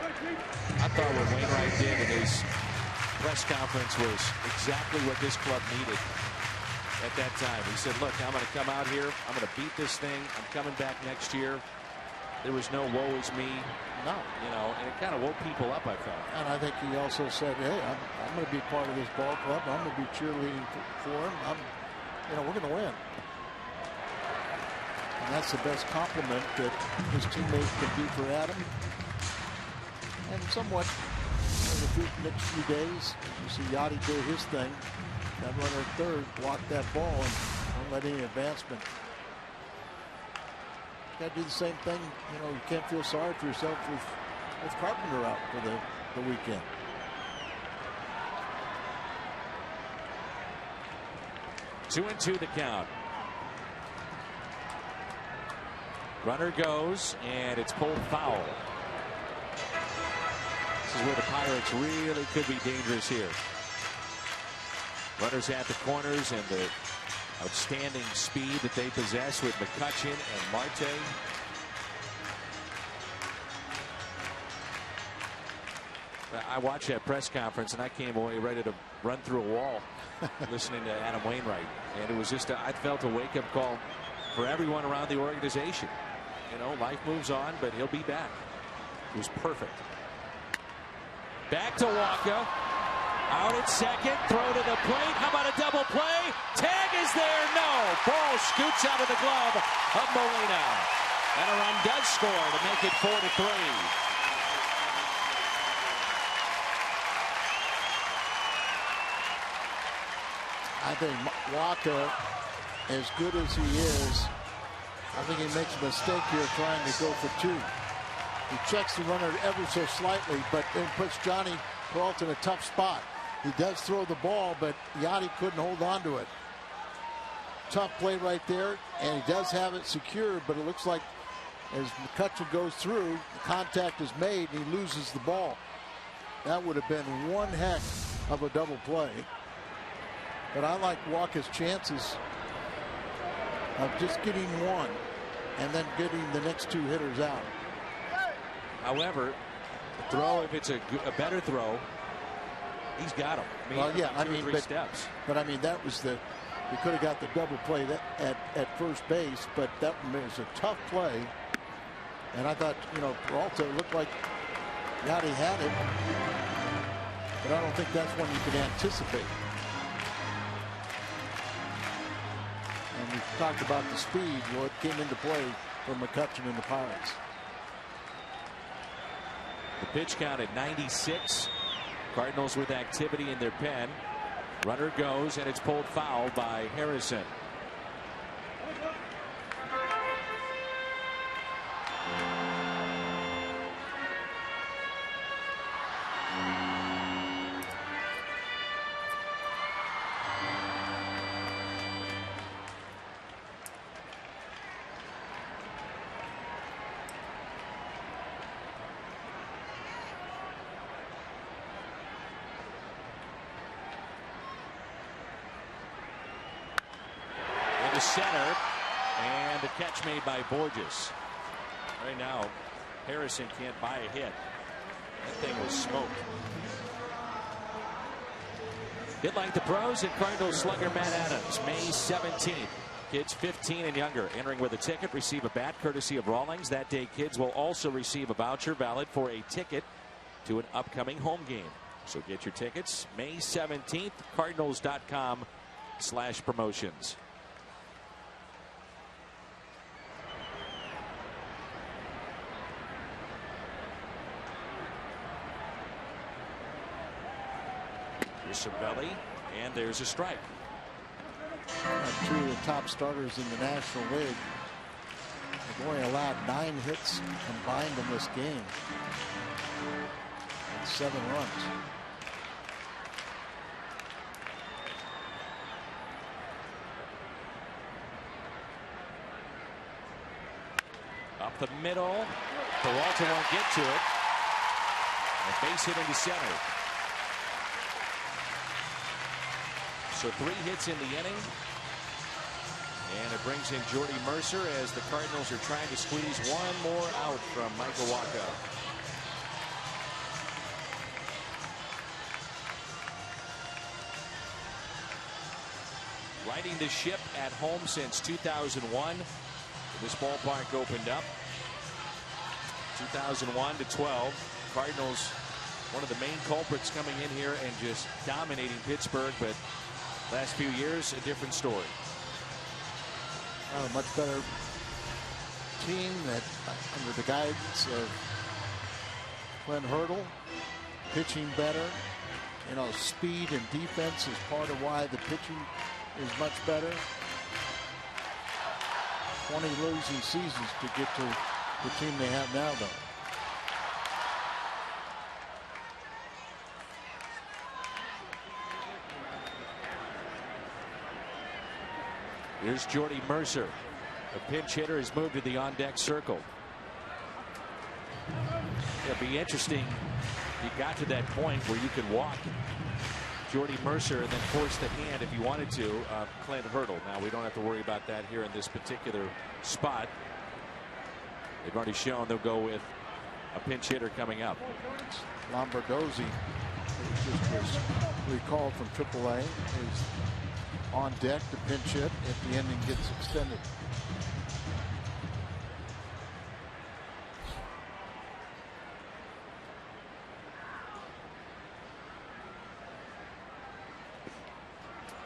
I thought what Wainwright did in his press conference was exactly what this club needed at that time. He said, look, I'm going to come out here. I'm going to beat this thing. I'm coming back next year. There was no woe is me. No. You know, and it kind of woke people up, I felt. And I think he also said, hey, I'm going to be part of this ball club. I'm going to be cheerleading for him. We're going to win. And that's the best compliment that his teammates can do for Adam. And somewhat in the next few days, you see Yachty do his thing. That runner at third blocked that ball and don't let any advancement. You got to do the same thing. You can't feel sorry for yourself with Carpenter out for the weekend. 2-2 the count. Runner goes, and it's pulled foul. This is where the Pirates really could be dangerous here. Runners at the corners and the outstanding speed that they possess with McCutchen and Marte. I watched that press conference and I came away ready to run through a wall listening to Adam Wainwright. And it was just, I felt a wake-up call for everyone around the organization. You know, life moves on, but he'll be back. It was perfect. Back to Walker. Out at second. Throw to the plate. How about a double play? Tag is there. No. Ball scoots out of the glove of Molina. And a run does score to make it 4-3. I think Walker, as good as he is, I think he makes a mistake here trying to go for two. He checks the runner ever so slightly, but then puts Johnny Peralta in a tough spot. He does throw the ball, but Yachty couldn't hold on to it. Tough play right there, and he does have it secured, but it looks like as McCutchen goes through, the contact is made, and he loses the ball. That would have been one heck of a double play. But I like Walker's chances of just getting one and then getting the next two hitters out. However, the throw, if it's a better throw, he's got him. I mean, well, yeah, I mean, three steps. But I mean, that was the, he could have got the double play at first base, but that was a tough play. And I thought, you know, Peralta looked like Yachty had it, but I don't think that's one you could anticipate. And we talked about the speed. Well, it came into play for McCutchen and the Pirates. The pitch count at 96. Cardinals with activity in their pen. Runner goes, and it's pulled foul by Harrison. To center, and a catch made by Borges. Right now, Harrison can't buy a hit. That thing was smoked. Hit like the pros and Cardinals slugger Matt Adams, May 17th. Kids 15 and younger entering with a ticket receive a bat courtesy of Rawlings. That day, kids will also receive a voucher valid for a ticket to an upcoming home game. So get your tickets May 17th, cardinals.com/promotions. Sabelli, and there's a strike. Two of the top starters in the National League have only allowed 9 hits combined in this game and 7 runs. Up the middle, Peralta won't get to it. A base hit into center. So 3 hits in the inning. And it brings in Jordy Mercer as the Cardinals are trying to squeeze one more out from Michael Wacha. Riding the ship at home since 2001. This ballpark opened up 2001 to 12. Cardinals, one of the main culprits coming in here and just dominating Pittsburgh, but last few years, a different story. A much better team that under the guidance of Glenn Hurdle, pitching better. You know, speed and defense is part of why the pitching is much better. 20 losing seasons to get to the team they have now, though. Here's Jordy Mercer. The pinch hitter has moved to the on-deck circle. It'll be interesting. You got to that point where you could walk Jordy Mercer and then force the hand if you wanted to Clint Hurdle. Now we don't have to worry about that here in this particular spot. They've already shown they'll go with a pinch hitter coming up. Lombardozzi, who just was recalled from AAA, is on deck to pinch hit if the inning gets extended.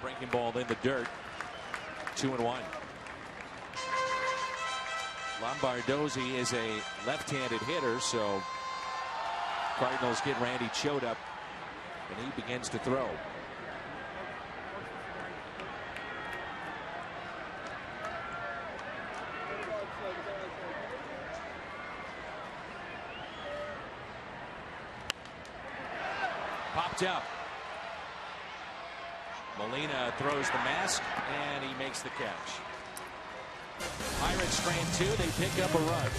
Breaking ball in the dirt. 2-1. Lombardozzi is a left-handed hitter, so Cardinals get Randy Choate up, and he begins to throw. Popped up. Molina throws the mask, and he makes the catch. Pirates strand 2. They pick up a run.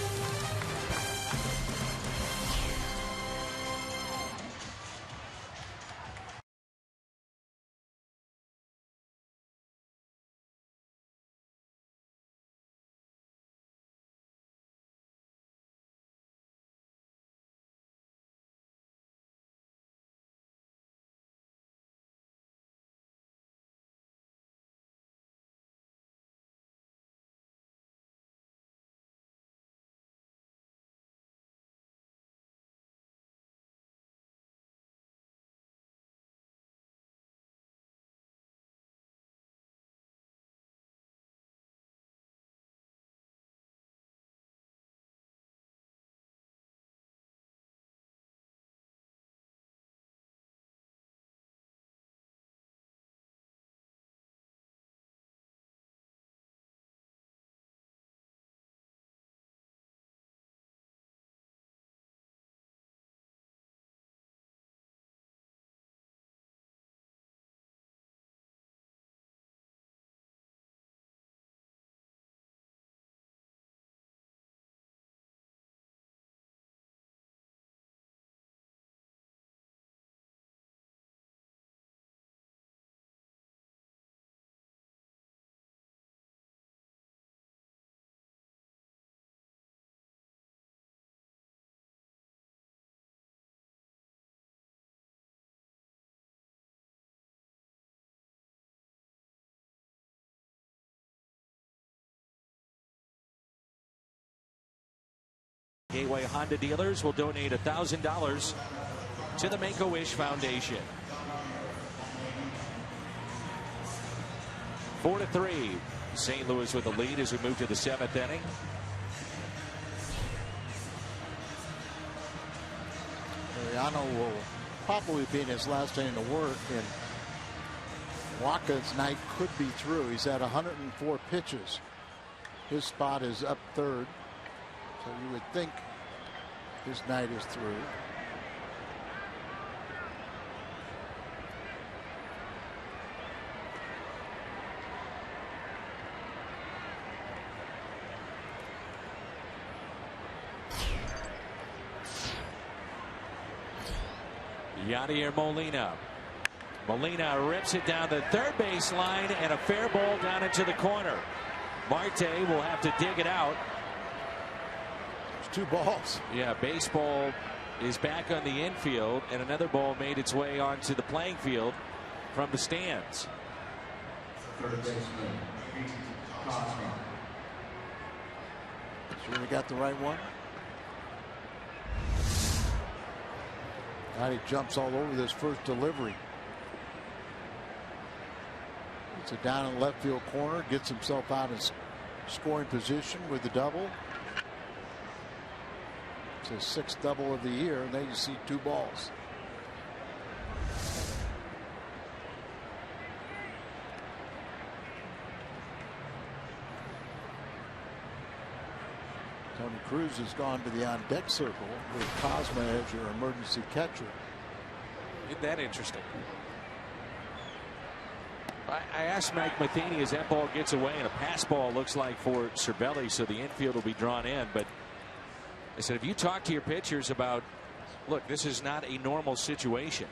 Gateway Honda dealers will donate $1,000 to the Make-A-Wish Foundation. 4-3. St. Louis with the lead as we move to the 7th inning. Mariano will probably be in his last inning of work, and Waka's night could be through. He's at 104 pitches. His spot is up third. So you would think his night is through. Yadier Molina. Molina rips it down the third base line, and a fair ball down into the corner. Marte will have to dig it out. 2 balls. Yeah, baseball is back on the infield, and another ball made its way onto the playing field from the stands. Sure we got the right one. Now he jumps all over this first delivery. It's a down in left field corner, gets himself out in scoring position with the double. It's his 6th double of the year, and then you see 2 balls. Tony Cruz has gone to the on-deck circle with Cosma as your emergency catcher. Isn't that interesting? I asked Mike Matheny as that ball gets away, and a pass ball looks like for Cervelli, so the infield will be drawn in. But I said, if you talk to your pitchers about, look, this is not a normal situation.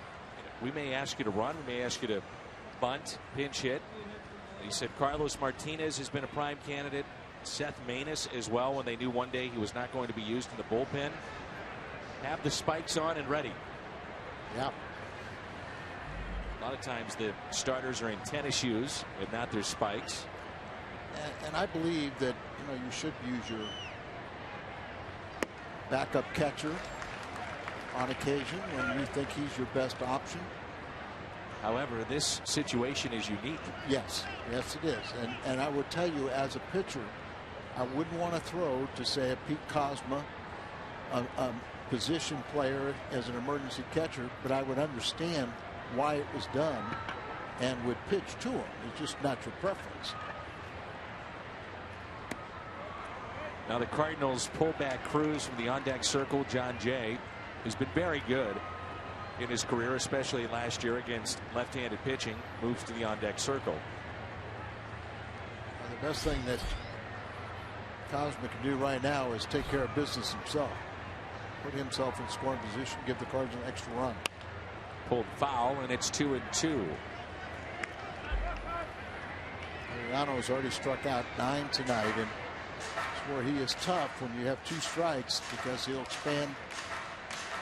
We may ask you to run, we may ask you to bunt, pinch hit. And he said Carlos Martinez has been a prime candidate. Seth Maness as well, when they knew one day he was not going to be used in the bullpen. Have the spikes on and ready. Yeah. A lot of times the starters are in tennis shoes and not their spikes. And I believe that you should use your backup catcher on occasion when you think he's your best option. However, this situation is unique. Yes, yes, it is. And I would tell you, as a pitcher, I wouldn't want to throw to, say, a Pete Kozma, a position player as an emergency catcher, but I would understand why it was done and would pitch to him. It's just not your preference. Now the Cardinals pull back Cruz from the on-deck circle. John Jay, who's been very good in his career, especially last year against left-handed pitching, moves to the on-deck circle. Well, the best thing that Kozma can do right now is take care of business himself. Put himself in scoring position, give the Cardinals an extra run. Pulled foul, and it's 2-2. Ariano has already struck out 9 tonight, and it's where he is tough when you have 2 strikes, because he'll expand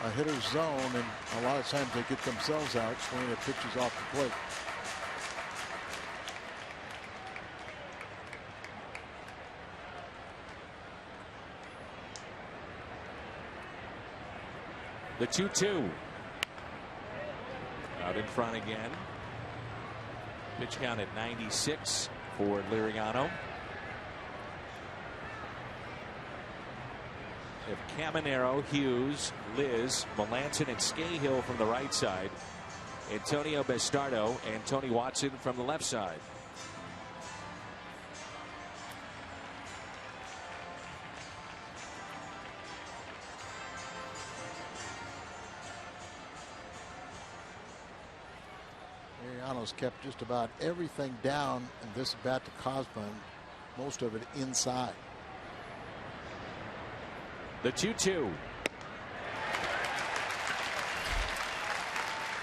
a hitter's zone, and a lot of times they get themselves out swinging their pitches off the plate. The 2-2. Out in front again. Pitch count at 96 for Liriano. If Caminero, Hughes, Liz, Melanson, and Scahill from the right side. Antonio Bastardo and Tony Watson from the left side. Ariano's kept just about everything down in this bat to Kozma, most of it inside. The 2-2.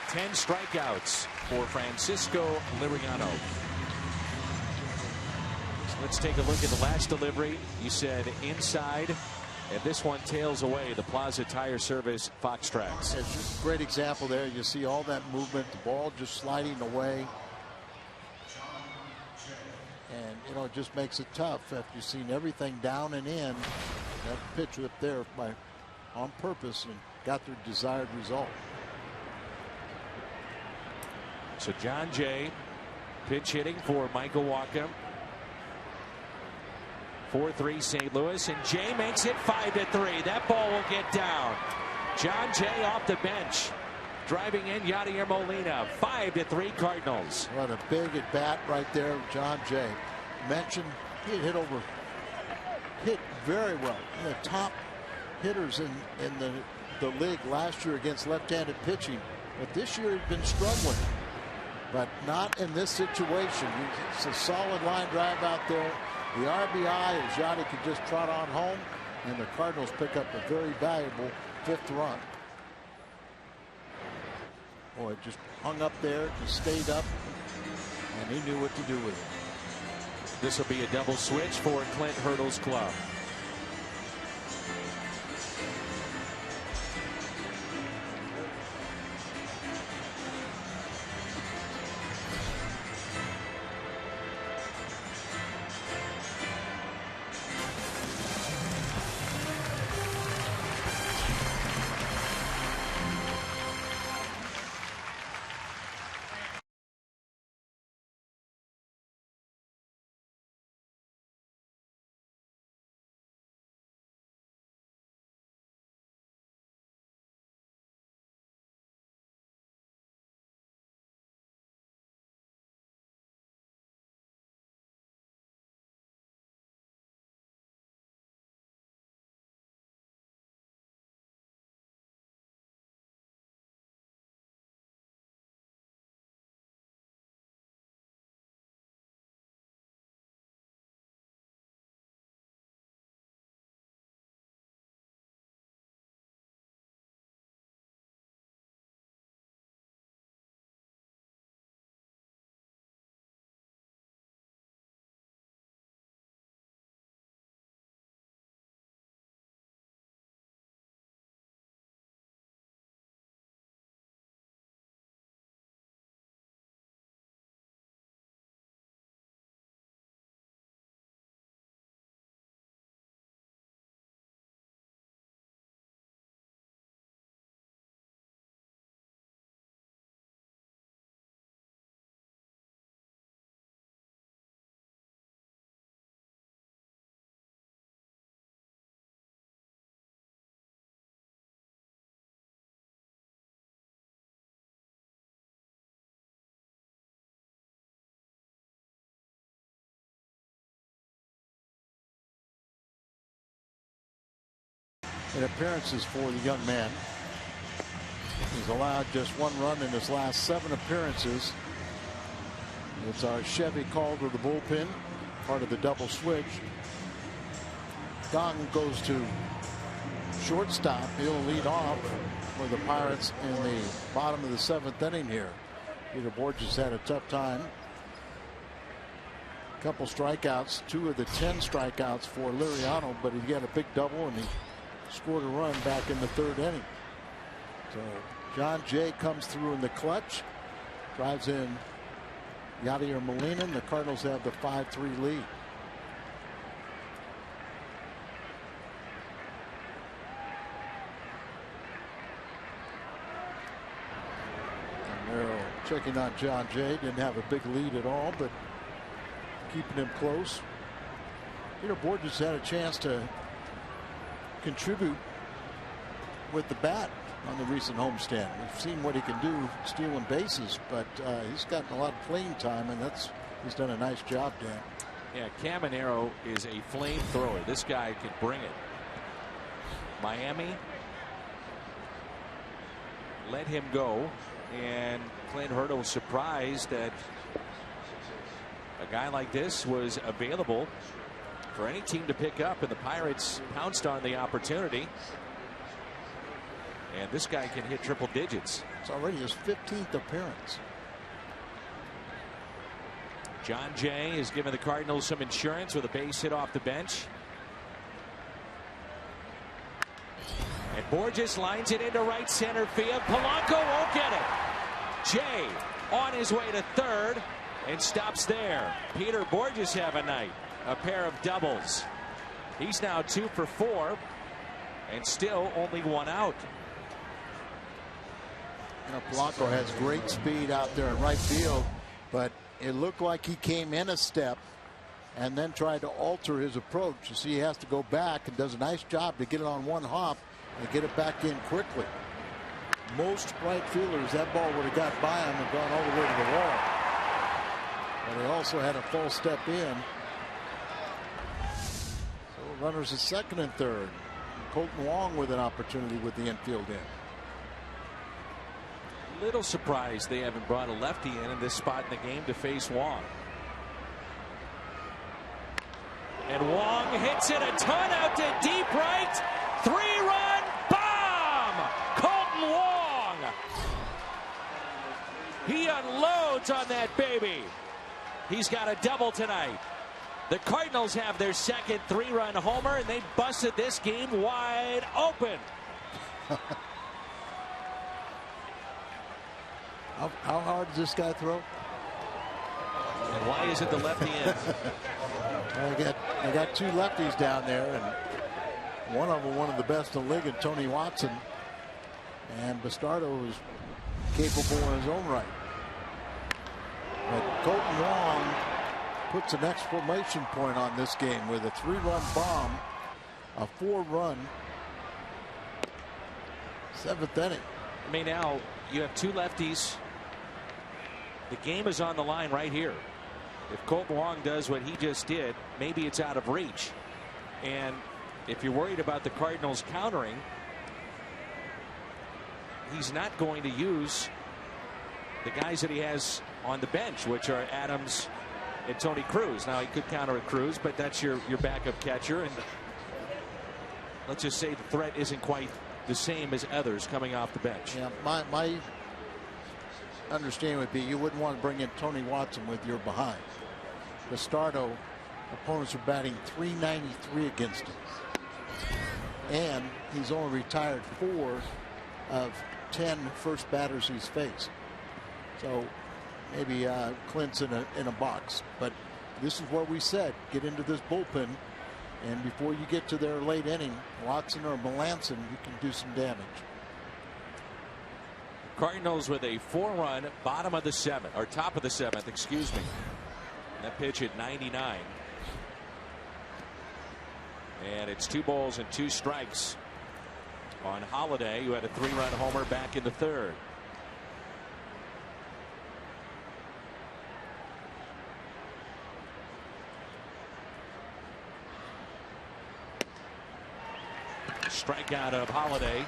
10 strikeouts for Francisco Liriano. So let's take a look at the last delivery. You said inside, and this one tails away. The Plaza Tire Service Fox Tracks. It's just a great example there. You see all that movement, the ball just sliding away. And, it just makes it tough after you've seen everything down and in. That pitch up there on purpose and got their desired result. So John Jay pitch hitting for Michael Wacha. 4-3 St. Louis, and Jay makes it 5-3. That ball will get down. John Jay off the bench, driving in Yadier Molina. 5-3 Cardinals. What a big at bat right there, John Jay. Mentioned he had hit very well. The top hitters in the league last year against left-handed pitching, but this year he's been struggling. But not in this situation. It's a solid line drive out there. The RBI, as Yadi could just trot on home, and the Cardinals pick up a very valuable 5th run. Boy, it just hung up there, just stayed up, and he knew what to do with it. This will be a double switch for Clint Hurdle's club. in appearances for the young man. He's allowed just 1 run in his last 7 appearances. It's our Chevy call to the bullpen, part of the double switch. Gong goes to shortstop. He'll lead off for the Pirates in the bottom of the 7th inning here. Peter Borges had a tough time. A couple strikeouts, 2 of the 10 strikeouts for Liriano, but he got a big double and he scored a run back in the 3rd inning. So John Jay comes through in the clutch, drives in Yadier Molina, and the Cardinals have the 5-3 lead. Checking on John Jay. Didn't have a big lead at all, but keeping him close. Peter Borges had a chance to contribute with the bat on the recent homestand. We've seen what he can do stealing bases, but he's gotten a lot of playing time, and he's done a nice job, Dan. Yeah, Caminero is a flamethrower. This guy can bring it. Miami let him go, and Clint Hurdle was surprised that a guy like this was available for any team to pick up, and the Pirates pounced on the opportunity. And this guy can hit triple digits. It's already his 15th appearance. John Jay is giving the Cardinals some insurance with a base hit off the bench. And Borges lines it into right center field. Polanco won't get it. Jay on his way to 3rd and stops there. Peter Borges have a night. A pair of doubles. He's now 2 for 4 and still only 1 out. You know, Polanco has great speed out there in right field, but it looked like he came in a step and then tried to alter his approach. You see, he has to go back and does a nice job to get it on 1 hop and get it back in quickly. Most right fielders, that ball would have got by him and gone all the way to the wall. But he also had a false step in. So runners at 2nd and 3rd. Colton Wong with an opportunity with the infield in. Little surprised they haven't brought a lefty in this spot in the game to face Wong. And Wong hits it a ton out to deep right. 3-run bomb. Colton Wong. He unloads on that baby. He's got a double tonight. The Cardinals have their 2nd 3-run homer, and they busted this game wide open. How hard does this guy throw? And why is it the lefty end? I got 2 lefties down there, and one of them one of the best in the league, and Tony Watson. And Bastardo is capable in his own right. But Colton Wong puts an exclamation point on this game with a 3-run bomb, a 4-run 7th inning. I mean, now you have 2 lefties. The game is on the line right here. If Colton Wong does what he just did, maybe it's out of reach. And if you're worried about the Cardinals countering, he's not going to use the guys that he has on the bench, which are Adams and Tony Cruz. Now, he could counter at Cruz, but that's your backup catcher. And let's just say the threat isn't quite the same as others coming off the bench. Yeah, my understanding would be you wouldn't want to bring in Tony Watson with your behind. Bastardo, opponents are batting .393 against him. And he's only retired 4 of 10 first batters he's faced. So maybe Clint's in a box. But this is what we said. Get into this bullpen. And before you get to their late inning, Watson or Melanson, you can do some damage. Cardinals with a 4-run bottom of the 7th, or top of the 7th, excuse me. That pitch at 99. And it's 2 balls and 2 strikes on Holiday, who had a 3-run homer back in the 3rd. Strikeout of Holiday.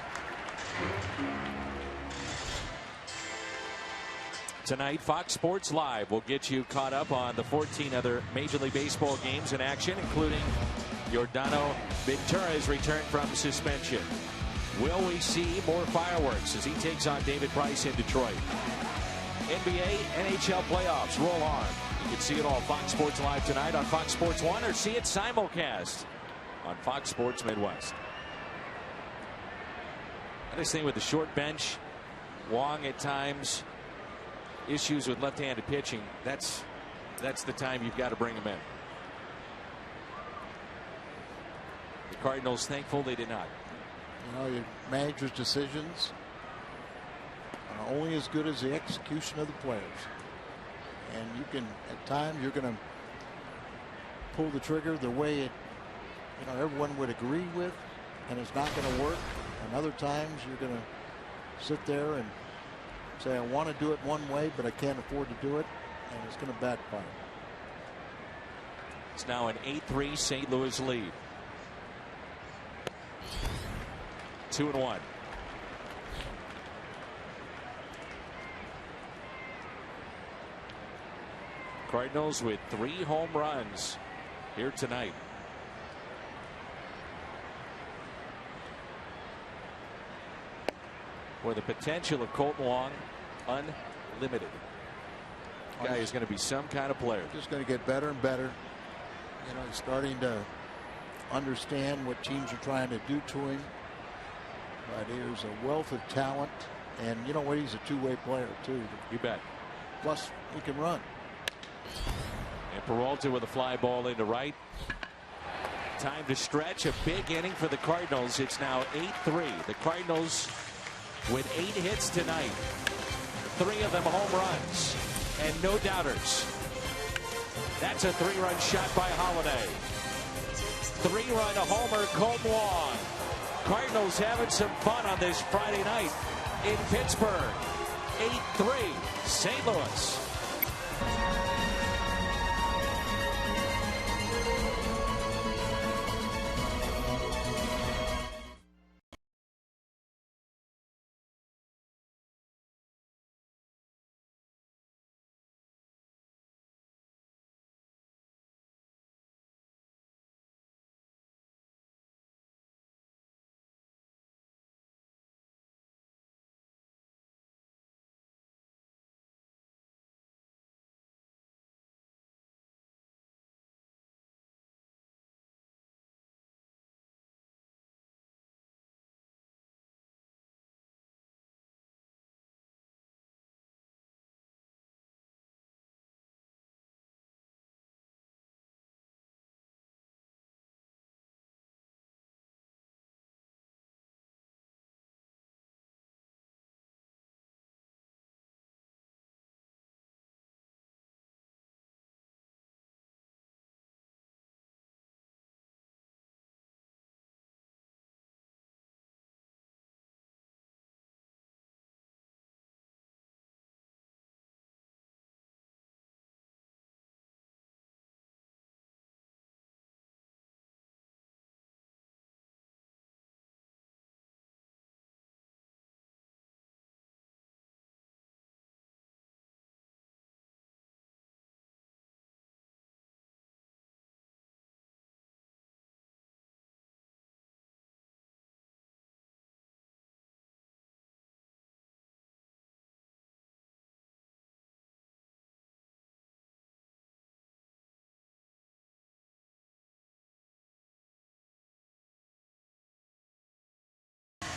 Tonight, Fox Sports Live will get you caught up on the 14 other Major League Baseball games in action, including Yordano Ventura's return from suspension. Will we see more fireworks as he takes on David Price in Detroit? NBA, NHL playoffs roll on. You can see it all Fox Sports Live tonight on Fox Sports 1 or see it simulcast on Fox Sports Midwest. I just think with the short bench, Wong at times, issues with left-handed pitching, that's the time you've got to bring him in. The Cardinals thankful they did not. You know, your manager's decisions are only as good as the execution of the players. And you can, at times, you're going to pull the trigger the way it, you know, everyone would agree with, and it's not going to work. And other times, you're going to sit there and say, I want to do it one way, but I can't afford to do it, and it's going to backfire. It's now an 8-3 St. Louis lead. 2-1. Cardinals with 3 home runs here tonight. For the potential of Colton Wong unlimited. Guy is going to be some kind of player. Just going to get better and better. You know, he's starting to understand what teams are trying to do to him. But here's a wealth of talent, and you know what? He's a two-way player too. You bet. Plus, he can run. And Peralta with a fly ball into right. Time to stretch. A big inning for the Cardinals. It's now 8-3. The Cardinals with 8 hits tonight. 3 of them home runs, and no doubters. That's a 3-run shot by Holiday. 3-run homer, Colton Wong. Cardinals having some fun on this Friday night in Pittsburgh. 8-3 St. Louis.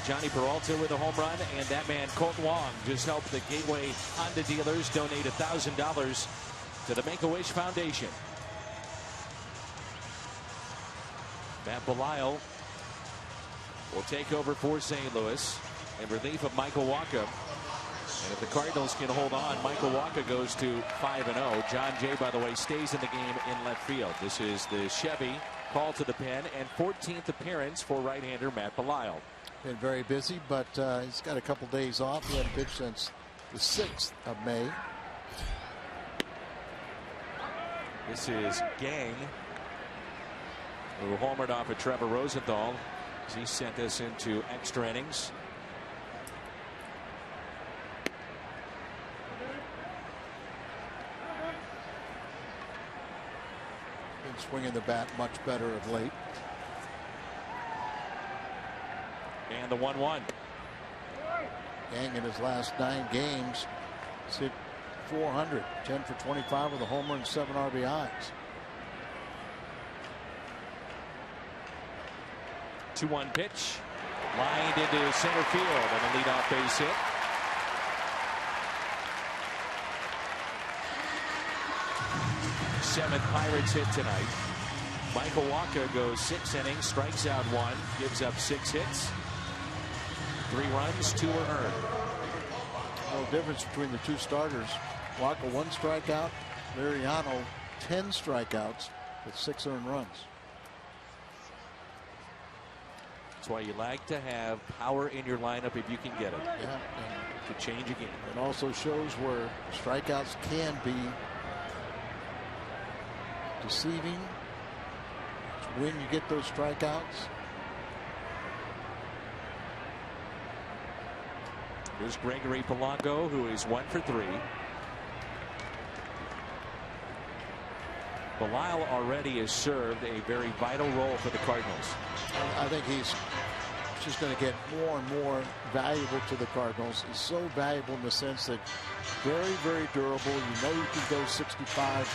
Johnny Peralta with a home run, and that man Colton Wong just helped the Gateway Honda dealers donate $1,000 to the Make-A-Wish Foundation. Matt Belisle will take over for St. Louis in relief of Michael Wacha. And if the Cardinals can hold on, Michael Wacha goes to 5-0. John Jay, by the way, stays in the game in left field. This is the Chevy call to the pen and 14th appearance for right-hander Matt Belisle. Been very busy, but he's got a couple days off. He hadn't pitched since the 6th of May. This is Gang, who homered off of Trevor Rosenthal. He sent us into extra innings. Been swinging the bat much better of late. And the 1-1. Yang in his last 9 games has hit .400, 10 for 25 with a homer and 7 RBIs. 2-1 pitch. Lined into center field and a leadoff base hit. Seventh Pirates hit tonight. Michael Wacha goes 6 innings, strikes out 1, gives up 6 hits. 3 runs, 2 were earned. No difference between the 2 starters. Wacha 1 strikeout, Liriano 10 strikeouts with 6 earned runs. That's why you like to have power in your lineup if you can get it. Yeah, to change a game. It also shows where strikeouts can be deceiving. It's when you get those strikeouts. Here's Gregory Polanco, who is 1 for 3. Belisle already has served a very vital role for the Cardinals. I think he's just going to get more and more valuable to the Cardinals. He's so valuable in the sense that very, very durable. You know you can go 65.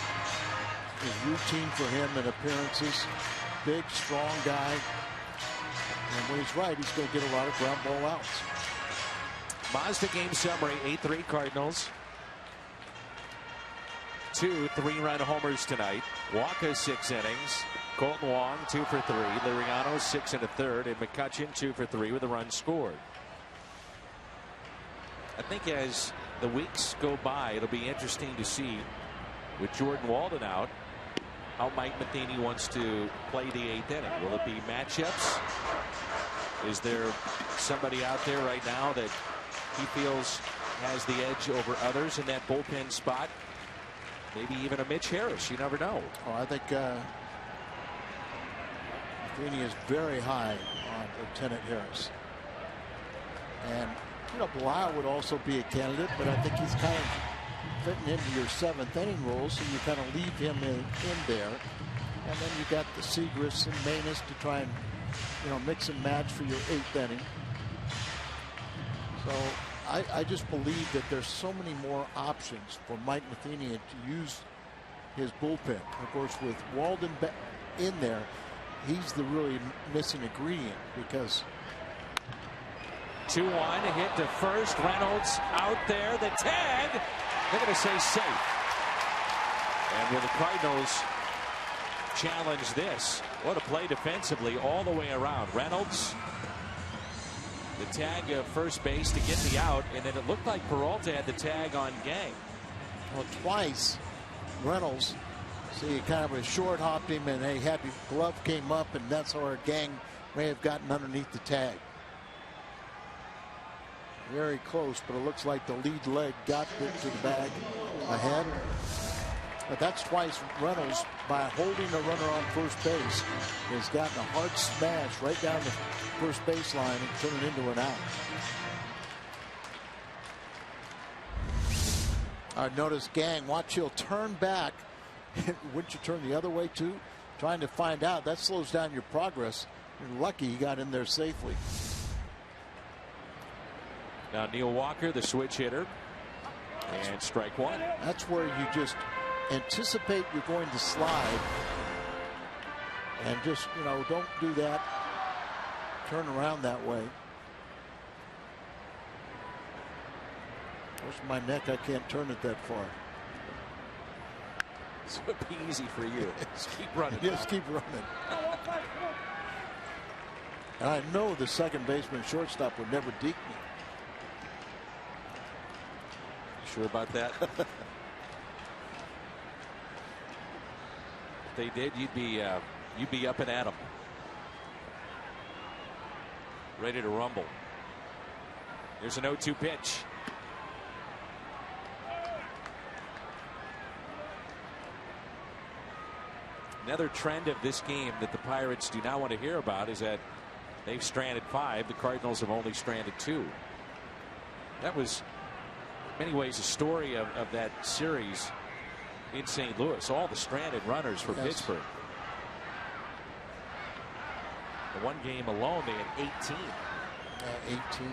It's routine for him in appearances. Big, strong guy. And when he's right, he's going to get a lot of ground ball outs. Mazda game summary, 8-3 Cardinals. 2 3-run homers tonight. Wacha 6 innings. Colton Wong 2 for 3. Liriano 6 1/3, and McCutchen 2 for 3 with a run scored. I think as the weeks go by, it'll be interesting to see with Jordan Walden out how Mike Matheny wants to play the 8th inning. Will it be matchups? Is there somebody out there right now that he feels has the edge over others in that bullpen spot? Maybe even a Mitch Harris. You never know. Oh, I think Matheny is very high on Lieutenant Harris. And, you know, Belisle would also be a candidate, but I think he's kind of fitting into your 7th inning role, so you kind of leave him in there. And then you got the Segrist and Manus to try and, you know, mix and match for your 8th inning. So I just believe that there's so many more options for Mike Matheny to use his bullpen. Of course, with Walden in there, he's the really missing ingredient because 2-1, a hit to first. Reynolds out there. The tag. They're going to say safe. And will the Cardinals challenge this? What a play defensively all the way around. Reynolds, the tag of first base to get the out, and then it looked like Peralta had the tag on Gang. Well, twice Reynolds, see, kind of a short hopped him, and a happy glove came up, and that's how our Gang may have gotten underneath the tag. Very close, but it looks like the lead leg got it to the bag ahead. But that's twice Reynolds, by holding the runner on first base, has gotten a hard smash right down the first baseline and turned it into an out. Notice Gang, watch, he'll turn back. Wouldn't you turn the other way too? Trying to find out. That slows down your progress. You're lucky he got in there safely. Now Neil Walker, the switch hitter, and strike 1. That's where you just anticipate you're going to slide and just, you know, don't do that. Turn around that way. Where's my neck? I can't turn it that far. This would be easy for you. Just keep running. Just keep running. And I know the second baseman shortstop would never deke me. Sure about that? If they did, you'd be up and at them, ready to rumble. Here's an 0-2 pitch. Another trend of this game that the Pirates do not want to hear about is that They've stranded 5. The Cardinals have only stranded 2. That was in many ways a story of that series in St. Louis. All the stranded runners for Pittsburgh. The one game alone, they had 18. 18.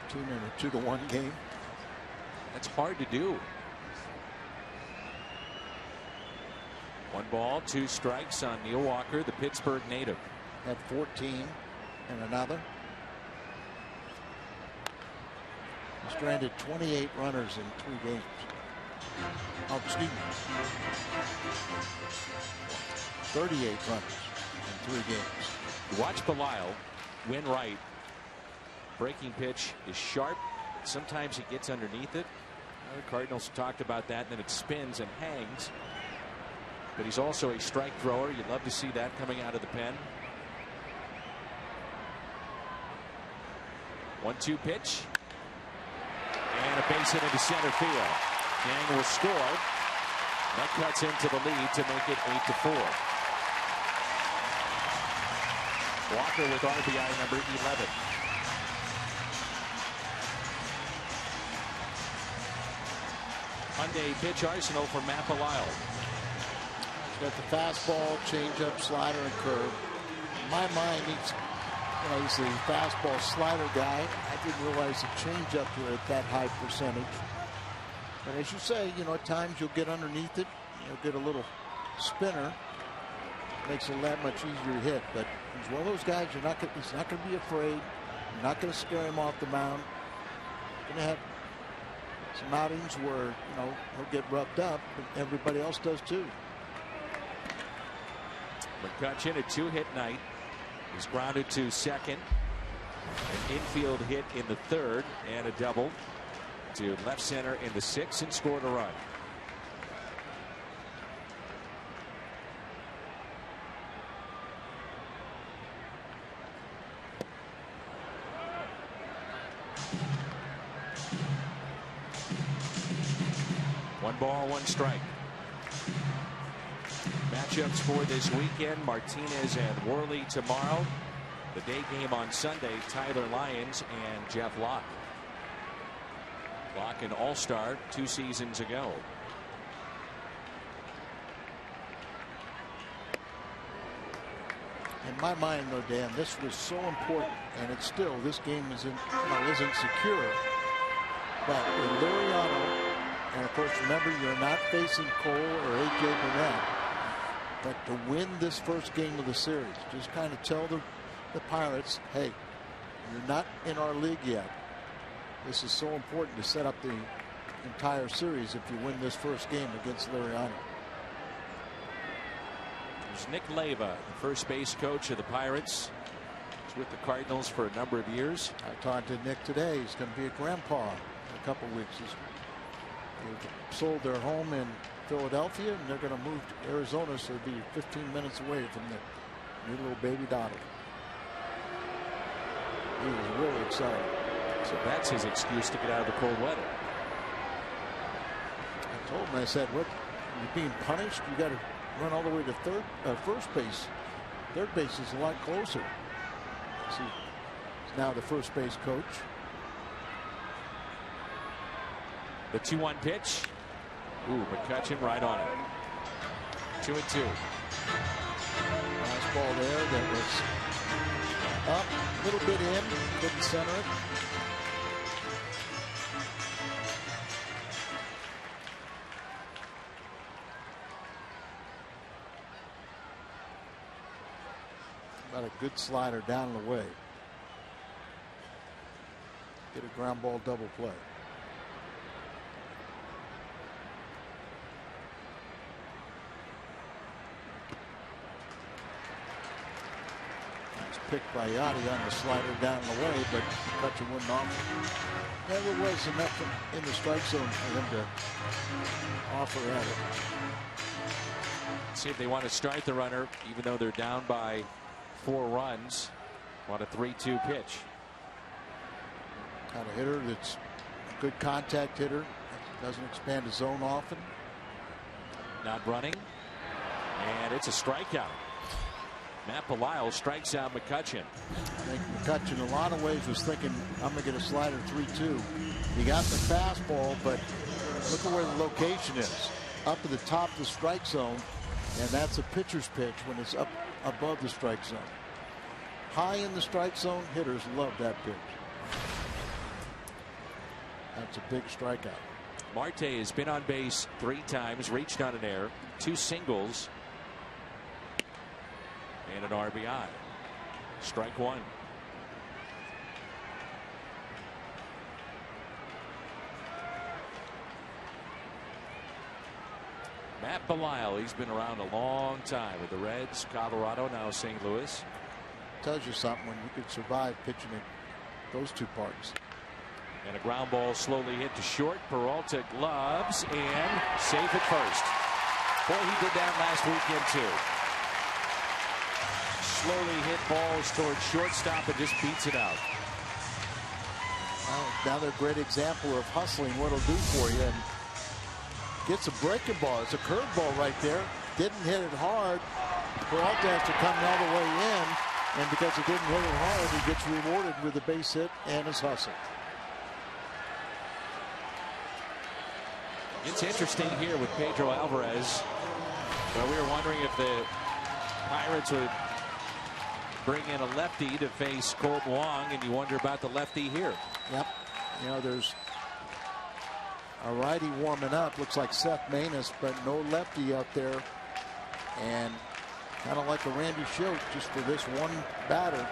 18 in a 2-1 game. That's hard to do. 1 ball, 2 strikes on Neil Walker, the Pittsburgh native. Had 14 and another. He stranded 28 runners in 3 games. Oh, excuse me. 38 runners in 3 games. Watch Belisle win right. Breaking pitch is sharp. Sometimes he gets underneath it. The Cardinals talked about that, and then it spins and hangs. But he's also a strike thrower. You'd love to see that coming out of the pen. 1-2 pitch. And a base hit into center field. Yang will score. That cuts into the lead to make it 8-4. Walker with RBI number 11. Hyundai pitch arsenal for Matt Belisle. He's got the fastball, changeup, slider, and curve. In my mind, he's the fastball slider guy. I didn't realize the changeup were at that high percentage. But as you say, at times you'll get underneath it. You'll get a little spinner. Makes it that much easier to hit. But he's one of those guys he's not going to be afraid. You're not going to scare him off the mound. Going to have some outings where he'll get rubbed up, but everybody else does too. McCutchen, a 2-hit night. He's grounded to second. An infield hit in the 3rd and a double to left center in the 6th and scored a run. One ball, 1 strike. Matchups for this weekend: Martinez and Worley tomorrow. The day game on Sunday: Tyler Lyons and Jeff Locke. Locke, an all-star 2 seasons ago. In my mind, though, Dan, this was so important, and it's still, this game isn't secure. But with Liriano, and of course, remember, you're not facing Cole or A.J. Burnett. But to win this first game of the series, just kind of tell the Pirates, hey, you're not in our league yet. This is so important to set up the entire series if you win this first game against Liriano. There's Nick Leyva, the first base coach of the Pirates. He's with the Cardinals for a number of years. I talked to Nick today. He's going to be a grandpa in a couple weeks. They sold their home in Philadelphia, and they're going to move to Arizona, so they'll be 15 minutes away from the new little baby daughter. He was really excited. So that's his excuse to get out of the cold weather. I told him, I said, "What? You're being punished? You got to run all the way to first base. Third base is a lot closer." See, he's now the first base coach. The 2-1 pitch. Ooh, McCutchen right on it. 2-2. Nice ball there that was up, a little bit in, couldn't center it. About a good slider down the way. Get a ground ball double play. Picked by Yachty on the slider down the way, but McCutchen wouldn't offer. Never was enough in the strike zone for him to offer at it. See if they want to start the runner, even though they're down by 4 runs. Want a 3-2 pitch. Kind of hitter that's a good contact hitter. Doesn't expand his zone often. Not running. And it's a strikeout. Matt Belisle strikes out McCutchen. I think McCutchen in a lot of ways was thinking, I'm going to get a slider 3-2. He got the fastball, but look at where the location is. Up at the top of the strike zone, and that's a pitcher's pitch when it's up above the strike zone. High in the strike zone, hitters love that pitch. That's a big strikeout. Marte has been on base 3 times, reached on an error, 2 singles, and an RBI. Strike 1. Matt Belisle, he's been around a long time with the Reds, Colorado, now St. Louis. Tells you something when you could survive pitching in those 2 parks. And a ground ball slowly hit to short. Peralta gloves and safe at first. Boy, he did that last weekend too. Slowly hit balls towards shortstop and just beats it out. Well, another great example of hustling, what it'll do for you. And gets a breaking ball. It's a curveball right there. Didn't hit it hard. Peralta has to come all the way in. And because he didn't hit it hard, he gets rewarded with a base hit and his hustle. It's interesting here with Pedro Alvarez. Well, we were wondering if the Pirates would bring in a lefty to face Colt Wong, and you wonder about the lefty here. Yep. You know, there's a righty warming up. Looks like Seth Maness, but no lefty out there. And kind of like a Randy Schultz, just for this one batter.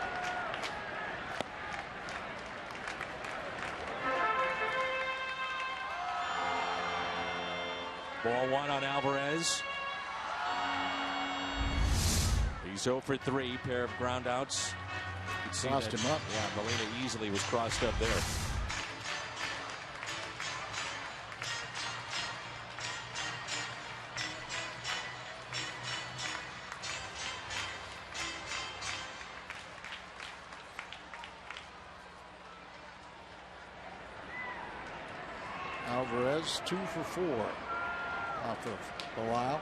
Ball 1 on Alvarez. He's 0 for 3, pair of ground outs. Crossed him up. Yeah, Molina easily was crossed up there. Alvarez 2 for 4 off of Belisle.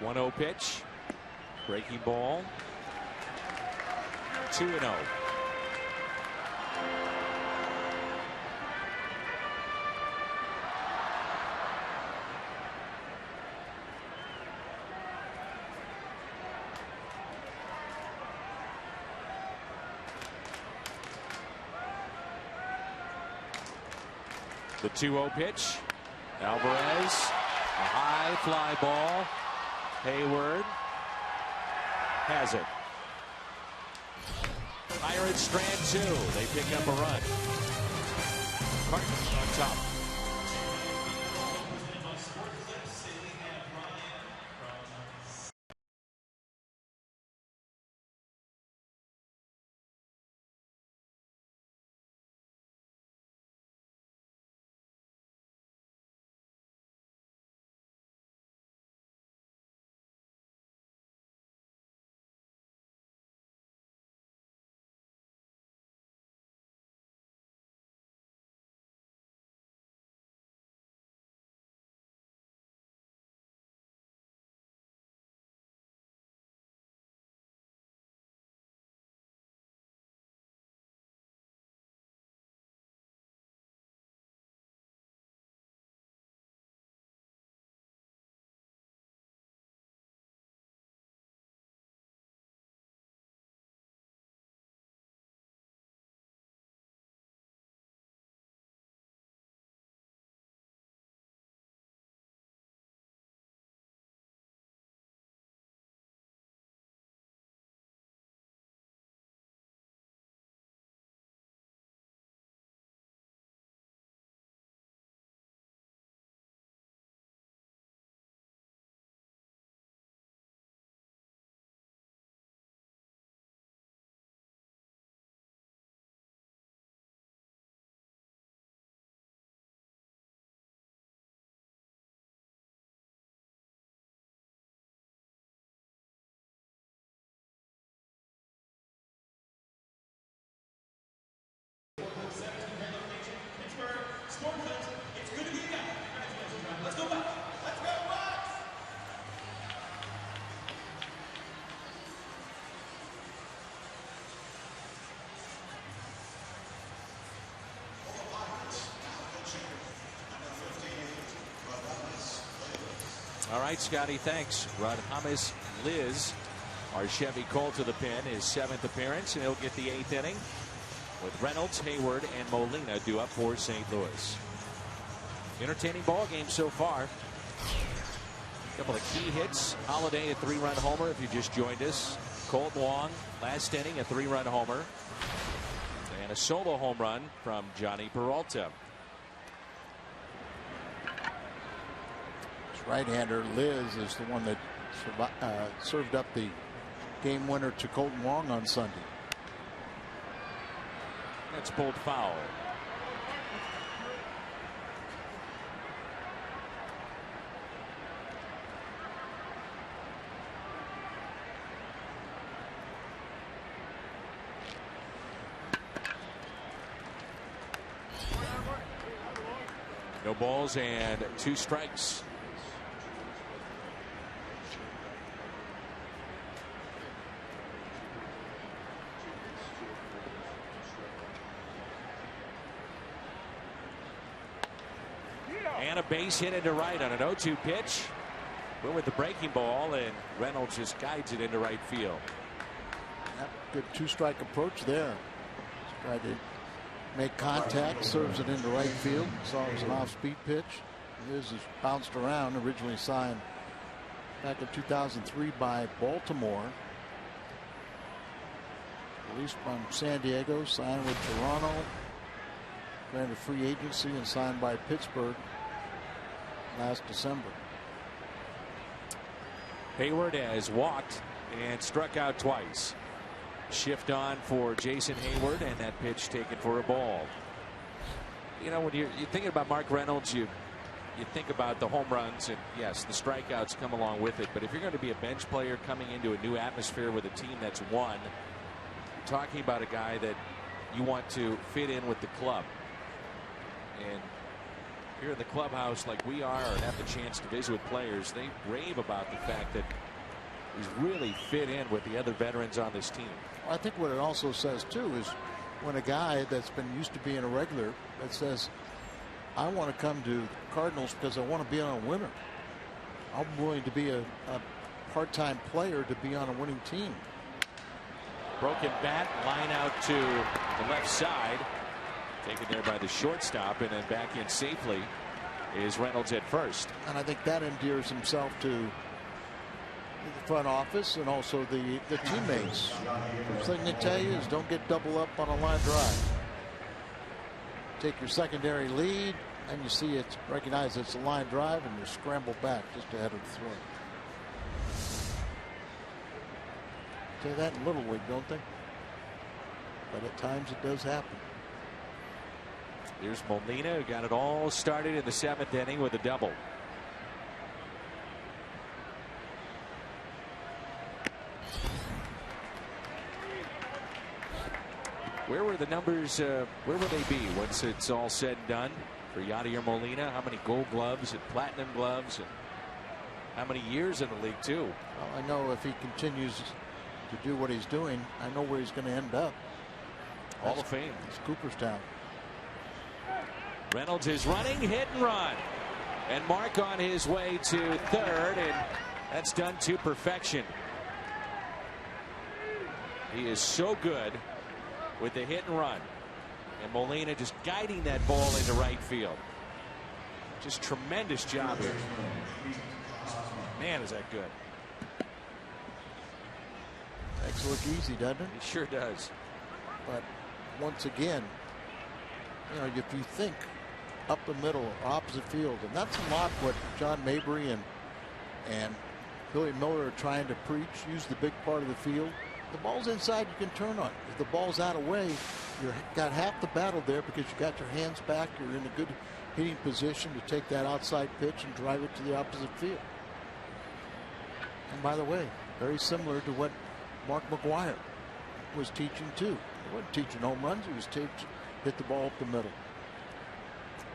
1-0 pitch. Breaking ball. 2-0. The 2-0 pitch. Alvarez. A high fly ball. Hayward has it. Pirates strand 2. They pick up a run. Cardinals on top. All right, Scotty, thanks. Radhames Liz, our Chevy Colt to the pin, his 7th appearance, and he'll get the 8th inning with Reynolds, Hayward, and Molina due up for St. Louis. Entertaining ball game so far. A couple of key hits. Holiday, a 3-run homer if you just joined us. Colt Wong, last inning, a 3-run homer. And a solo home run from Johnny Peralta. His right-hander, Liz, is the one that served up the game winner to Colton Wong on Sunday. That's pulled foul. No balls and 2 strikes. And a base hit into right on an 0-2 pitch. Went with the breaking ball, and Reynolds just guides it into right field. Yep, good 2-strike approach there. Just tried to make contact, serves it into right field. Saw it was an off-speed pitch. Liz has bounced around. Originally signed back in 2003 by Baltimore. Released from San Diego, signed with Toronto. Granted free agency and signed by Pittsburgh last December. Hayward has walked and struck out twice. Shift on for Jason Hayward, and that pitch taken for a ball. You know, when you're thinking about Mark Reynolds, you think about the home runs, and yes, the strikeouts come along with it. But if you're going to be a bench player coming into a new atmosphere with a team that's won, you're talking about a guy that you want to fit in with the club. And here in the clubhouse, like we are, or have the chance to visit with players, they rave about the fact that he's really fit in with the other veterans on this team. I think what it also says too is when a guy that's been used to being a regular that says, I want to come to Cardinals because I want to be on a winner. I'm willing to be a part-time player to be on a winning team. Broken bat, line out to the left side. Taken there by the shortstop, and then back in safely is Reynolds at first. And I think that endears himself to the front office and also the teammates. First thing they tell you is don't get double up on a line drive. Take your secondary lead, and you see it, recognize it's a line drive, and you scramble back just ahead of the throw. Say that in Little League, don't they? But at times it does happen. Here's Molina, who got it all started in the 7th inning with a double. Where were the numbers, where will they be once it's all said and done for Yadier Molina? How many gold gloves and platinum gloves, and how many years in the league too? Well, I know if he continues to do what he's doing, I know where he's going to end up. Hall of Fame. It's Cooperstown. Reynolds is running, hit and run, and Mark on his way to third, and that's done to perfection. He is so good with the hit and run, and Molina just guiding that ball into right field. Just tremendous job here. Man, is that good. Makes it look easy, doesn't it? It sure does. But once again, you know, if you think up the middle or opposite field, and that's a lot what John Mabry and Billy Miller are trying to preach. Use the big part of the field. The ball's inside, you can turn on. If the ball's out of way, you've got half the battle there because you got your hands back. You're in a good hitting position to take that outside pitch and drive it to the opposite field. And by the way, very similar to what Mark McGwire was teaching too. He wasn't teaching home runs. He was teaching hit the ball up the middle.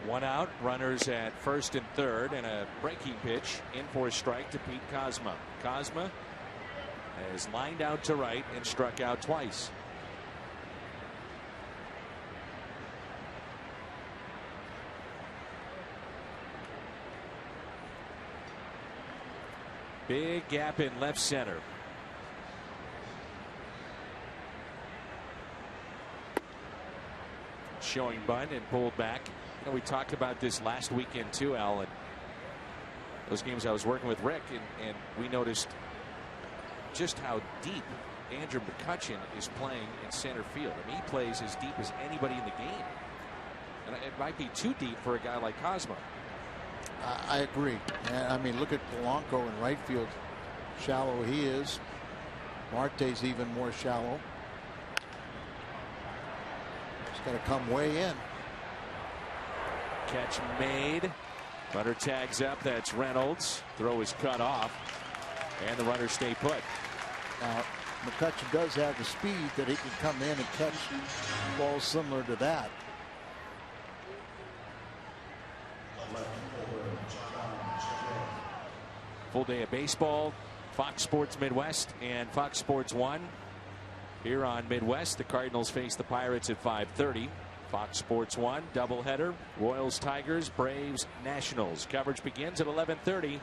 One out, runners at first and third, and a breaking pitch in for a strike to Pete Kozma. Kozma has lined out to right and struck out twice. Big gap in left center. Showing bunt and pulled back. You know, we talked about this last weekend too, Al. And those games I was working with Rick, and we noticed just how deep Andrew McCutchen is playing in center field. I mean, he plays as deep as anybody in the game. And it might be too deep for a guy like Cosmo. I agree. I mean, look at Polanco in right field. Shallow he is. Marte's even more shallow. He's got to come way in. Catch made. Runner tags up. That's Reynolds. Throw is cut off. And the runners stay put. Now, McCutchen does have the speed that he can come in and catch balls similar to that. Full day of baseball. Fox Sports Midwest and Fox Sports 1. Here on Midwest, the Cardinals face the Pirates at 5:30. Fox Sports 1 doubleheader. Royals, Tigers, Braves, Nationals. Coverage begins at 11:30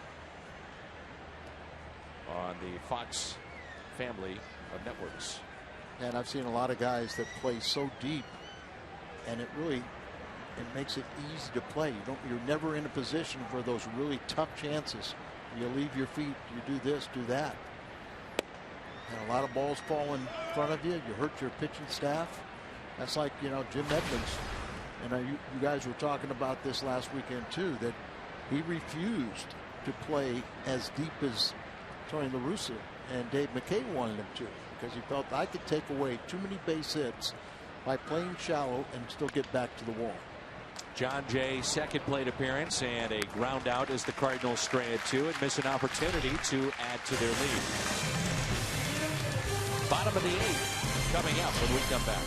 on the Fox family of networks. And I've seen a lot of guys that play so deep, and it makes it easy to play. You're never in a position for those really tough chances. You leave your feet, you do this, do that. And a lot of balls fall in front of you. You hurt your pitching staff. That's like, Jim Edmonds. And you guys were talking about this last weekend too, that he refused to play as deep as Tony La Russa and Dave McKay wanted him to, because he felt I could take away too many base hits by playing shallow and still get back to the wall. John Jay's second plate appearance and a ground out as the Cardinals stray at 2 and miss an opportunity to add to their lead. Bottom of the 8th coming up when we come back.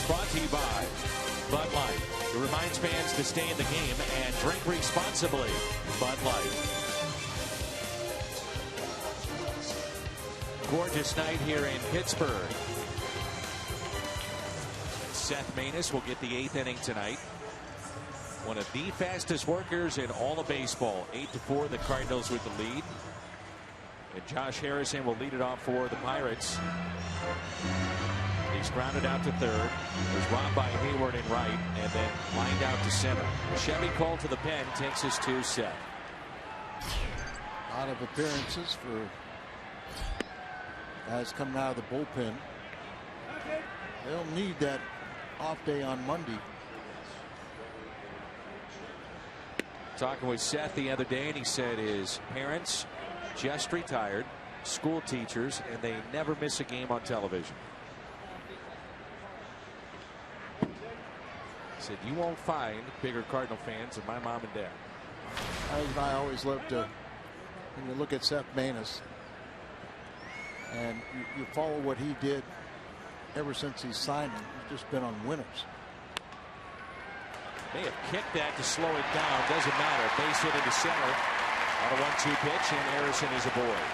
Brought to you by Bud Light. It reminds fans to stay in the game and drink responsibly. Bud Light. Gorgeous night here in Pittsburgh. Seth Maness will get the 8th inning tonight. One of the fastest workers in all of baseball. 8-4, the Cardinals with the lead. And Josh Harrison will lead it off for the Pirates. He's grounded out to third. Was robbed by Hayward in right, and then lined out to center. Chevy called to the pen, takes his 2 set. A lot of appearances for guys coming out of the bullpen. They'll need that off day on Monday. Talking with Seth the other day, and he said his parents just retired, school teachers, and they never miss a game on television. He said, you won't find bigger Cardinal fans than my mom and dad. I always love to, when you look at Seth Maness, and you follow what he did ever since he signed him. He's just been on winners. May have kicked that to slow it down. Doesn't matter. Base hit into center on a 1-2 pitch, and Harrison is aboard.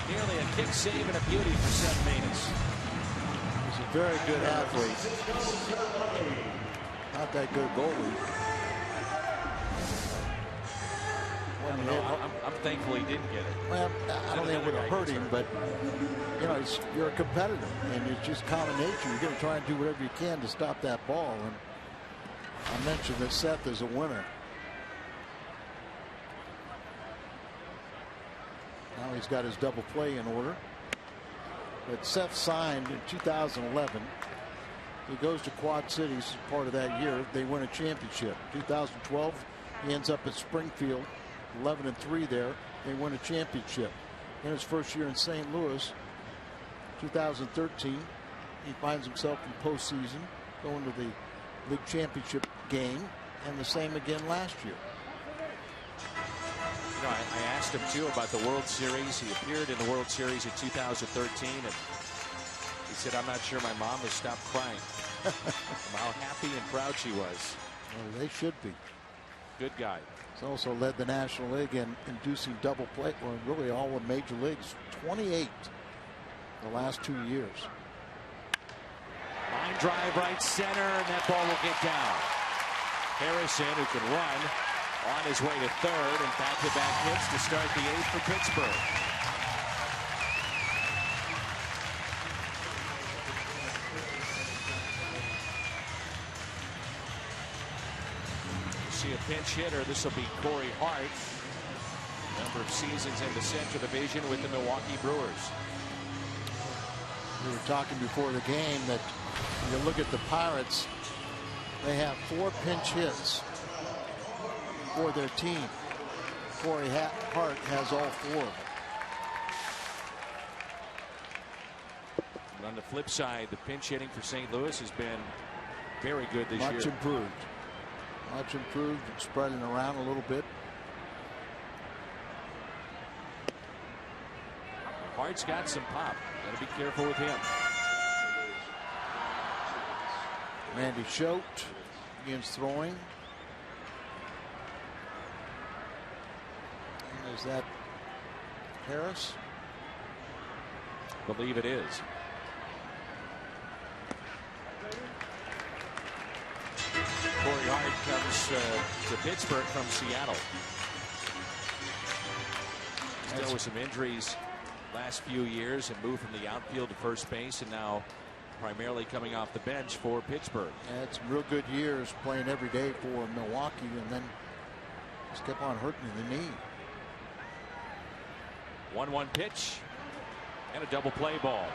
Nearly a kick save and a beauty for Seth Maness. He's a very good athlete. Not that good goalie. I'm thankful he didn't get it. Well, I don't think it would have hurt him, but you know, you're a competitor, and it's just common nature. You're going to try and do whatever you can to stop that ball. And I mentioned that Seth is a winner. Now he's got his double play in order. But Seth signed in 2011. He goes to Quad Cities as part of that year. They win a championship. 2012, he ends up at Springfield. 11-3 there. They win a championship. In his first year in St. Louis, 2013, he finds himself in postseason, going to the league championship game, and the same again last year. You know, I asked him too about the World Series. He appeared in the World Series in 2013, and he said, "I'm not sure my mom has stopped crying." How happy and proud she was. Well, they should be. Good guy. He's also led the National League in inducing double play, or really all of major leagues, 28 the last 2 years. Line drive right center, and that ball will get down. Harrison, who can run, on his way to third, and back-to-back hits to start the eighth for Pittsburgh. See a pinch hitter. This will be Corey Hart. Number of seasons in the Central Division with the Milwaukee Brewers. We were talking before the game that when you look at the Pirates, they have 4 pinch hits for their team. Corey Hart has all 4 of them. And on the flip side, the pinch hitting for St. Louis has been very good this year. Much improved. Much improved and spreading around a little bit. Hart's got some pop. Got to be careful with him. Randy Schote begins throwing. And is that Harris? Believe it is. Corey Hart comes to Pittsburgh from Seattle. Still with some injuries last few years, and moved from the outfield to first base, and now primarily coming off the bench for Pittsburgh. Had some real good years playing every day for Milwaukee, and then just kept on hurting the knee. 1-1 pitch and a double play ball.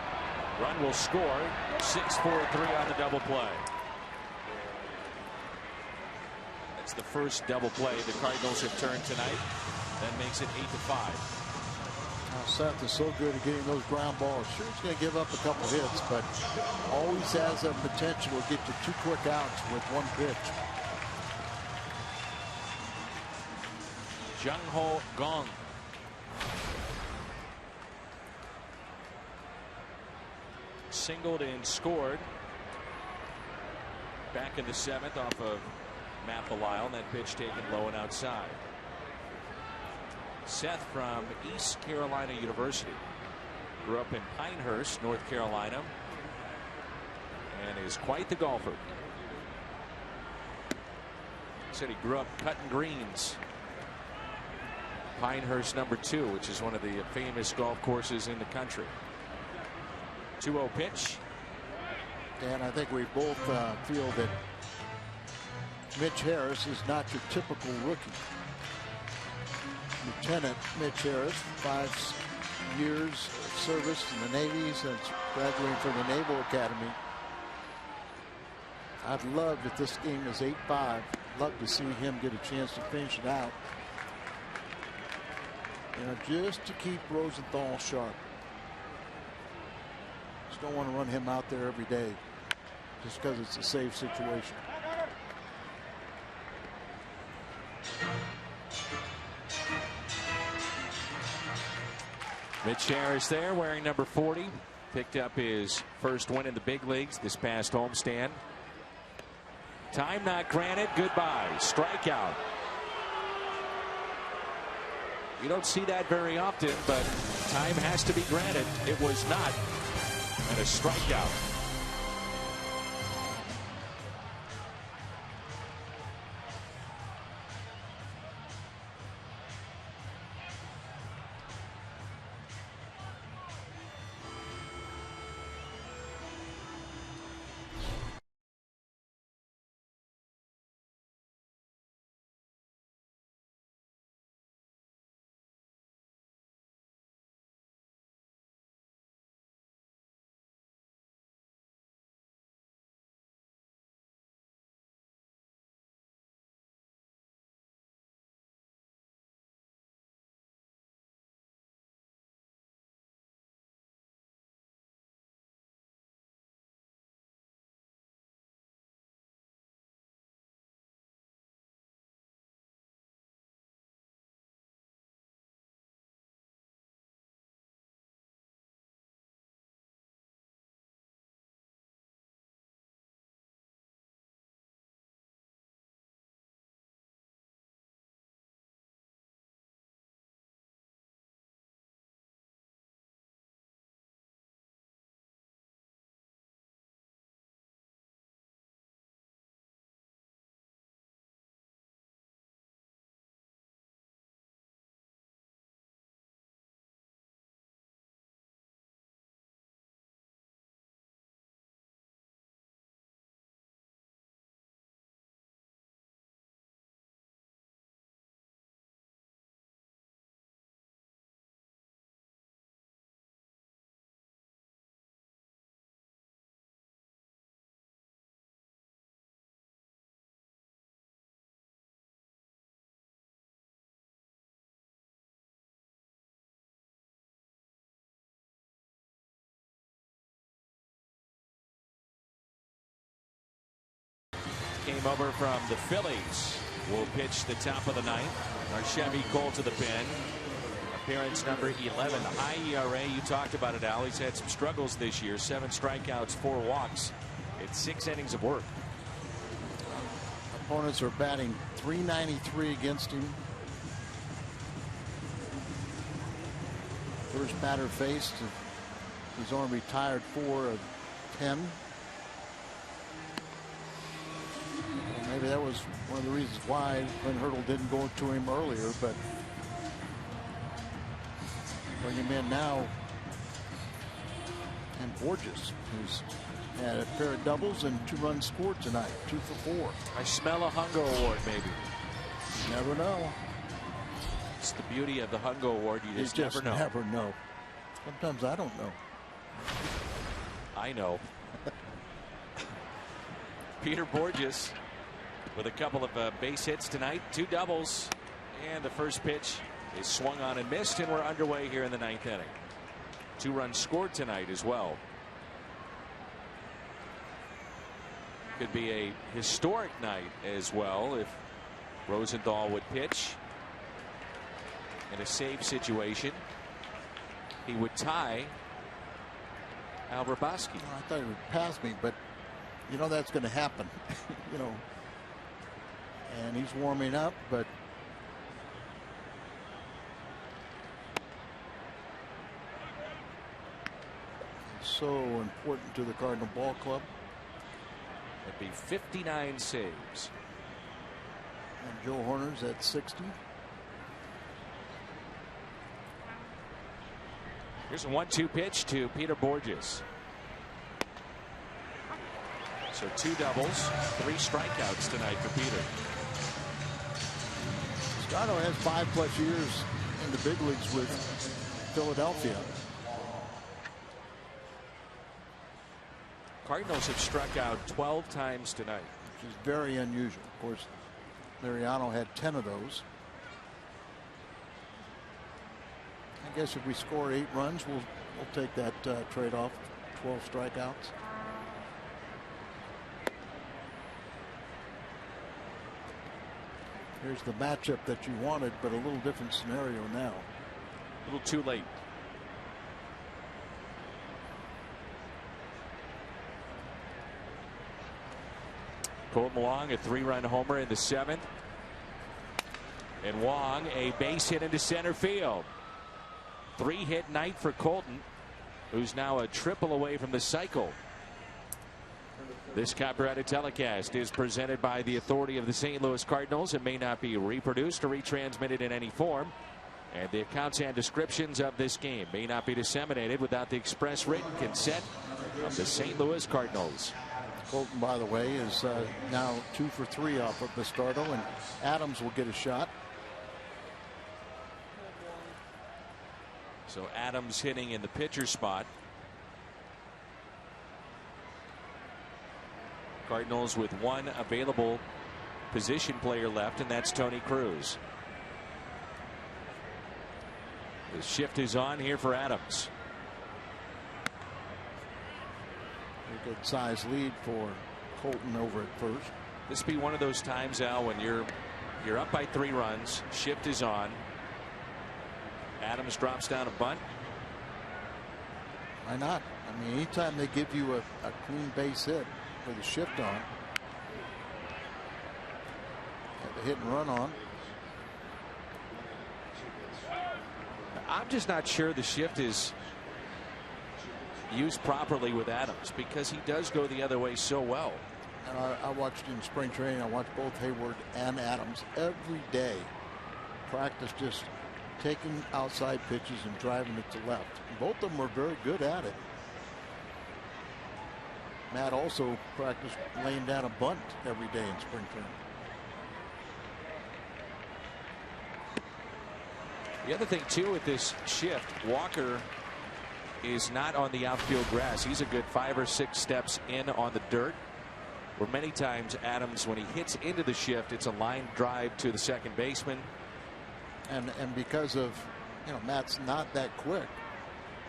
Run will score. 6-4-3 on the double play. That's the first double play the Cardinals have turned tonight. That makes it 8-5. Now Seth is so good at getting those ground balls. Sure, he's going to give up a couple hits, but always has that potential to get to 2 quick outs with 1 pitch. Jung-Ho Gong. Singled and scored back in the 7th off of Matt Belisle, and that pitch taken low and outside. Seth from East Carolina University. Grew up in Pinehurst, North Carolina, and is quite the golfer. Said he grew up cutting greens. Pinehurst #2, which is one of the famous golf courses in the country. 2-0 pitch. And I think we both feel that Mitch Harris is not your typical rookie. Lieutenant Mitch Harris, 5 years of service in the Navy since graduating from the Naval Academy. I'd love, if this game is 8-5, love to see him get a chance to finish it out. You know, just to keep Rosenthal sharp. just don't want to run him out there every day just because it's a safe situation. Mitch Harris there wearing number 40. Picked up his first win in the big leagues this past homestand. Time not granted. Goodbye. Strikeout. You don't see that very often, but time has to be granted. It was not. And a strikeout. Came over from the Phillies. Will pitch the top of the ninth. Our Chevy Cole to the pen. Appearance number 11. High ERA. You talked about it, Al. He's had some struggles this year. 7 strikeouts, 4 walks. It's 6 innings of work. Opponents are batting .393 against him. First batter faced, he's only retired 4 of 10. Well, maybe that was one of the reasons why Glenn Hurdle didn't go to him earlier, but bring him in now. And Borges, who's had a pair of doubles and 2 runs scored tonight, 2 for 4. I smell a Hungo Award, maybe. Never know. It's the beauty of the Hungo Award. You just never know. Never know. Sometimes I don't know. I know. Peter Borges with a couple of base hits tonight, 2 doubles, and the first pitch is swung on and missed, and we're underway here in the 9th inning. 2 runs scored tonight as well. Could be a historic night as well if Rosenthal would pitch in a save situation. He would tie Al Raboski. Well, I thought he would pass me, but you know that's going to happen. You know, and he's warming up, but it's so important to the Cardinal Ball Club. It'd be 59 saves. And Joe Horner's at 60. Here's a 1-2 pitch to Peter Borges. So 2 doubles, 3 strikeouts tonight for Peter. Scotto has 5+ years in the big leagues with Philadelphia. Cardinals have struck out 12 times tonight, which is very unusual. Of course, Mariano had 10 of those. I guess if we score 8 runs, we'll take that trade-off 12 strikeouts. Here's the matchup that you wanted, but a little different scenario now. A little too late. Colton Wong, a 3-run homer in the 7th. And Wong, a base hit into center field. 3-hit night for Colton, who's now a triple away from the cycle. This copyrighted telecast is presented by the authority of the St. Louis Cardinals and may not be reproduced or retransmitted in any form. And the accounts and descriptions of this game may not be disseminated without the express written consent of the St. Louis Cardinals. Colton, by the way, is now 2 for 3 off of Bastardo, and Adams will get a shot. So Adams hitting in the pitcher spot. Cardinals with one available position player left, and that's Tony Cruz. The shift is on here for Adams. A good size lead for Colton over at first. This be one of those times, Al, when you're up by 3 runs. Shift is on. Adams drops down a bunt. Why not? I mean, anytime they give you a clean base hit with a shift on, have a hit and run on. I'm just not sure the shift is used properly with Adams, because he does go the other way so well. And I watched in spring training. I watched both Hayward and Adams every day practice just taking outside pitches and driving it to left. Both of them were very good at it. Matt also practiced laying down a bunt every day in spring training. The other thing too with this shift, Walker is not on the outfield grass. He's a good 5 or 6 steps in on the dirt, where many times Adams, when he hits into the shift, it's a line drive to the second baseman. And because of, Matt's not that quick,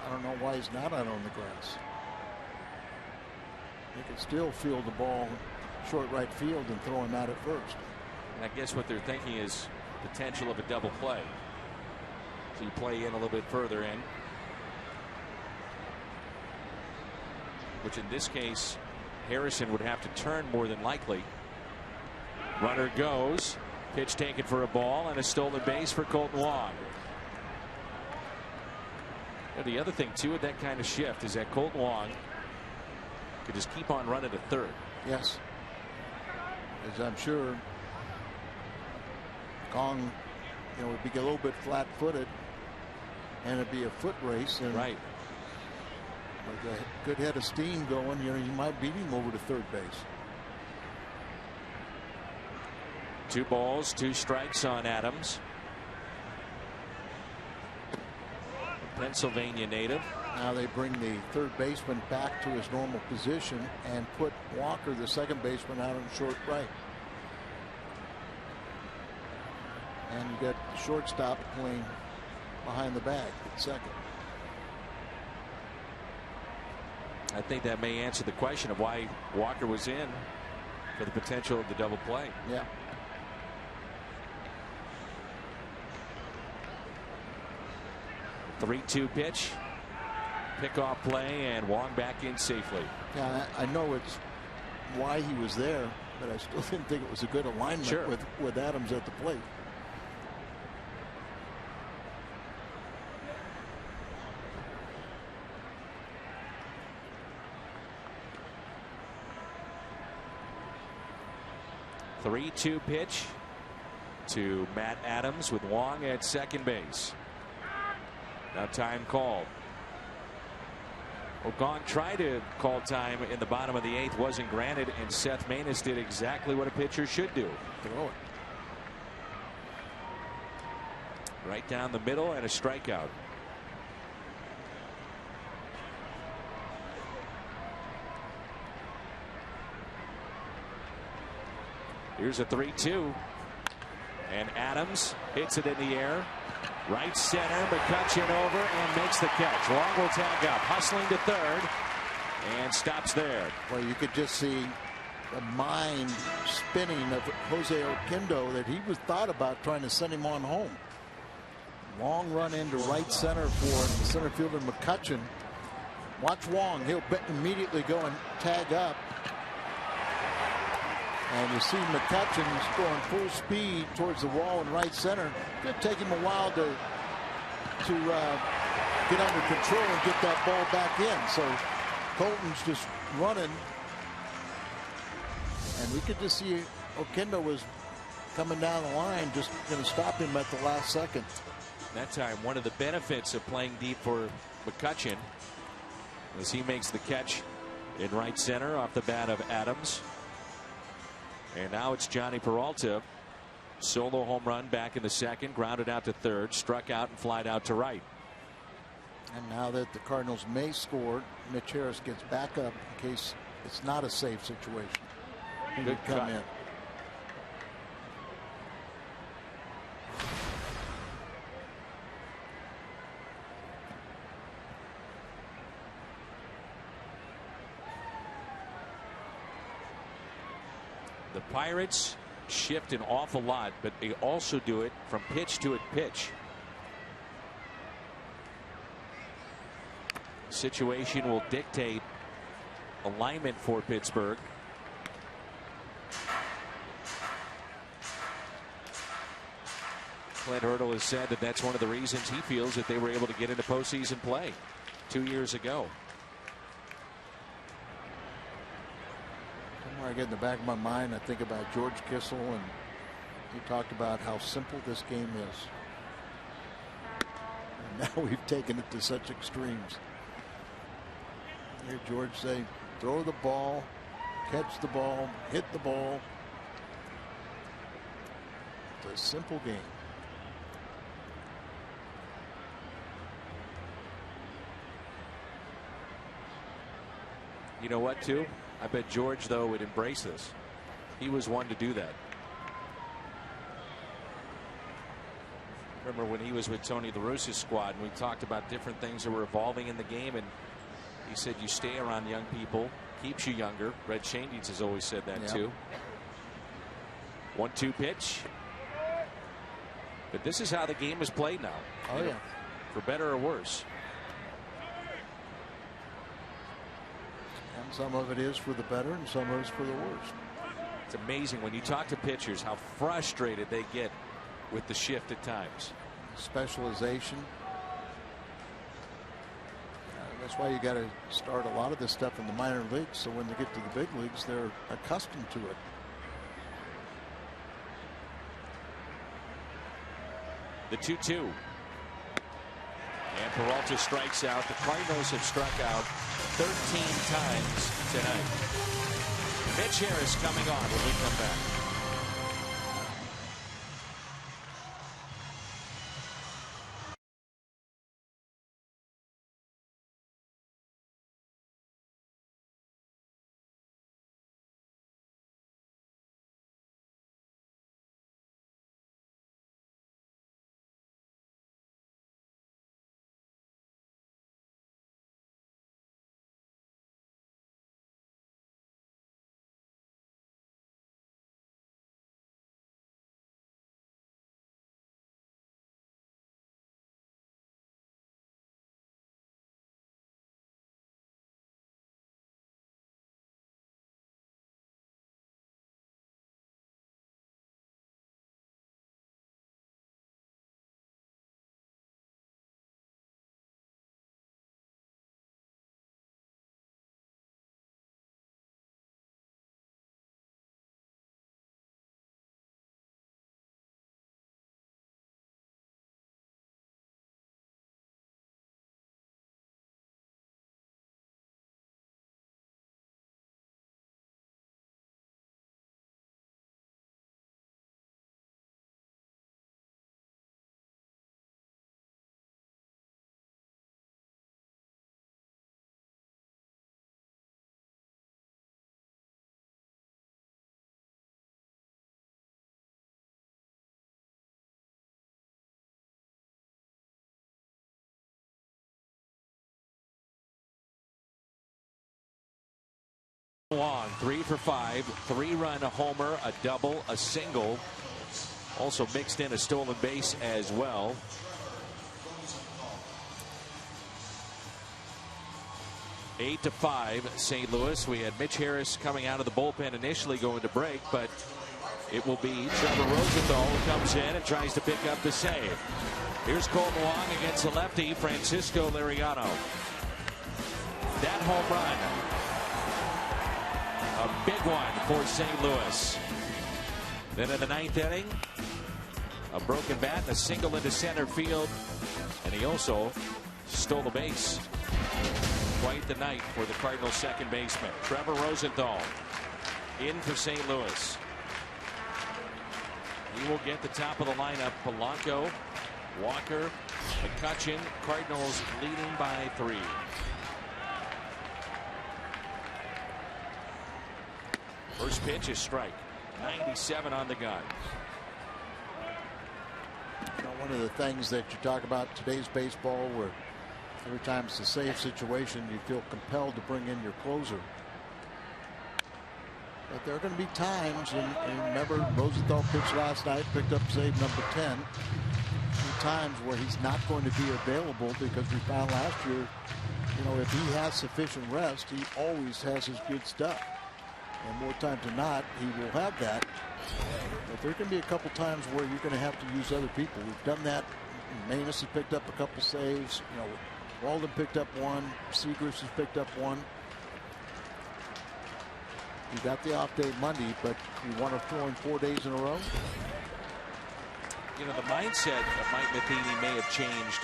I don't know why he's not out on the grass. He can still field the ball short right field and throw him out at first. And I guess what they're thinking is potential of a double play. So you play in a little bit further in, which in this case Harrison would have to turn more than likely. Runner goes, pitch taken for a ball, and a stolen base for Colton Wong. And the other thing too with that kind of shift is that Colton Wong could just keep on running to third. Yes, as I'm sure Gong would be a little bit flat-footed, and it'd be a foot race, and right, with a good head of steam going, you might beat him over to third base. 2 balls, 2 strikes on Adams. Pennsylvania native. Now they bring the third baseman back to his normal position and put Walker, the second baseman, out on short right. And you got the shortstop playing behind the bag at second. I think that may answer the question of why Walker was in for the potential of the double play. Yeah. The 3-2 pitch. Pickoff play, and Wong back in safely. Yeah, I know it's why he was there, but I still didn't think it was a good alignment. Sure. with Adams at the plate. The 3-2 pitch to Matt Adams with Wong at second base. Now time called. Well, Gong tried to call time in the bottom of the 8th, wasn't granted, and Seth Maness did exactly what a pitcher should do. Throw it. Right down the middle, and a strikeout. Here's a 3-2. And Adams hits it in the air. Right center, McCutcheon over and makes the catch. Long will tag up, hustling to third. and stops there. Well, you could just see the mind spinning of Jose Oquendo that he was thought about trying to send him on home. Long run into right center for the center fielder McCutchen. Watch Wong. He'll immediately go and tag up. And you see McCutchen going full speed towards the wall in right center. It's going to take him a while to get under control and get that ball back in. So Colton's just running. And we could just see Oquendo was coming down the line, just going to stop him at the last second. That time, one of the benefits of playing deep for McCutchen as he makes the catch in right center off the bat of Adams. And now it's Johnny Peralta. Solo home run back in the second, grounded out to third, struck out and flied out to right. And now that the Cardinals may score, Mitch Harris gets back up in case it's not a safe situation. He Good would come cut. in. The Pirates shift an awful lot, but they also do it from pitch to pitch. Situation will dictate alignment for Pittsburgh. Clint Hurdle has said that that's one of the reasons he feels that they were able to get into postseason play 2 years ago. Somewhere I get in the back of my mind, I think about George Kissel, and he talked about how simple this game is. And now we've taken it to such extremes. Here George say, throw the ball, catch the ball, hit the ball. It's a simple game. You know what, too? I bet George, though, would embrace this. He was one to do that. Remember when he was with Tony La Russa's squad and we talked about different things that were evolving in the game, and he said you stay around young people, keeps you younger. Red Shane has always said that, too. 1-2 pitch. But this is how the game is played now. Oh, yeah. For better or worse. And some of it is for the better and some of it is for the worse. It's amazing when you talk to pitchers how frustrated they get with the shift at times. Specialization. That's why you got to start a lot of this stuff in the minor leagues, so when they get to the big leagues, they're accustomed to it. The 2-2. And Peralta strikes out. The Cardinals have struck out 13 times tonight. Mitch Harris coming on when we come back. Wong, 3 for 5, 3-run homer, a double, a single. Also mixed in a stolen base as well. Eight to 5, St. Louis. We had Mitch Harris coming out of the bullpen initially going to break, but it will be Trevor Rosenthal who comes in and tries to pick up the save. Here's Colton Wong against the lefty, Francisco Liriano. That home run, a big one for St. Louis. Then in the 9th inning, a broken bat and a single into center field, and he also stole the base. Quite the night for the Cardinals second baseman. Trevor Rosenthal in for St. Louis. He will get the top of the lineup. Polanco, Walker, McCutchen. Cardinals leading by 3. First pitch is strike. 97 on the gun. You know, one of the things that you talk about today's baseball, where every time it's a safe situation, you feel compelled to bring in your closer. But there are going to be times, and remember, Rosenthal pitched last night, picked up save number 10. Times where he's not going to be available, because we found last year, you know, if he has sufficient rest, he always has his good stuff. And more times than not, he will have that. But there can be a couple times where you're going to have to use other people. We've done that. Manus has picked up a couple saves. You know, Walden picked up one. Seagrass has picked up one. You got the off day Monday, but you want to throw in 4 days in a row. You know, the mindset of Mike Matheny may have changed,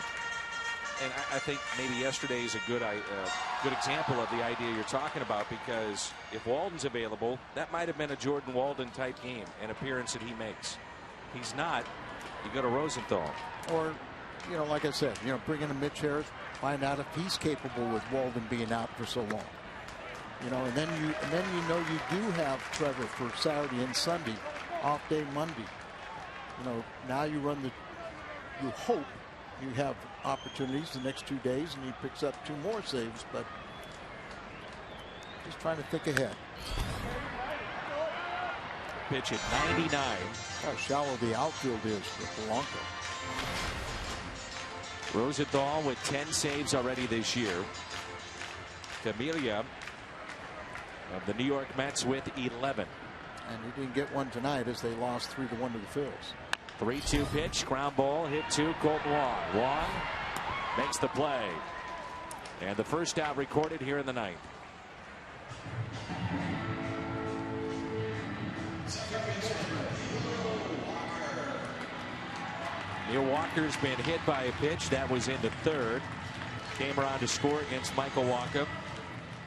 and I think maybe yesterday is a good example of the idea you're talking about, because if Walden's available, that might have been a Jordan Walden type game, an appearance that he makes. He's not. You go to Rosenthal. Or, you know, like I said, you know, bring in a Mitch Harris, find out if he's capable with Walden being out for so long. You know, and then you know you do have Trevor for Saturday and Sunday, off day Monday. You know, now you hope you have opportunities the next 2 days, and he picks up 2 more saves, but just trying to think ahead. Pitch at 99. How shallow the outfield is for Polanco. Rosenthal with 10 saves already this year. Camellia of the New York Mets with 11. And he didn't get one tonight, as they lost 3-1 to the Phillies. 3-2 pitch, ground ball, hit to Colton Wong. Wong makes the play. And the first out recorded here in the 9th. Neil Walker's been hit by a pitch that was into third. Came around to score against Michael Wacha.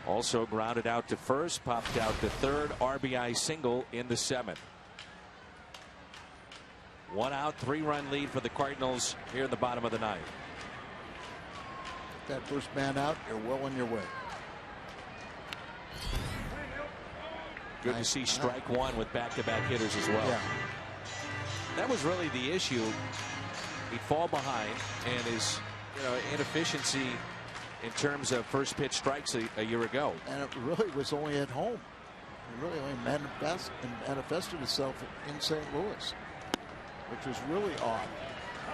Also grounded out to first, popped out to third, RBI single in the 7th. 1 out, 3-run lead for the Cardinals here in the bottom of the 9th. That first man out, you're well on your way. Good to see strike one with back-to-back hitters as well. Yeah. That was really the issue. He'd fall behind, and his inefficiency in terms of first pitch strikes a year ago. And it really was only at home. It really only manifested itself in St. Louis, which was really odd.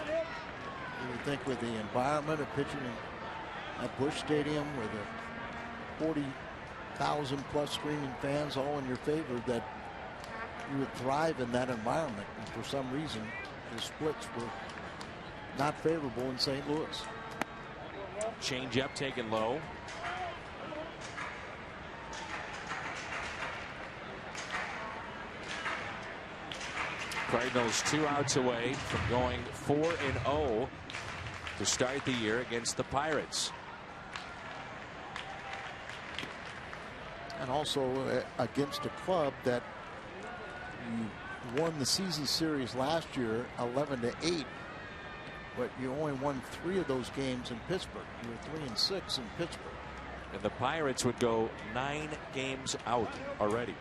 You would think with the environment of pitching at Busch Stadium with a 40,000 plus screaming fans all in your favor, that you would thrive in that environment. And for some reason, the splits were not favorable in St. Louis. Change up taken low. Cardinals 2 outs away from going 4-0 to start the year against the Pirates. And also against a club that you won the season series last year 11-8, but you only won 3 of those games in Pittsburgh. You were 3-6 in Pittsburgh. And the Pirates would go 9 games out already.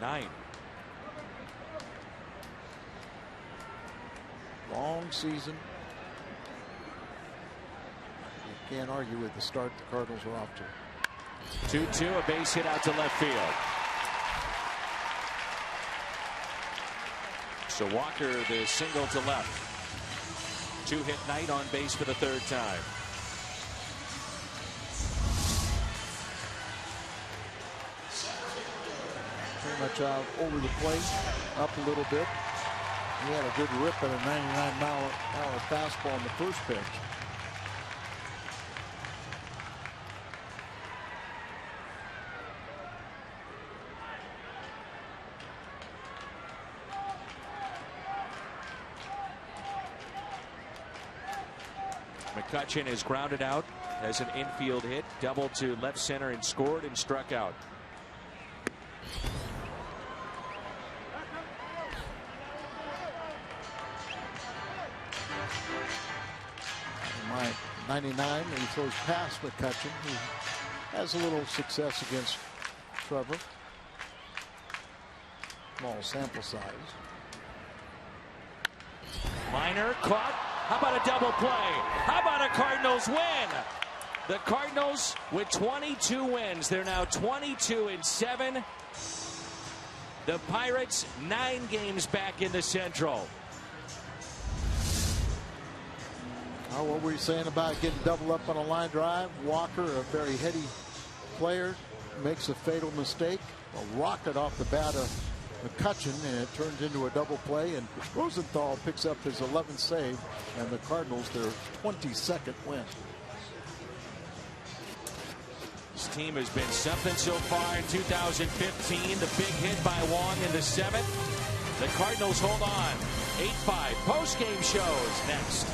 9. Long season. You can't argue with the start the Cardinals are off to. 2-2, a base hit out to left field. So Walker, the single to left. 2-hit night, on base for the third time. Pretty much out over the plate, up a little bit. He had a good rip at a 99-mile-an-hour fastball in the first pitch. McCutchen is grounded out as an infield hit, double to left center and scored and struck out. My 99, he throws past McCutchen, who has a little success against Trevor. Small sample size. Minor caught. How about a double play? How about a Cardinals win? The Cardinals with 22 wins. They're now 22-7. The Pirates 9 games back in the Central. Oh, what were you saying about getting double up on a line drive? Walker, a very heady player, makes a fatal mistake. A rocket off the bat of McCutchen, and it turns into a double play, and Rosenthal picks up his 11th save, and the Cardinals their 22nd win. This team has been something so far in 2015. The big hit by Wong in the 7th. The Cardinals hold on. 8-5. Post-game shows next.